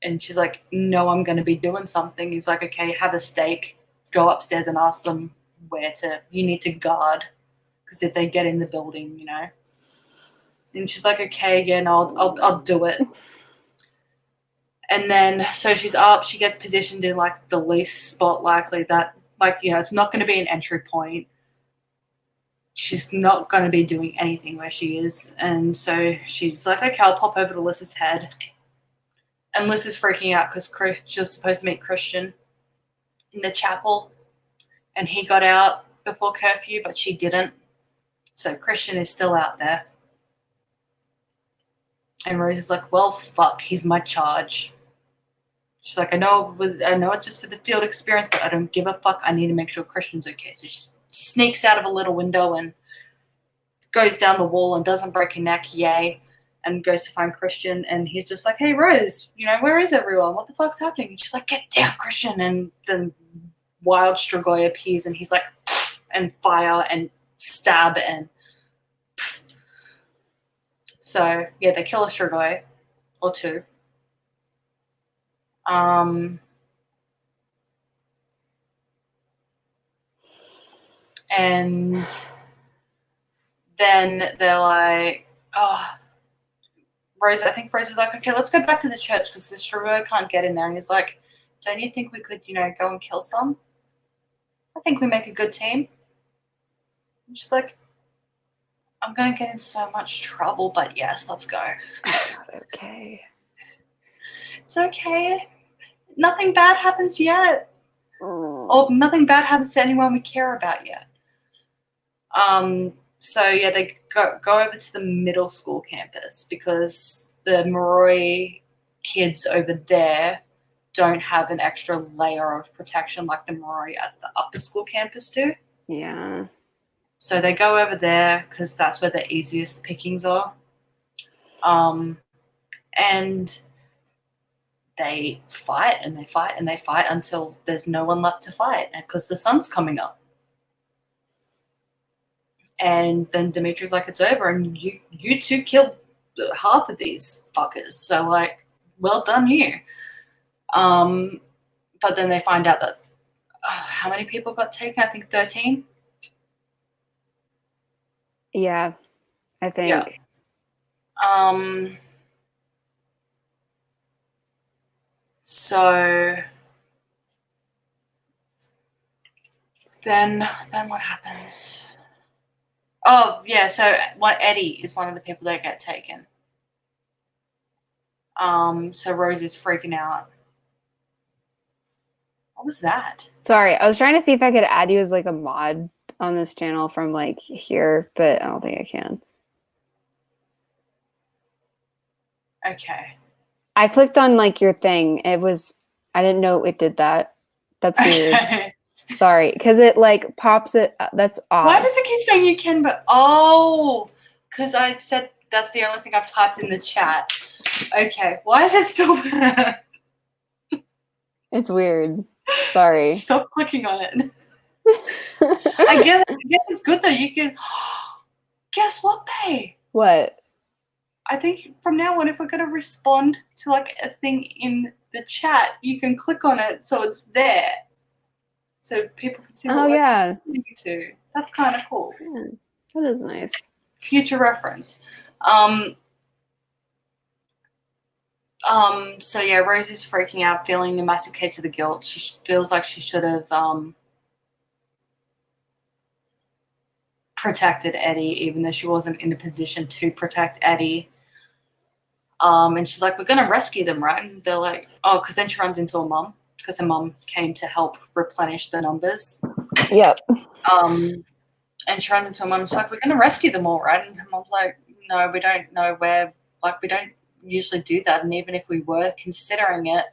[SPEAKER 2] And she's like, no, I'm going to be doing something. He's like, okay, have a steak. Go upstairs and ask them where to, you need to guard. Because if they get in the building, you know. And she's like, okay, yeah, no, I'll do it. And then, so she's up. She gets positioned in, like, the least spot likely that, like, you know, it's not going to be an entry point. She's not going to be doing anything where she is. And so she's like, okay, I'll pop over to Lissa's head. And Liz is freaking out because she's supposed to meet Christian in the chapel. And he got out before curfew, but she didn't. So Christian is still out there. And Rose is like, well, fuck, he's my charge. She's like, I know it's just for the field experience, but I don't give a fuck. I need to make sure Christian's okay. So she sneaks out of a little window and goes down the wall and doesn't break her neck, yay, and goes to find Christian. And he's just like, hey, Rose, you know, where is everyone? What the fuck's happening? And she's like, get down, Christian. And then wild Strigoi appears and he's like, and fire and stab and so, yeah, they kill a Strigoi or two. And then they're like, oh, Rose, I think Rose is like, okay, let's go back to the church because the Strigoi can't get in there. And he's like, don't you think we could, you know, go and kill some? I think we make a good team. And she's like, I'm going to get in so much trouble, but yes, let's go.
[SPEAKER 1] Okay.
[SPEAKER 2] It's okay. Nothing bad happens yet.
[SPEAKER 1] Mm.
[SPEAKER 2] Or nothing bad happens to anyone we care about yet. So yeah, they go over to the middle school campus because the Moroi kids over there don't have an extra layer of protection like the Moroi at the upper school campus do.
[SPEAKER 1] Yeah.
[SPEAKER 2] So they go over there because that's where the easiest pickings are. And they fight and they fight and they fight until there's no one left to fight because the sun's coming up. And then Demetri's like, it's over, and you two killed half of these fuckers. So like, well done you. But then they find out that how many people got taken? I think 13.
[SPEAKER 1] Yeah, I think.
[SPEAKER 2] Yeah. So then what happens? Oh yeah, so Eddie is one of the people that get taken. So Rose is freaking out. What was that?
[SPEAKER 1] Sorry, I was trying to see if I could add you as like a mod on this channel from like here, but I don't think I can.
[SPEAKER 2] Okay.
[SPEAKER 1] I clicked on like your thing. I didn't know it did that. That's weird.
[SPEAKER 2] Okay.
[SPEAKER 1] Sorry, because it like pops it. That's odd.
[SPEAKER 2] Why does it keep saying you can? But because I said that's the only thing I've typed in the chat. Okay. Why is it still?
[SPEAKER 1] It's weird. Sorry.
[SPEAKER 2] Stop clicking on it. I guess it's good though. You can. Guess what, babe?
[SPEAKER 1] What?
[SPEAKER 2] I think from now on, if we're gonna respond to like a thing in the chat, you can click on it so it's there, so people can see what we're listening to. That's kind of cool.
[SPEAKER 1] Yeah, that is nice.
[SPEAKER 2] Future reference. So yeah, Rose is freaking out, feeling a massive case of the guilt. She feels like she should have protected Eddie, even though she wasn't in a position to protect Eddie. And she's like, we're going to rescue them, right? And they're like, oh, because then she runs into her mum, because her mum came to help replenish the numbers.
[SPEAKER 1] Yep.
[SPEAKER 2] And she runs into her mum, and she's like, we're going to rescue them all, right? And her mum's like, no, we don't know where, like, we don't usually do that. And even if we were considering it,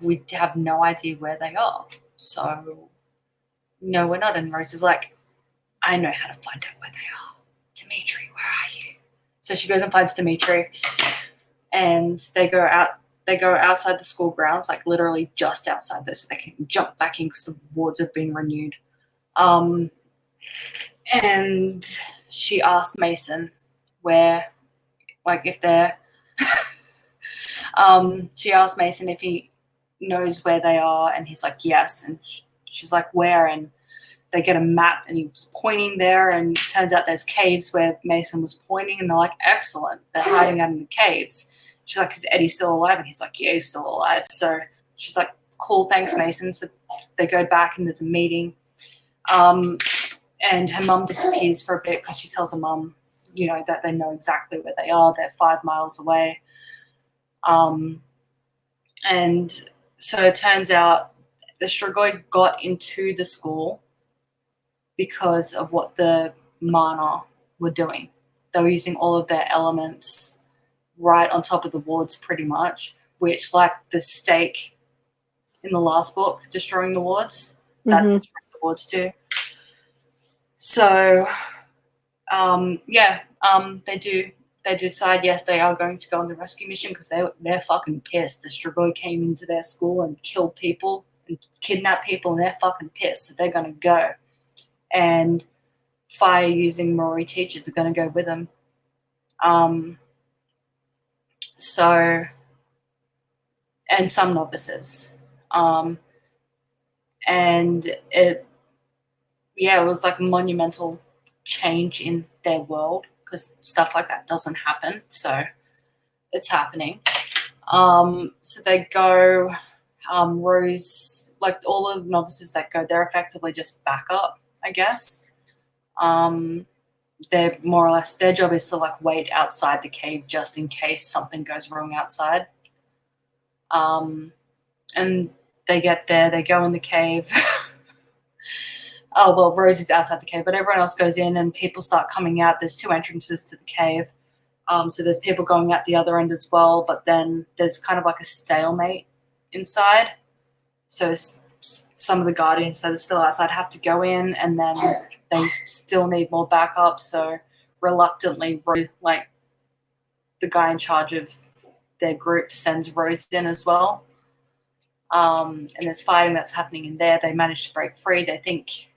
[SPEAKER 2] we have no idea where they are. So, no, we're not. And Rose is like, I know how to find out where they are. Demetri, where are you? So she goes and finds Demetri, and they go outside the school grounds, like literally just outside this, so they can jump back in because the wards have been renewed. And she asked Mason where, like, if they're she asked Mason if he knows where they are, and he's like, yes. And she's like, where? And they get a map, and he was pointing there, and it turns out there's caves where Mason was pointing, and they're like, excellent, they're hiding out in the caves. She's like, is Eddie still alive? And he's like, yeah, he's still alive. So she's like, cool, thanks, Mason. So they go back, and there's a meeting. And her mum disappears for a bit because she tells her mum, you know, that they know exactly where they are. They're 5 miles away. And so it turns out the Strigoi got into the school because of what the Mana were doing. They were using all of their elements right on top of the wards pretty much, which, like the stake in the last book, destroying the wards, that destroyed the wards too. So, they decide, yes, they are going to go on the rescue mission because they're fucking pissed. The Strigoi came into their school and killed people and kidnapped people, and they're fucking pissed. So they're going to go. And fire-using Moroi teachers are going to go with them. So, and some novices. And it was like a monumental change in their world because stuff like that doesn't happen. So it's happening. So they go, Rose, like all of the novices that go, they're effectively just backup, I guess.
[SPEAKER 3] they're more or less, their job is to like wait outside the cave just in case something goes wrong outside. And they get there, they go in the cave. Oh, well, Rose is outside the cave, but everyone else goes in and people start coming out. There's 2 entrances to the cave. So there's people going out the other end as well, but then there's kind of like a stalemate inside. So some of the guardians that are still outside have to go in, and then they still need more backup. So reluctantly, like the guy in charge of their group sends Rose in as well. And there's fighting that's happening in there. They manage to break free. They think,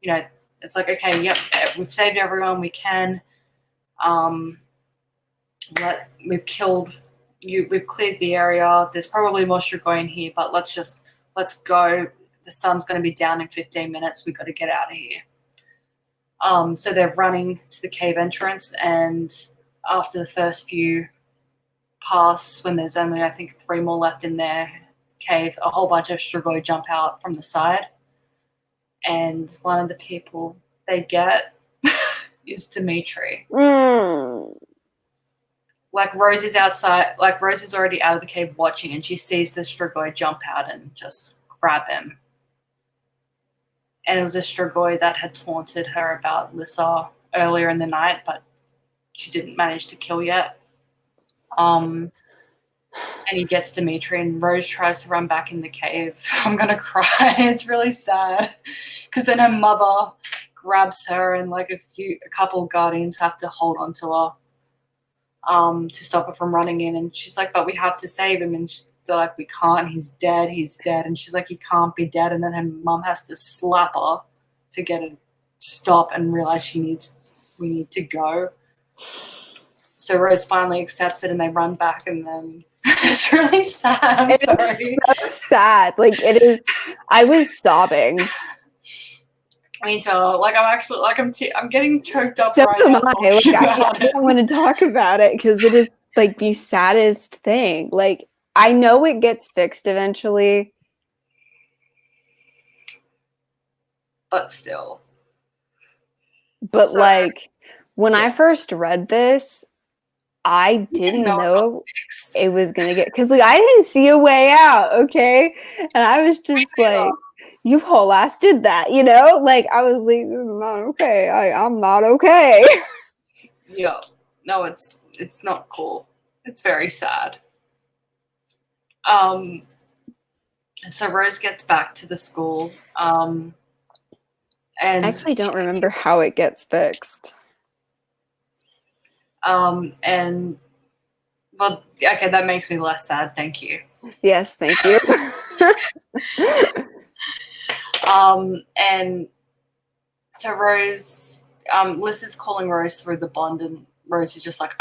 [SPEAKER 3] you know, it's like, okay, yep, we've saved everyone we can. We've killed you. We've cleared the area. There's probably more Strigoi in here, but let's go. The sun's going to be down in 15 minutes. We've got to get out of here. So they're running to the cave entrance, and after the first few pass, when there's only, I think, 3 more left in their cave, a whole bunch of Strigoi jump out from the side. And one of the people they get is Demetri. Like Rose is outside, like Rose is already out of the cave watching, and she sees the Strigoi jump out and just grab him. And it was a Strigoi that had taunted her about Lissa earlier in the night, but she didn't manage to kill yet. And he gets Demetri, and Rose tries to run back in the cave. I'm going to cry. It's really sad. Because then her mother grabs her, and like a couple of guardians have to hold on to her to stop her from running in. And she's like, but we have to save him. And they're like, we can't. He's dead. And she's like, he can't be dead. And then her mum has to slap her to get her to stop and realize we need to go. So Rose finally accepts it, and they run back, and then it's really sad. I'm sorry.
[SPEAKER 1] It's so sad. Like, it is. I was sobbing.
[SPEAKER 3] Me too. Like, I'm getting choked up
[SPEAKER 1] So
[SPEAKER 3] right
[SPEAKER 1] am
[SPEAKER 3] now.
[SPEAKER 1] I. Like, I don't want to talk about it because it is like the saddest thing. Like, I know it gets fixed eventually,
[SPEAKER 3] but still.
[SPEAKER 1] But like, when I first read this, I didn't know it was gonna get, because like I didn't see a way out, okay? And I was just like, you whole ass did that, you know? Like, I was like, I'm not okay. I'm not okay.
[SPEAKER 3] Yeah. No, it's not cool. It's very sad. So Rose gets back to the school. And
[SPEAKER 1] I actually don't remember how it gets fixed.
[SPEAKER 3] And well, okay, that makes me less sad. Thank you.
[SPEAKER 1] Yes, thank you.
[SPEAKER 3] And so Rose, Liz is calling Rose through the bond, and Rose is just like,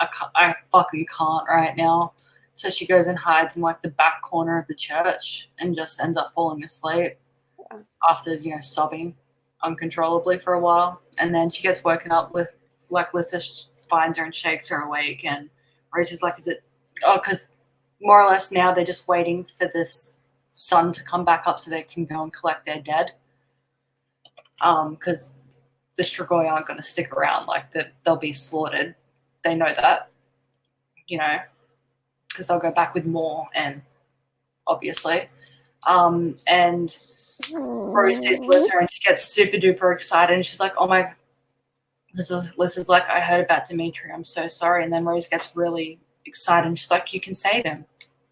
[SPEAKER 3] I fucking can't right now. So she goes and hides in like the back corner of the church and just ends up falling asleep after, sobbing uncontrollably for a while. And then she gets woken up with, like, Liz finds her and shakes her awake, and Rose is like, because more or less now they're just waiting for this sun to come back up so they can go and collect their dead. Because the Strigoi aren't going to stick around, like, they'll be slaughtered. They know that, because they'll go back with more, and obviously. And Rose sees Lissa, and she gets super duper excited, and she's like, oh my, Lissa's like, I heard about Demetri, I'm so sorry. And then Rose gets really excited, and she's like, you can save him.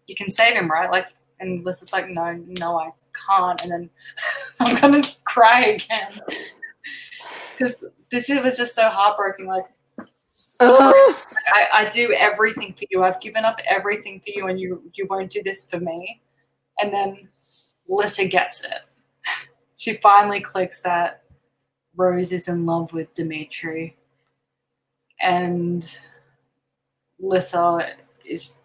[SPEAKER 3] You can save him, right? Like, and Lissa's like, no, I can't. And then I'm going to cry again. Because this was just so heartbreaking. Like, I do everything for you. I've given up everything for you, and you won't do this for me. And then Lissa gets it. She finally clicks that Rose is in love with Demetri. And Lissa is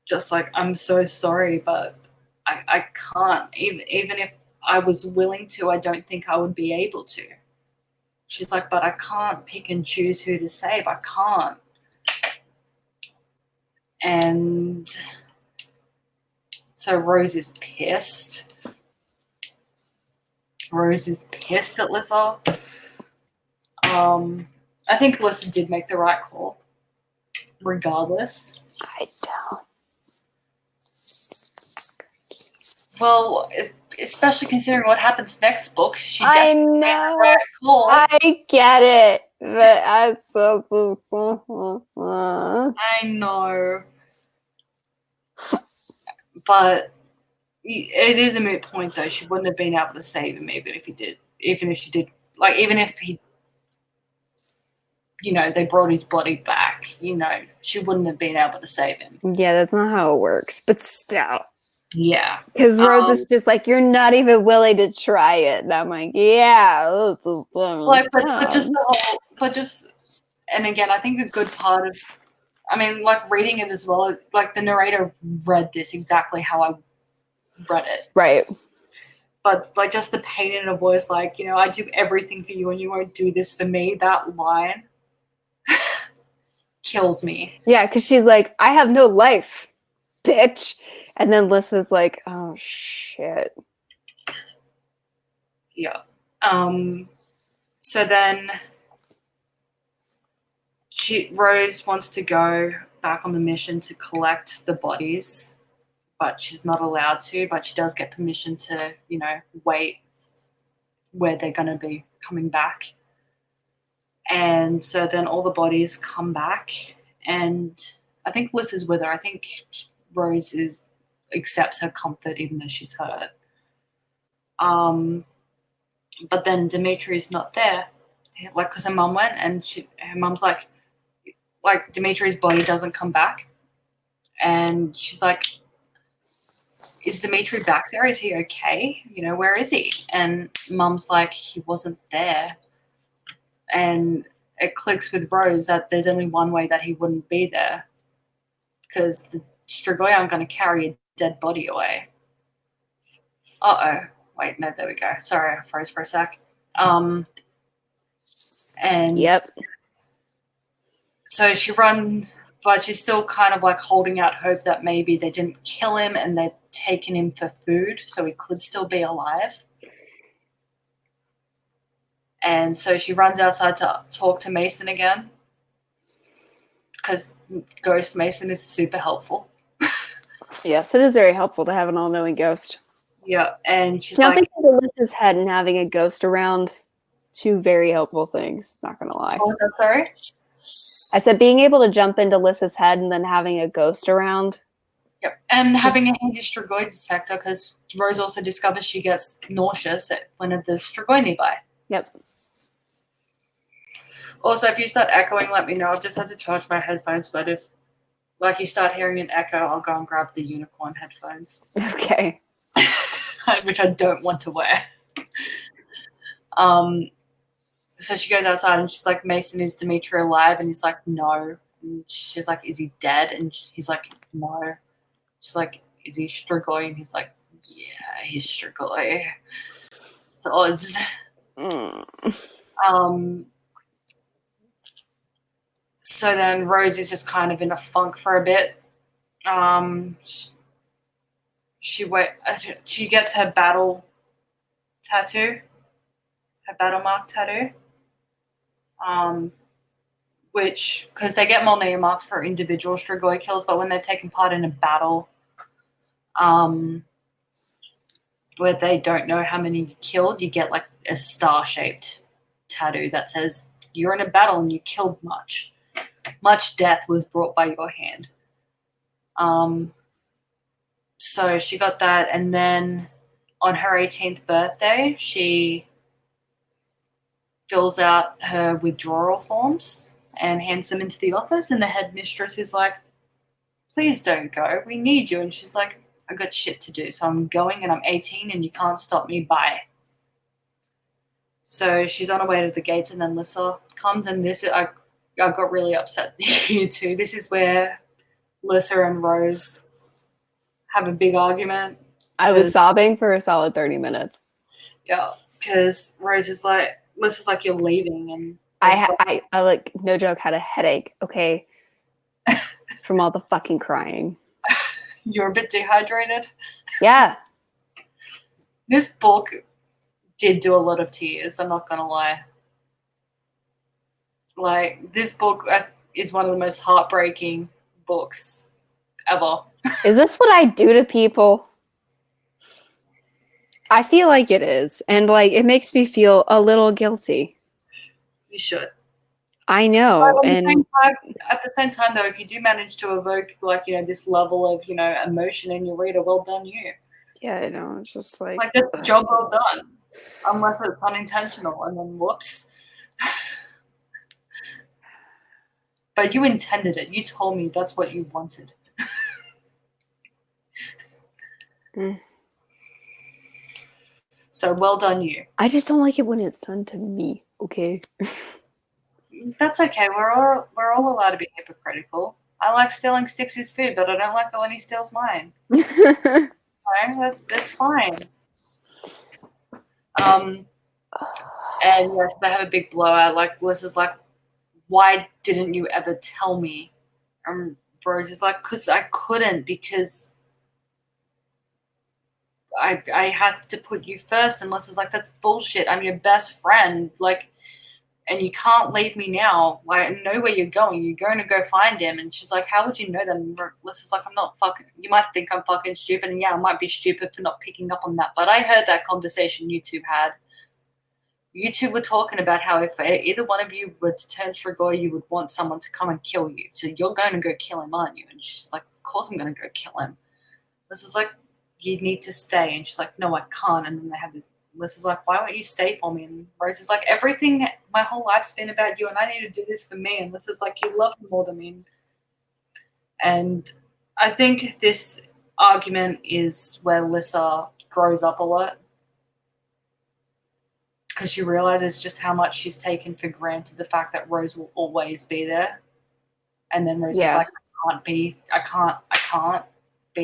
[SPEAKER 3] just like, I'm so sorry, but I can't. Even if I was willing to, I don't think I would be able to. She's like, but I can't pick and choose who to save. I can't. And so Rose is pissed. Rose is pissed at Lissa. I think Alyssa did make the right call, regardless.
[SPEAKER 1] I don't.
[SPEAKER 3] Well, especially considering what happens next book, she
[SPEAKER 1] I
[SPEAKER 3] definitely made the right
[SPEAKER 1] know.
[SPEAKER 3] call.
[SPEAKER 1] I get it. But I so.
[SPEAKER 3] I know. But it is a moot point, though. She wouldn't have been able to save him even if she did, like, even if he, they brought his body back, she wouldn't have been able to save him.
[SPEAKER 1] Yeah, that's not how it works. But still.
[SPEAKER 3] Yeah.
[SPEAKER 1] Because Rose is just like, you're not even willing to try it. And I'm like, yeah.
[SPEAKER 3] Like, but just, and again, I think a good part of, like, reading it as well, like, the narrator read this exactly how I read it.
[SPEAKER 1] Right.
[SPEAKER 3] But, like, just the pain in her voice, like, I do everything for you and you won't do this for me, that line kills me.
[SPEAKER 1] Yeah, because she's like, I have no life, bitch. And then Lissa's like, oh, shit.
[SPEAKER 3] Yeah. So then Rose wants to go back on the mission to collect the bodies, but she's not allowed to, but she does get permission to, wait where they're going to be coming back. And so then all the bodies come back, and I think Liz is with her. I think Rose accepts her comfort even though she's hurt. But then Demetri's not there, like, because her mum went, and her mum's like Demetri's body doesn't come back, and she's like, is Demetri back there? Is he okay? Where is he? And mum's like, he wasn't there. And it clicks with Rose that there's only one way that he wouldn't be there, because the Strigoi aren't going to carry a dead body away. Uh-oh. Wait, no, there we go. Sorry, I froze for a sec. And
[SPEAKER 1] Yep.
[SPEAKER 3] so she runs, but she's still kind of like holding out hope that maybe they didn't kill him and they've taken him for food, so he could still be alive. And so she runs outside to talk to Mason again, because Ghost Mason is super helpful.
[SPEAKER 1] Yes, it is very helpful to have an all-knowing ghost.
[SPEAKER 3] Yeah, and she's
[SPEAKER 1] Now,
[SPEAKER 3] like,
[SPEAKER 1] thinking of Alyssa's head and having a ghost around, two very helpful things, not going to lie.
[SPEAKER 3] what was that, sorry?
[SPEAKER 1] I said being able to jump into Alyssa's head and then having a ghost around.
[SPEAKER 3] Yep, and having a handy Strigoi detector, because Rose also discovers she gets nauseous when there's Strigoi nearby.
[SPEAKER 1] Yep.
[SPEAKER 3] Also, if you start echoing, let me know. I've just had to charge my headphones, but if, like, you start hearing an echo, I'll go and grab the unicorn headphones.
[SPEAKER 1] Okay.
[SPEAKER 3] Which I don't want to wear. So she goes outside and she's like, Mason, is Demetri alive? And he's like, no. And she's like, is he dead? And he's like, no. She's like, is he Strigoi? And he's like, yeah, he's Strigoi. Soz. So then Rose is just kind of in a funk for a bit. She gets her battle tattoo, her battle mark tattoo, which, because they get Molnir marks for individual Strigoi kills, but when they've taken part in a battle, where they don't know how many you killed, you get like a star-shaped tattoo that says you're in a battle and you killed much. Much death was brought by your hand. So she got that, and then on her 18th birthday, she fills out her withdrawal forms and hands them into the office, and the headmistress is like, please don't go, we need you. And she's like, I got shit to do, so I'm going, and I'm 18 and you can't stop me, bye. So she's on her way to the gates, and then Lissa comes, and I got really upset here too. This is where Lissa and Rose have a big argument.
[SPEAKER 1] I was sobbing for a solid 30 minutes.
[SPEAKER 3] Yeah, because Rose is like, Lissa's like, you're leaving, and
[SPEAKER 1] I like, no joke, had a headache, okay, from all the fucking crying.
[SPEAKER 3] You're a bit dehydrated.
[SPEAKER 1] Yeah.
[SPEAKER 3] This book did do a lot of tears, I'm not gonna lie. Like, this book is one of the most heartbreaking books ever.
[SPEAKER 1] Is this what I do to people? I feel like it is. And like it makes me feel a little guilty.
[SPEAKER 3] You should.
[SPEAKER 1] I know.
[SPEAKER 3] But
[SPEAKER 1] And
[SPEAKER 3] at the same time, though, if you do manage to evoke, like, this level of, emotion in your reader, well done you.
[SPEAKER 1] yeah, I know. It's just like
[SPEAKER 3] That's a job well done. Unless it's unintentional, and then whoops. But you intended it. You told me that's what you wanted.
[SPEAKER 1] Mm.
[SPEAKER 3] So well done you.
[SPEAKER 1] I just don't like it when it's done to me. Okay.
[SPEAKER 3] That's okay. We're all allowed to be hypocritical. I like stealing Stix's food, but I don't like it when he steals mine. Okay? That's fine. And yes, they have a big blowout. Like, Liz is like, why didn't you ever tell me? And Rose is like, because I couldn't, because I had to put you first. And Liz is like, that's bullshit. I'm your best friend. Like, and you can't leave me now. Like, I know where you're going. You're going to go find him. And she's like, how would you know that? And Liz is like, I'm not fucking, you might think I'm fucking stupid. And yeah, I might be stupid for not picking up on that. But I heard that conversation you two had. You two were talking about how if either one of you were to turn Strigoi, you would want someone to come and kill you. So you're going to go kill him, aren't you? And she's like, of course I'm going to go kill him. Liz is like, you need to stay. And she's like, no, I can't. And then they have the, Liz is like, why won't you stay for me? And Rose is like, everything, my whole life's been about you, and I need to do this for me. And Liz is like, you love me more than me. And I think this argument is where Lissa grows up a lot. Because she realizes just how much she's taken for granted the fact that Rose will always be there. And then Rose is like, I can't be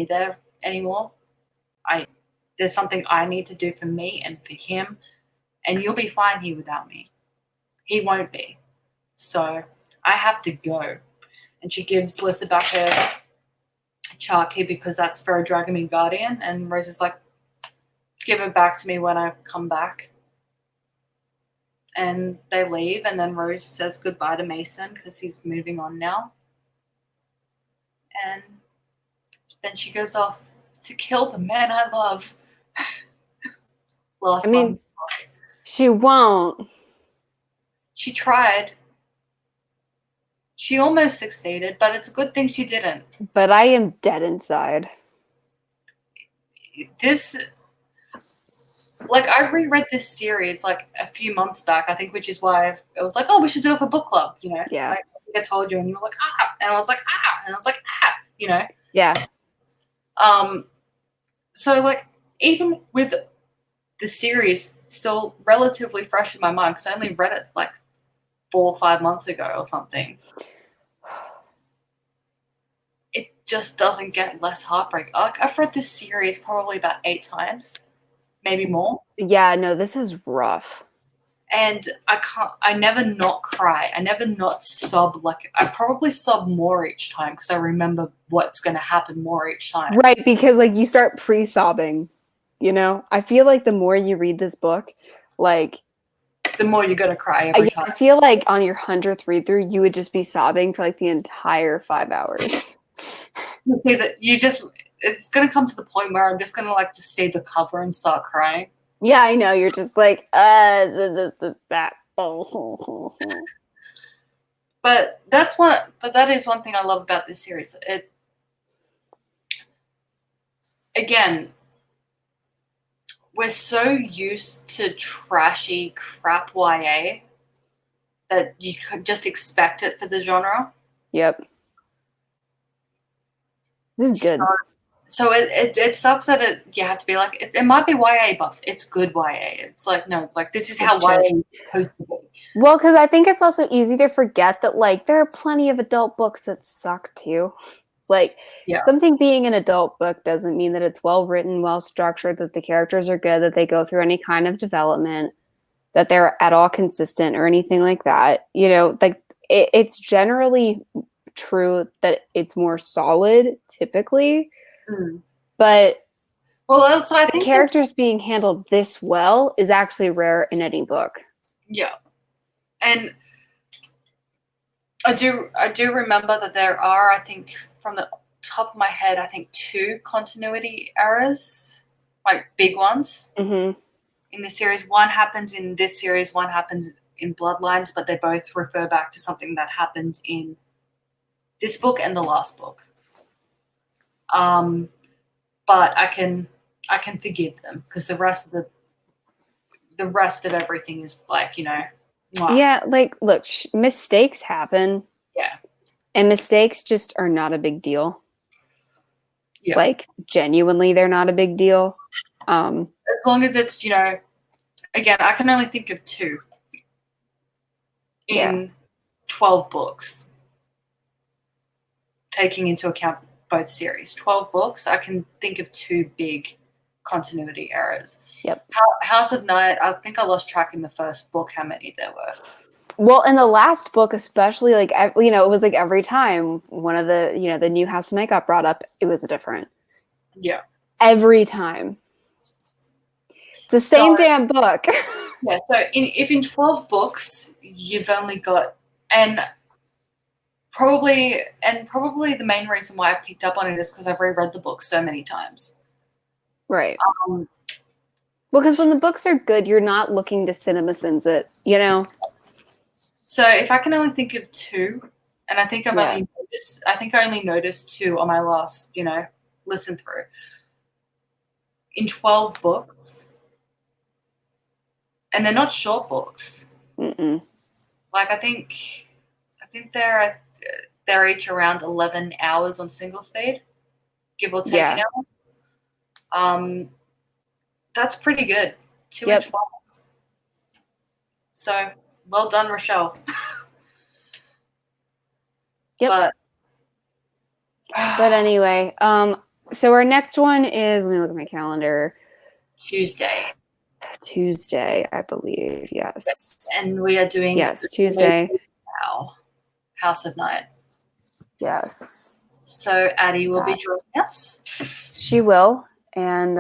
[SPEAKER 3] there anymore. There's something I need to do for me and for him, and you'll be fine here without me. He won't be. So I have to go. And she gives Lissa back her Sharky because that's for a Dragon Guardian, and Rose is like, give it back to me when I come back. And they leave, and then Rose says goodbye to Mason because he's moving on now. And then she goes off to kill the man I love.
[SPEAKER 1] I mean, she won't.
[SPEAKER 3] She tried. She almost succeeded, but it's a good thing she didn't.
[SPEAKER 1] But I am dead inside.
[SPEAKER 3] I reread this series like a few months back, I think, which is why it was like, oh, we should do it for book club,
[SPEAKER 1] Yeah.
[SPEAKER 3] Like, I think I told you, and you were like, ah, and I was like, ah, and I was like, ah,
[SPEAKER 1] Yeah.
[SPEAKER 3] So, like, even with the series still relatively fresh in my mind, because I only read it like 4 or 5 months ago or something, it just doesn't get less heartbreak. Like, I've read this series probably about 8 times. Maybe more.
[SPEAKER 1] Yeah, no, this is rough.
[SPEAKER 3] And I never not cry. I never not sob. Like, I probably sob more each time because I remember what's going to happen more each time.
[SPEAKER 1] Right, because like you start pre-sobbing, I feel like the more you read this book, like
[SPEAKER 3] the more you're going to cry every time.
[SPEAKER 1] I feel like on your 100th read through, you would just be sobbing for like the entire 5 hours.
[SPEAKER 3] You see that it's going to come to the point where I'm just going to like just see the cover and start crying.
[SPEAKER 1] Yeah, I know. You're just like, that.
[SPEAKER 3] But that is one thing I love about this series. Again, we're so used to trashy crap YA that you could just expect it for the genre.
[SPEAKER 1] Yep. This is good.
[SPEAKER 3] So it sucks that you have to be like, it might be YA, but it's good YA. It's like, no, like this is how YA is supposed to be.
[SPEAKER 1] Well, because I think it's also easy to forget that like there are plenty of adult books that suck too. Like something being an adult book doesn't mean that it's well written, well structured, that the characters are good, that they go through any kind of development, that they're at all consistent or anything like that. Like it's generally true that it's more solid typically. But
[SPEAKER 3] also I think
[SPEAKER 1] characters being handled this well is actually rare in any book.
[SPEAKER 3] Yeah. And I do remember that there are, I think, from the top of my head, I think 2 continuity errors, like big ones
[SPEAKER 1] Mm-hmm.
[SPEAKER 3] in the series. One happens in this series, one happens in Bloodlines, but they both refer back to something that happened in this book and the last book. But I can forgive them because the rest of everything is like, mwah.
[SPEAKER 1] Yeah, like, look, mistakes happen.
[SPEAKER 3] Yeah.
[SPEAKER 1] And mistakes just are not a big deal.
[SPEAKER 3] Yeah.
[SPEAKER 1] Like, genuinely, they're not a big deal.
[SPEAKER 3] As long as it's, again, I can only think of 2 in 12 books, taking into account both series. 12 books, I can think of 2 big continuity errors.
[SPEAKER 1] Yep.
[SPEAKER 3] House of Night, I think I lost track in the first book how many there were.
[SPEAKER 1] Well, in the last book, especially, like, it was like every time one of the, the new House of Night got brought up, it was different.
[SPEAKER 3] Yeah.
[SPEAKER 1] Every time. It's the same damn book.
[SPEAKER 3] Yeah, so if in 12 books, you've only got, and probably the main reason why I picked up on it is because I've reread the book so many times.
[SPEAKER 1] Right. Well, because when the books are good, you're not looking to CinemaSins it,
[SPEAKER 3] So if I can only think of 2, and I think I only noticed 2 on my last, listen through. In 12 books, and they're not short books.
[SPEAKER 1] Mm-mm.
[SPEAKER 3] Like I think they're each around 11 hours on single speed, give or take an hour. That's pretty good. 2 and 12. So well done, Richelle.
[SPEAKER 1] Yep. But anyway, so our next one is, let me look at my calendar. Tuesday, I believe. Yes.
[SPEAKER 3] And we are doing
[SPEAKER 1] Tuesday.
[SPEAKER 3] Wow. House of Night.
[SPEAKER 1] Yes.
[SPEAKER 3] So Addie will be joining us.
[SPEAKER 1] She will. And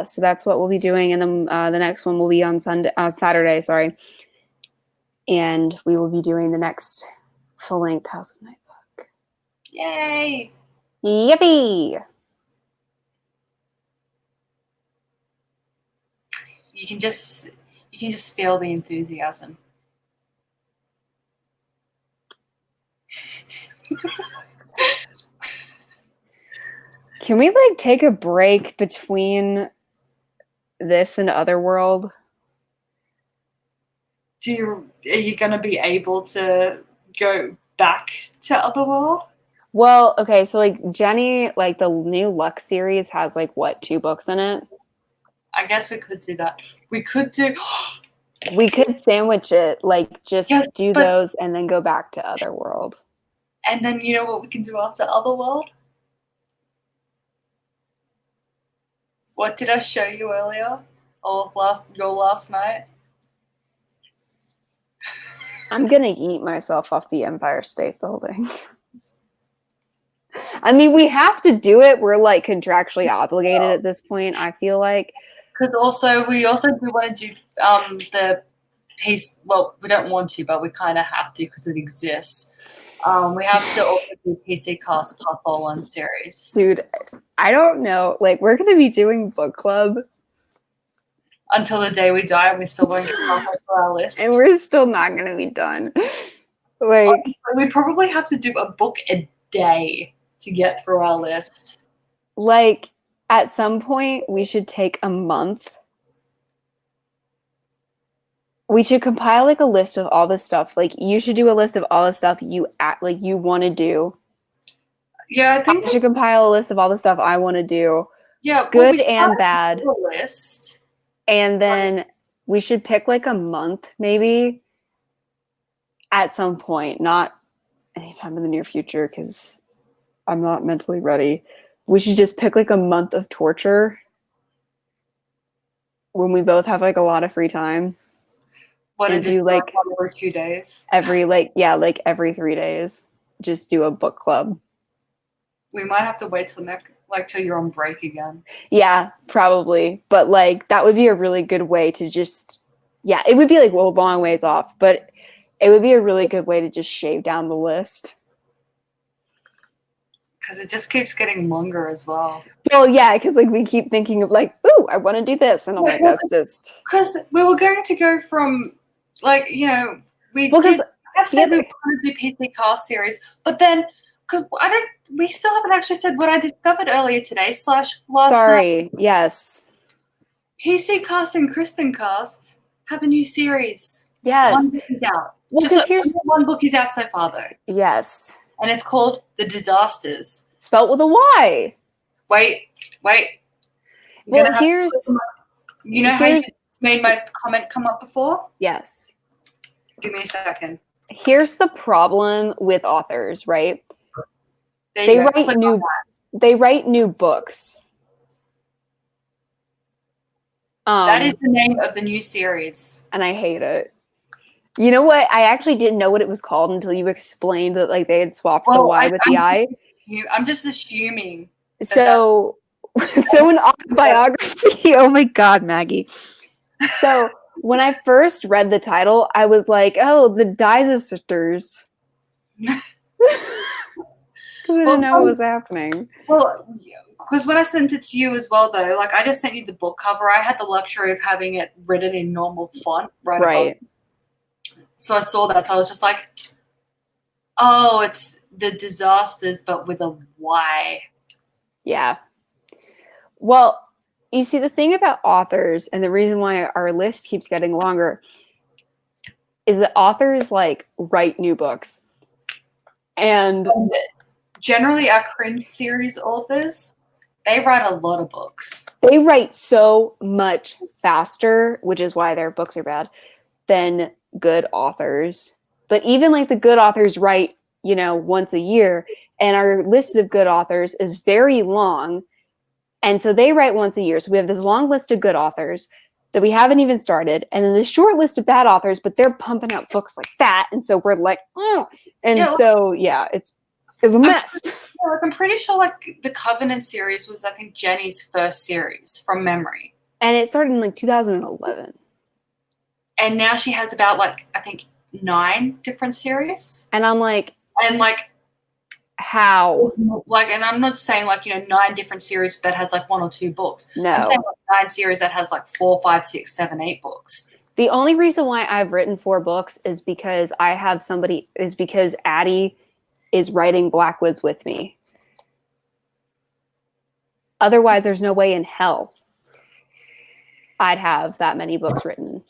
[SPEAKER 1] so that's what we'll be doing. And then the next one will be on Saturday, sorry. And we will be doing the next full-length House of Night book.
[SPEAKER 3] Yay!
[SPEAKER 1] Yippee!
[SPEAKER 3] You can just feel the enthusiasm.
[SPEAKER 1] Can we take a break between this and Otherworld?
[SPEAKER 3] Are you going to be able to go back to Otherworld?
[SPEAKER 1] Well, okay, so Jenny, the new Lux series has 2 books in it?
[SPEAKER 3] I guess we could do that. We could
[SPEAKER 1] sandwich it, do those and then go back to Otherworld.
[SPEAKER 3] And then you know what we can do after Otherworld? What did I show you earlier? Your last night?
[SPEAKER 1] I'm gonna eat myself off the Empire State Building. I mean, we have to do it. We're contractually obligated at this point, I feel like.
[SPEAKER 3] Because we also do want to do the piece. Well, we don't want to, but we kind of have to because it exists. We have to also do PC Cast Pathol series.
[SPEAKER 1] Dude, I don't know. We're going to be doing book club
[SPEAKER 3] until the day we die, and we still won't get halfway through our list.
[SPEAKER 1] And we're still not going to be done.
[SPEAKER 3] We probably have to do a book a day to get through our list.
[SPEAKER 1] At some point, we should take a month. We should compile a list of all the stuff. You should do a list of all the stuff you want to do.
[SPEAKER 3] Yeah, I think
[SPEAKER 1] I should compile a list of all the stuff I want to do.
[SPEAKER 3] Yeah,
[SPEAKER 1] good and bad.
[SPEAKER 3] List.
[SPEAKER 1] And then we should pick a month, maybe, at some point. Not anytime in the near future, because I'm not mentally ready. We should just pick a month of torture when we both have a lot of free time.
[SPEAKER 3] What, and do over 2 days?
[SPEAKER 1] Every every 3 days. Just do a book club.
[SPEAKER 3] We might have to wait till till you're on break again.
[SPEAKER 1] Yeah, probably. But that would be a really good way to just it would be a long ways off, but It would be a really good way to just shave down the list.
[SPEAKER 3] Because it just keeps getting longer as well.
[SPEAKER 1] Well, yeah, because like we keep thinking of like, ooh, I want to do this, and I'm like, that's just
[SPEAKER 2] Because we were going to go from, like, you know, we
[SPEAKER 1] well, because
[SPEAKER 2] have said we want to do PC cast series, but then because we still haven't actually said what I discovered earlier today / last night.
[SPEAKER 1] sorry, yes,
[SPEAKER 2] PC cast and Kristen cast have a new series.
[SPEAKER 1] yes.
[SPEAKER 2] One book is out.
[SPEAKER 1] Well,
[SPEAKER 2] Just
[SPEAKER 1] because here's
[SPEAKER 2] one book is out so far though,
[SPEAKER 1] yes,
[SPEAKER 2] and it's called The Disasters.
[SPEAKER 1] spelt with a Y.
[SPEAKER 2] Wait.
[SPEAKER 1] Well, here's
[SPEAKER 2] You know how you made my comment come up before?
[SPEAKER 1] yes.
[SPEAKER 2] Give me a second.
[SPEAKER 1] Here's the problem with authors, right?
[SPEAKER 2] There
[SPEAKER 1] They
[SPEAKER 2] you go.
[SPEAKER 1] write
[SPEAKER 2] Click
[SPEAKER 1] new
[SPEAKER 2] on that.
[SPEAKER 1] they write new books.
[SPEAKER 2] That is the name of the new series.
[SPEAKER 1] And I hate it. You know what? I actually didn't know what it was called until you explained that like they had swapped the Y with the I.
[SPEAKER 2] I'm just assuming.
[SPEAKER 1] So an autobiography. Oh my God, Maggie. So when I first read the title, I was like, oh, the Dyza sisters. Because I didn't know what was happening.
[SPEAKER 2] Well, because when I sent it to you as well, though, like I just sent you the book cover. I had the luxury of having it written in normal font, right? So I saw that. So I was just like, oh, it's The Disasters, but with a Y.
[SPEAKER 1] Yeah. Well, you see, the thing about authors, and the reason why our list keeps getting longer, is that authors like write new books. And
[SPEAKER 2] generally our cringe series authors, they write a lot of books.
[SPEAKER 1] They write so much faster, which is why their books are bad, than good authors. But even like the good authors write, you know, once a year, and our list of good authors is very long. And so they write once a year. So we have this long list of good authors that we haven't even started, and then the short list of bad authors, but they're pumping out books like that. And so we're like, oh. And yeah, so, yeah, it's a mess.
[SPEAKER 2] I'm pretty sure like the Covenant series was, I think, Jenny's first series from memory.
[SPEAKER 1] And it started in like 2011.
[SPEAKER 2] And now she has about like, I think, 9 different series.
[SPEAKER 1] And I'm like, how?
[SPEAKER 2] Like, and I'm not saying like, you know, 9 different series that has like 1 or 2 books.
[SPEAKER 1] No.
[SPEAKER 2] I'm saying like 9 series that has like 4, 5, 6, 7, 8 books.
[SPEAKER 1] The only reason why I've written 4 books is because because Addie is writing Blackwoods with me. Otherwise, there's no way in hell I'd have that many books written.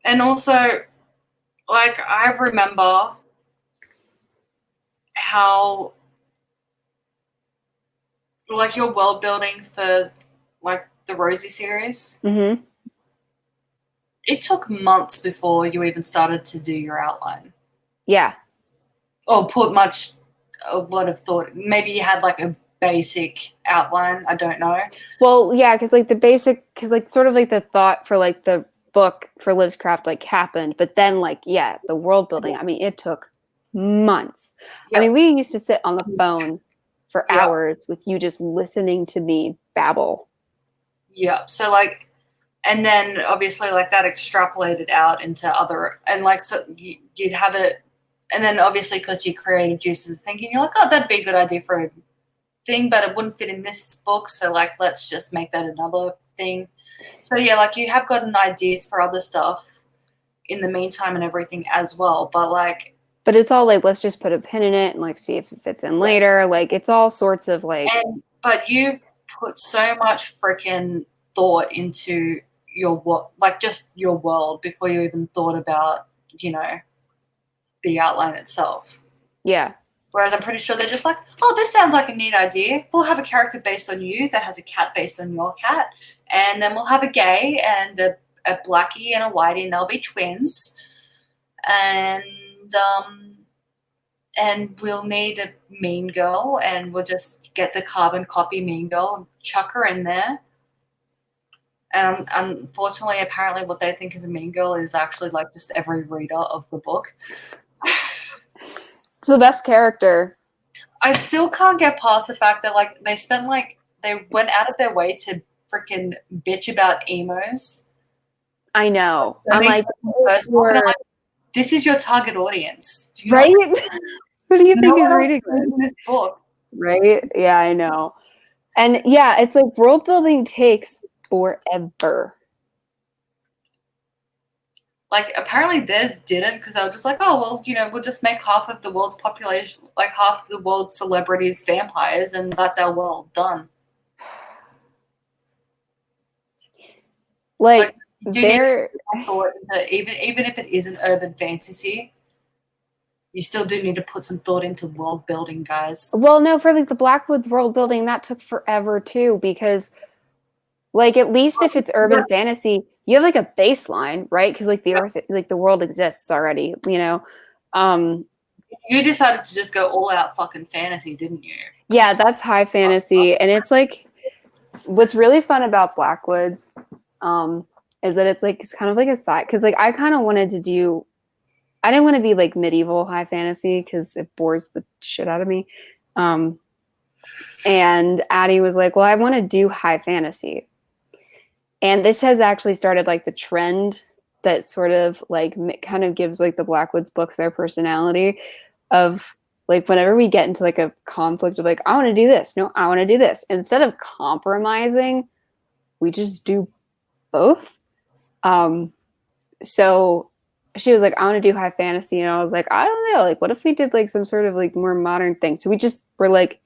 [SPEAKER 2] And also, like, I remember how, like, your world building for, like, the Rosie series,
[SPEAKER 1] Mm-hmm.
[SPEAKER 2] it took months before you even started to do your outline.
[SPEAKER 1] Yeah.
[SPEAKER 2] Or put a lot of thought. Maybe you had, like, a basic outline. I don't know.
[SPEAKER 1] Well, yeah, because, like, sort of, like, the thought for, like, the book for Liv's Craft, like, happened. But then, like, yeah, the world building, I mean, it took months. Yep. I mean, we used to sit on the phone for hours with you just listening to me babble.
[SPEAKER 2] Yeah. So, like, and then obviously, like, that extrapolated out into other, and, like, so you'd have it, and then obviously because your creative juices thinking, you're like, oh, that'd be a good idea for a thing, but it wouldn't fit in this book. So, like, let's just make that another thing. So, yeah, like, you have gotten ideas for other stuff in the meantime and everything as well. But
[SPEAKER 1] it's all like, let's just put a pin in it and, like, see if it fits in later. Like, it's all sorts of, like.
[SPEAKER 2] But you put so much freaking thought into just your world before you even thought about, you know, the outline itself.
[SPEAKER 1] Yeah.
[SPEAKER 2] Whereas I'm pretty sure they're just like, oh, this sounds like a neat idea. We'll have a character based on you that has a cat based on your cat. And then we'll have a gay and a blackie and a whitey, and they'll be twins. And we'll need a mean girl, and we'll just get the carbon copy mean girl and chuck her in there. And unfortunately, apparently what they think is a mean girl is actually, like, just every reader of the book.
[SPEAKER 1] It's the best character.
[SPEAKER 2] I still can't get past the fact that, like, they went out of their way to freaking bitch about emos.
[SPEAKER 1] I know.
[SPEAKER 3] That
[SPEAKER 1] I'm
[SPEAKER 3] makes
[SPEAKER 1] like,
[SPEAKER 3] the first book, and I'm like, this is your target audience. Do you
[SPEAKER 1] right? Who do you
[SPEAKER 3] know
[SPEAKER 1] think is
[SPEAKER 3] what
[SPEAKER 1] reading
[SPEAKER 3] I'm reading this book?
[SPEAKER 1] Right? Yeah, I know. And yeah, it's like world building takes forever.
[SPEAKER 3] Like, apparently theirs didn't, because they were just like, oh, well, we'll just make half of the world's population, like half of the world's celebrities vampires, and that's our world done.
[SPEAKER 1] Like,
[SPEAKER 3] you do need
[SPEAKER 1] they're
[SPEAKER 3] to put thought into, even if it isn't urban fantasy, you still do need to put some thought into world building, guys.
[SPEAKER 1] well, no, for like the Blackwoods world building, that took forever too, because like at least if it's urban fantasy, you have like a baseline, right? Because like the earth, like the world exists already, you know.
[SPEAKER 3] You decided to just go all out fucking fantasy, didn't you?
[SPEAKER 1] Yeah, that's high fantasy, and it's like what's really fun about Blackwoods is that it's kind of like a side, because like I kind of wanted to do, I didn't want to be like medieval high fantasy because it bores the shit out of me. And Addie was like, well, I want to do high fantasy. And this has actually started like the trend that sort of like kind of gives like the Blackwoods books their personality of like whenever we get into like a conflict of like, I want to do this. No, I want to do this. Instead of compromising, we just do both. So she was like, I want to do high fantasy. And I was like, I don't know. Like, what if we did like some sort of like more modern thing? So we just were like,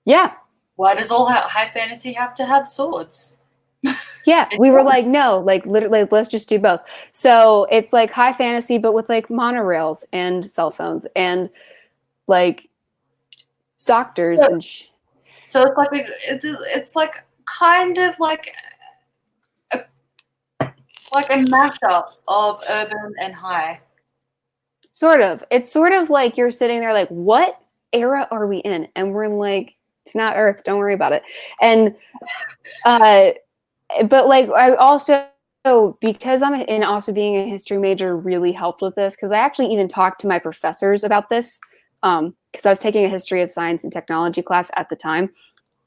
[SPEAKER 1] yeah.
[SPEAKER 3] Why does all high fantasy have to have swords?
[SPEAKER 1] Yeah. We were like, no, like literally, let's just do both. So it's like high fantasy, but with like monorails and cell phones and like doctors and
[SPEAKER 3] so it's like kind of like a mashup of urban and high.
[SPEAKER 1] Sort of. It's sort of like you're sitting there like, what era are we in? And we're like, it's not Earth. Don't worry about it. And but like I also, because I'm in, also being a history major really helped with this, because I actually even talked to my professors about this because I was taking a history of science and technology class at the time.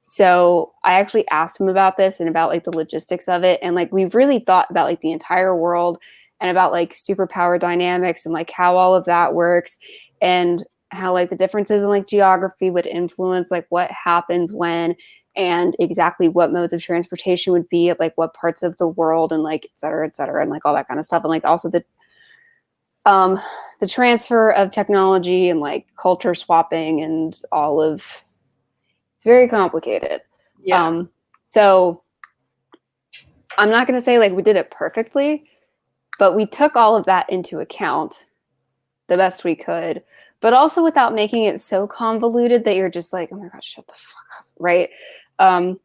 [SPEAKER 1] So I actually asked him about this and about like the logistics of it, and like we've really thought about like the entire world and about like superpower dynamics and like how all of that works, and how like the differences in like geography would influence like what happens when, and exactly what modes of transportation would be at like what parts of the world, and like et cetera, and like all that kind of stuff, and like also the transfer of technology and like culture swapping and all of, it's very complicated.
[SPEAKER 3] Yeah.
[SPEAKER 1] So I'm not going to say like we did it perfectly, but we took all of that into account the best we could, but also without making it so convoluted that you're just like, oh my God, shut the fuck up. Right. And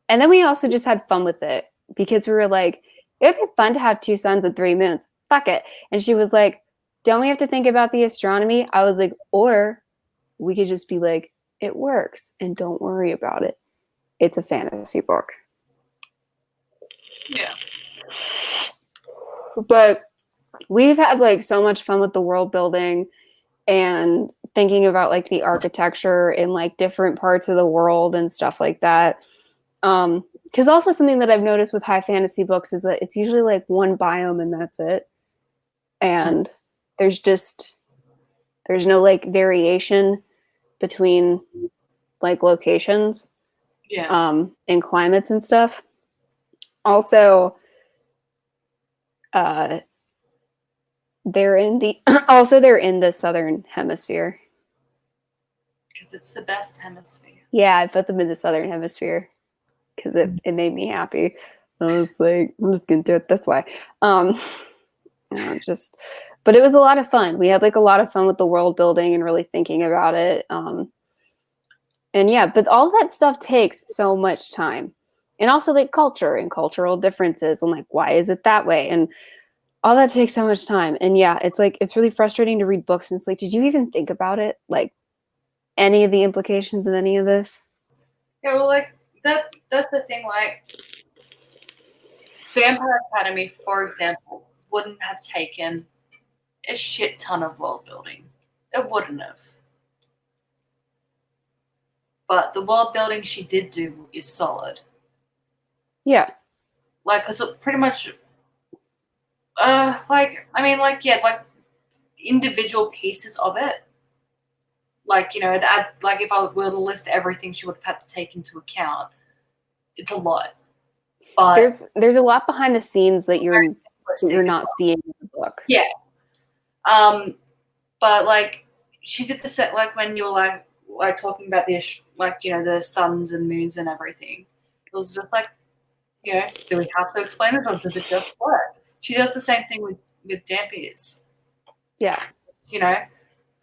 [SPEAKER 1] then we also just had fun with it, because we were like, it would be fun to have 2 suns and 3 moons. Fuck it. And she was like, don't we have to think about the astronomy? I was like, or we could just be like, it works and don't worry about it. It's a fantasy book.
[SPEAKER 3] Yeah.
[SPEAKER 1] But we've had like so much fun with the world building and thinking about like the architecture in like different parts of the world and stuff like that. Because also something that I've noticed with high fantasy books is that it's usually like one biome and that's it. And there's no like variation between like locations, and climates and stuff. Also, they're in the southern hemisphere.
[SPEAKER 3] Because it's the best hemisphere.
[SPEAKER 1] Yeah, I put them in the southern hemisphere because it made me happy. I was like, I'm just gonna do it this way. But it was a lot of fun. We had like a lot of fun with the world building and really thinking about it. And yeah, but all that stuff takes so much time. And also like culture and cultural differences and like, why is it that way? And all that takes so much time. And yeah, it's like, it's really frustrating to read books. And it's like, did you even think about it? Like any of the implications of any of this?
[SPEAKER 3] Yeah, well, like that's the thing. Like Vampire Academy, for example, wouldn't have taken a shit ton of world building. It wouldn't have. But the world building she did do is solid.
[SPEAKER 1] Yeah.
[SPEAKER 3] like, because pretty much, like, I mean, like, yeah, like, individual pieces of it, like, you know, like, if I were to list everything she would have had to take into account, it's a lot. But
[SPEAKER 1] there's a lot behind the scenes that you're not
[SPEAKER 3] well.
[SPEAKER 1] seeing in the book.
[SPEAKER 3] Yeah. But like she did the set, like when you were like talking about the, like, you know, the suns and moons and everything. It was just like, you know, do we have to explain it or does it just work? She does the same thing with dampiers.
[SPEAKER 1] Yeah.
[SPEAKER 3] You know,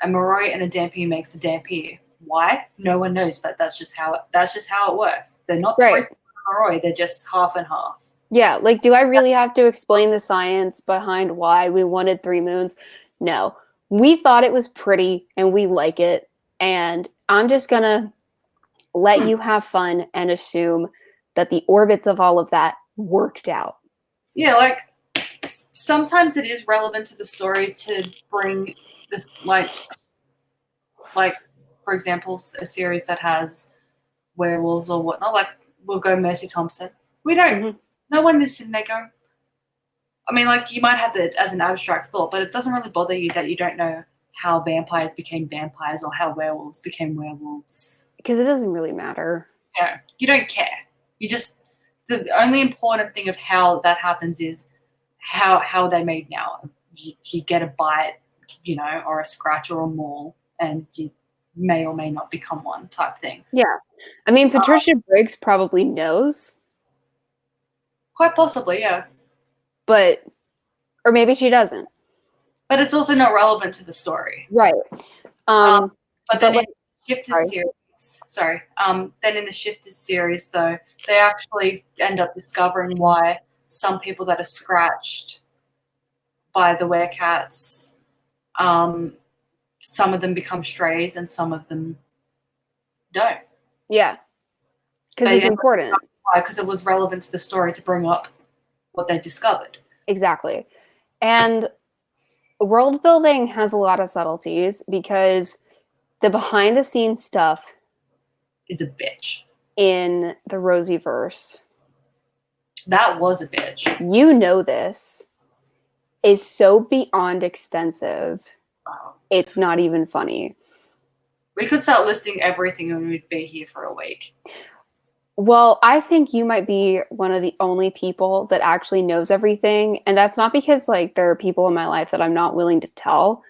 [SPEAKER 3] a Moroi and a dampier makes a dampier. Why? No one knows, but that's just how it works. They're not
[SPEAKER 1] Right.
[SPEAKER 3] Moroi, they're just half and half.
[SPEAKER 1] Yeah, like, do I really have to explain the science behind why we wanted 3 moons? No. We thought it was pretty and we like it, and I'm just gonna let you have fun and assume that the orbits of all of that worked out.
[SPEAKER 3] Yeah, like sometimes it is relevant to the story to bring this, like for example, a series that has werewolves or whatnot. Like we'll go Mercy Thompson. We don't. No one is sitting there going. I mean, like you might have it as an abstract thought, but it doesn't really bother you that you don't know how vampires became vampires or how werewolves became werewolves.
[SPEAKER 1] Because it doesn't really matter.
[SPEAKER 3] Yeah, you don't care. You just, the only important thing of how that happens is how they made now. You get a bite, you know, or a scratch or a maul, and you may or may not become one type thing.
[SPEAKER 1] Yeah. I mean, Patricia Briggs probably knows.
[SPEAKER 3] Quite possibly, yeah.
[SPEAKER 1] But, or maybe she doesn't.
[SPEAKER 3] But it's also not relevant to the story.
[SPEAKER 1] Right.
[SPEAKER 3] But then
[SPEAKER 1] like,
[SPEAKER 3] in the Shifters series, then in the Shifters series, though, they actually end up discovering why some people that are scratched by the werecats, some of them become strays and some of them don't.
[SPEAKER 1] Yeah. Because it's important.
[SPEAKER 3] Because it was relevant to the story to bring up what they discovered.
[SPEAKER 1] Exactly. And world building has a lot of subtleties because the behind the scenes stuff
[SPEAKER 3] is a bitch.
[SPEAKER 1] In the Rosieverse.
[SPEAKER 3] That was a bitch.
[SPEAKER 1] You know this. Is so beyond extensive. It's not even funny.
[SPEAKER 3] We could start listing everything and we'd be here for a week.
[SPEAKER 1] Well, I think you might be one of the only people that actually knows everything. And that's not because like there are people in my life that I'm not willing to tell.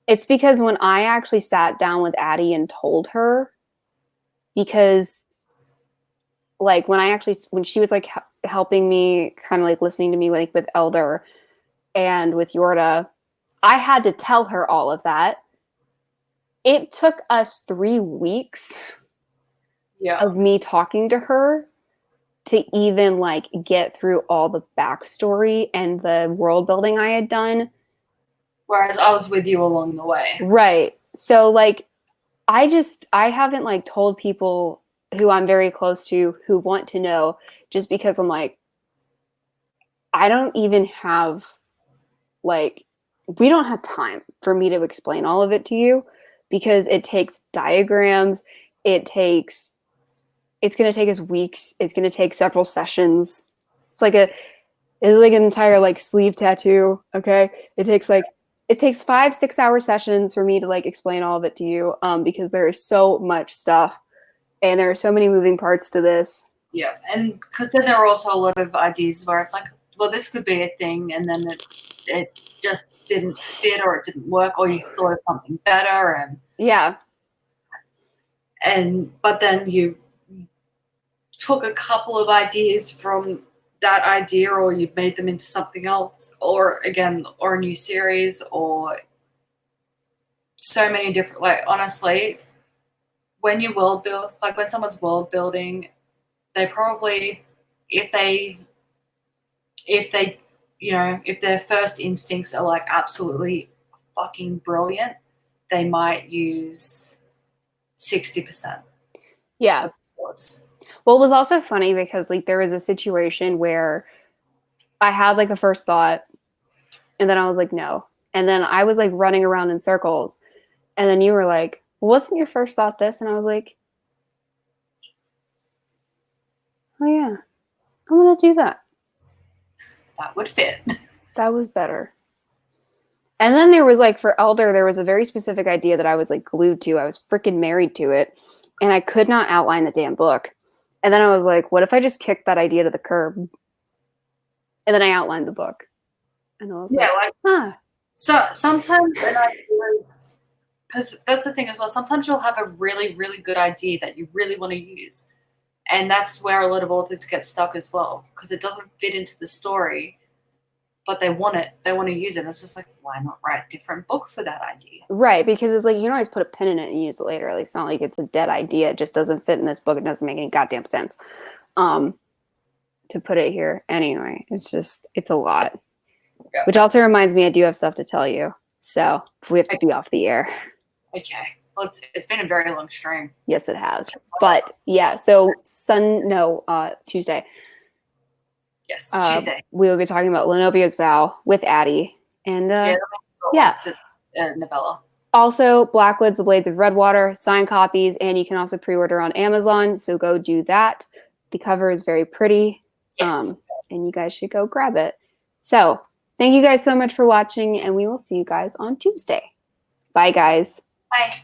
[SPEAKER 1] It's because when I actually sat down with Addie and told her, because like when she was like helping me, kind of like listening to me like with Elder and with Yorda, I had to tell her all of that. It took us 3 weeks of me talking to her to even like get through all the backstory and the world building I had done.
[SPEAKER 3] Whereas I was with you along the way.
[SPEAKER 1] Right. So like, I haven't like told people who I'm very close to who want to know, just because I'm like, I don't even have like, we don't have time for me to explain all of it to you because it takes diagrams. It's going to take us weeks. It's going to take several sessions. It's like an entire like sleeve tattoo. Okay. It takes 5-6 hour sessions for me to like explain all of it to you. Because there is so much stuff and there are so many moving parts to this.
[SPEAKER 3] Yeah. And because then there are also a lot of ideas where it's like, well, this could be a thing. And then it just didn't fit or it didn't work or you thought of something better. And
[SPEAKER 1] yeah.
[SPEAKER 3] But then you took a couple of ideas from that idea or you made them into something else or a new series or so many different, like honestly, when you world build, like when someone's world building, they probably, if their first instincts are like absolutely fucking brilliant, they might use 60%.
[SPEAKER 1] Yeah. Well, it was also funny because like there was a situation where I had like a first thought and then I was like, no. And then I was like running around in circles. And then you were like, wasn't your first thought this? And I was like, oh yeah, I'm going to do that.
[SPEAKER 3] that would fit.
[SPEAKER 1] That was better. And then there was like for Elder, there was a very specific idea that I was like glued to. I was freaking married to it. And I could not outline the damn book. And then I was like, what if I just kicked that idea to the curb? And then I outlined the book. And I was
[SPEAKER 3] Yeah,
[SPEAKER 1] like, huh.
[SPEAKER 3] So sometimes an idea, because that's the thing as well, sometimes you'll have a really, really good idea that you really want to use. And that's where a lot of authors get stuck as well, because it doesn't fit into the story, but they want it. They want to use it. It's just like, why not write a different book for that idea?
[SPEAKER 1] Right, because it's like you can always put a pin in it and use it later. Like, it's not like it's a dead idea. It just doesn't fit in this book. It doesn't make any goddamn sense. To put it here. Anyway, it's a lot.
[SPEAKER 3] Yeah.
[SPEAKER 1] Which also reminds me I do have stuff to tell you. So we have to be off the air.
[SPEAKER 3] Okay. Well, it's been a very long stream.
[SPEAKER 1] Yes, it has. But yeah, so Tuesday.
[SPEAKER 3] Yes, Tuesday.
[SPEAKER 1] We will be talking about Lenobia's Vow with Addie. And
[SPEAKER 3] It's a novella.
[SPEAKER 1] Also, Blackwood's The Blades of Redwater, signed copies, and you can also pre-order on Amazon, so go do that. The cover is very pretty,
[SPEAKER 3] Yes.
[SPEAKER 1] and you guys should go grab it. So, thank you guys so much for watching, and we will see you guys on Tuesday. Bye, guys.
[SPEAKER 3] Bye.